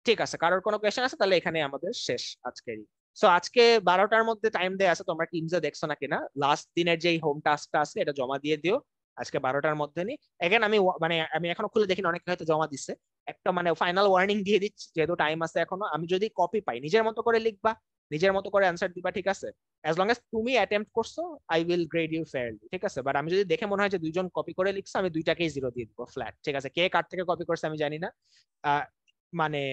ঠিক আছে। কারোর কোনো কোয়েশ্চেন আছে? তাহলে এখানে আমাদের শেষ আজকেরই। সো আজকে 12টার মধ্যে টাইম দেয়া আছে, তোমরা টিমসে দেখছো না কিনা, লাস্ট দিনের যে হোম টাস্কটা আছে এটা জমা দিয়ে দিও আজকে 12টার মধ্যে। নি এগেন আমি এখনো খুলে দেখিনি, অনেকে হয়তো জমা দিচ্ছে। একটা ফাইনাল ওয়ার্নিং দিয়ে দিচ্ছি, যেহেতু টাইম আছে এখনো, আমি যদি কপি পাই নিজের মতো করে লিখবা, নিজের মতো করে অ্যান্সার দিবা, ঠিক আছে? অ্যাজ লং এজ তুমি অ্যাটেম্প্ট করছো, I will grade you fairly, ঠিক আছে? বাট আমি যদি দেখে মনে হয় যে দুইজন কপি করে লিখছো, আমি দুইটাকেই 0 দিয়ে দিব ফ্ল্যাট, ঠিক আছে? কে কার থেকে কপি করছে আমি জানি না, মানে,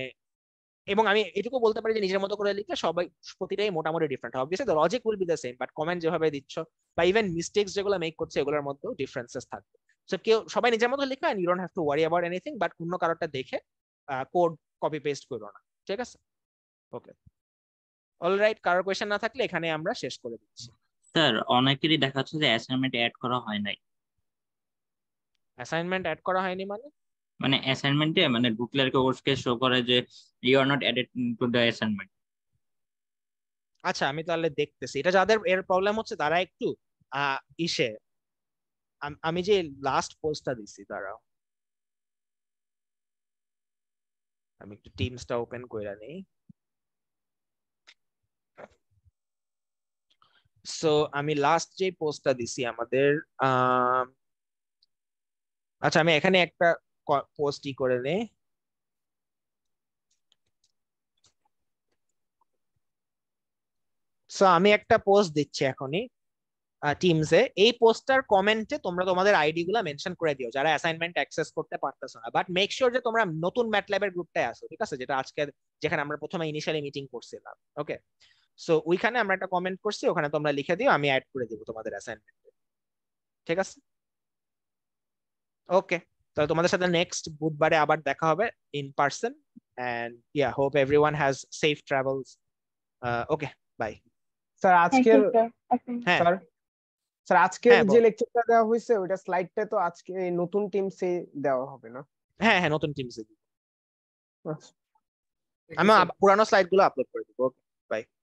এবং আমি এটুকু বলতে পারি যে নিজের মতো করে লিখলে সবাই প্রতিটাই মোটামুটি ডিফারেন্ট হবে। Obviously the logic will be the same, but comment যেভাবে দিচ্ছ বা ইভেন মিস্টেকস যেগুলো মেক করছে এগুলোর মধ্যেও ডিফারেন্সেস থাকবে। সো সবাই নিজের মতো লিখবে, and you don't have to worry about anything, but অন্য কারোরটা দেখে কোড কপি পেস্ট করো না, ঠিক আছে? ওকে, অলরাইট। কারোর কোয়েশ্চেন না থাকলে এখানে আমরা শেষ করে দিচ্ছি। স্যার অনেকেরই দেখা যাচ্ছে যে অ্যাসাইনমেন্ট অ্যাড করা হয় নাই। অ্যাসাইনমেন্ট অ্যাড করা হয়নি মানে? মানে অ্যাসাইনমেন্টে মানে ঢুকলে আর কি ওকে শো করে যে you are not added to the assignment. আচ্ছা আমি তাহলে দেখতেছি, এটা যাদের এর প্রবলেম হচ্ছে তারা একটু ইসে আমি যে লাস্ট পোস্টটা দিছি, দাঁড়াও আমি একটু টিমসটা ওপেন কইরা নেই। সো আমি লাস্ট যে পোস্টটা দিছি আমাদের আচ্ছা আমি এখানে একটা পোস্টই করে নেই। সো আমি একটা পোস্ট দিচ্ছি এখনই টিমসে। এই পোস্টার কমেন্টে তোমরা তোমাদের আইডি গুলা মেনশন করে দিও যারা অ্যাসাইনমেন্ট অ্যাক্সেস করতে পারতেছো না, বাট মেক শিওর যে তোমরা নতুন ম্যাটল্যাবের গ্রুপটায় আসো, ঠিক আছে, যেটা আজকে যেখানে আমরা প্রথমে ইনিশিয়ালি মিটিং করছিলাম। ওকে, সো ওইখানে আমরা একটা কমেন্ট করছি, ওখানে তোমরা লিখে দিও, আমি অ্যাড করে দিব তোমাদের অ্যাসাইনমেন্টে, ঠিক আছে? ওকে, তাহলে তোমাদের সাথে নেক্সট বুধবারে আবার দেখা হবে in person, and yeah hope everyone has safe travels. Okay, bye. Sir thank আজকের ইউ স্যার। হ্যাঁ স্যার স্যার আজকের হ্যাঁ যে বল। লেকচারটা দেওয়া হয়েছে ওইটা স্লাইডটা তো আজকে এই নতুন টিমসে দেওয়া হবে না? হ্যাঁ হ্যাঁ, নতুন টিমসে আচ্ছা। আমি পুরানো স্লাইড গুলো আপলোড করে দিব। ওকে, বাই।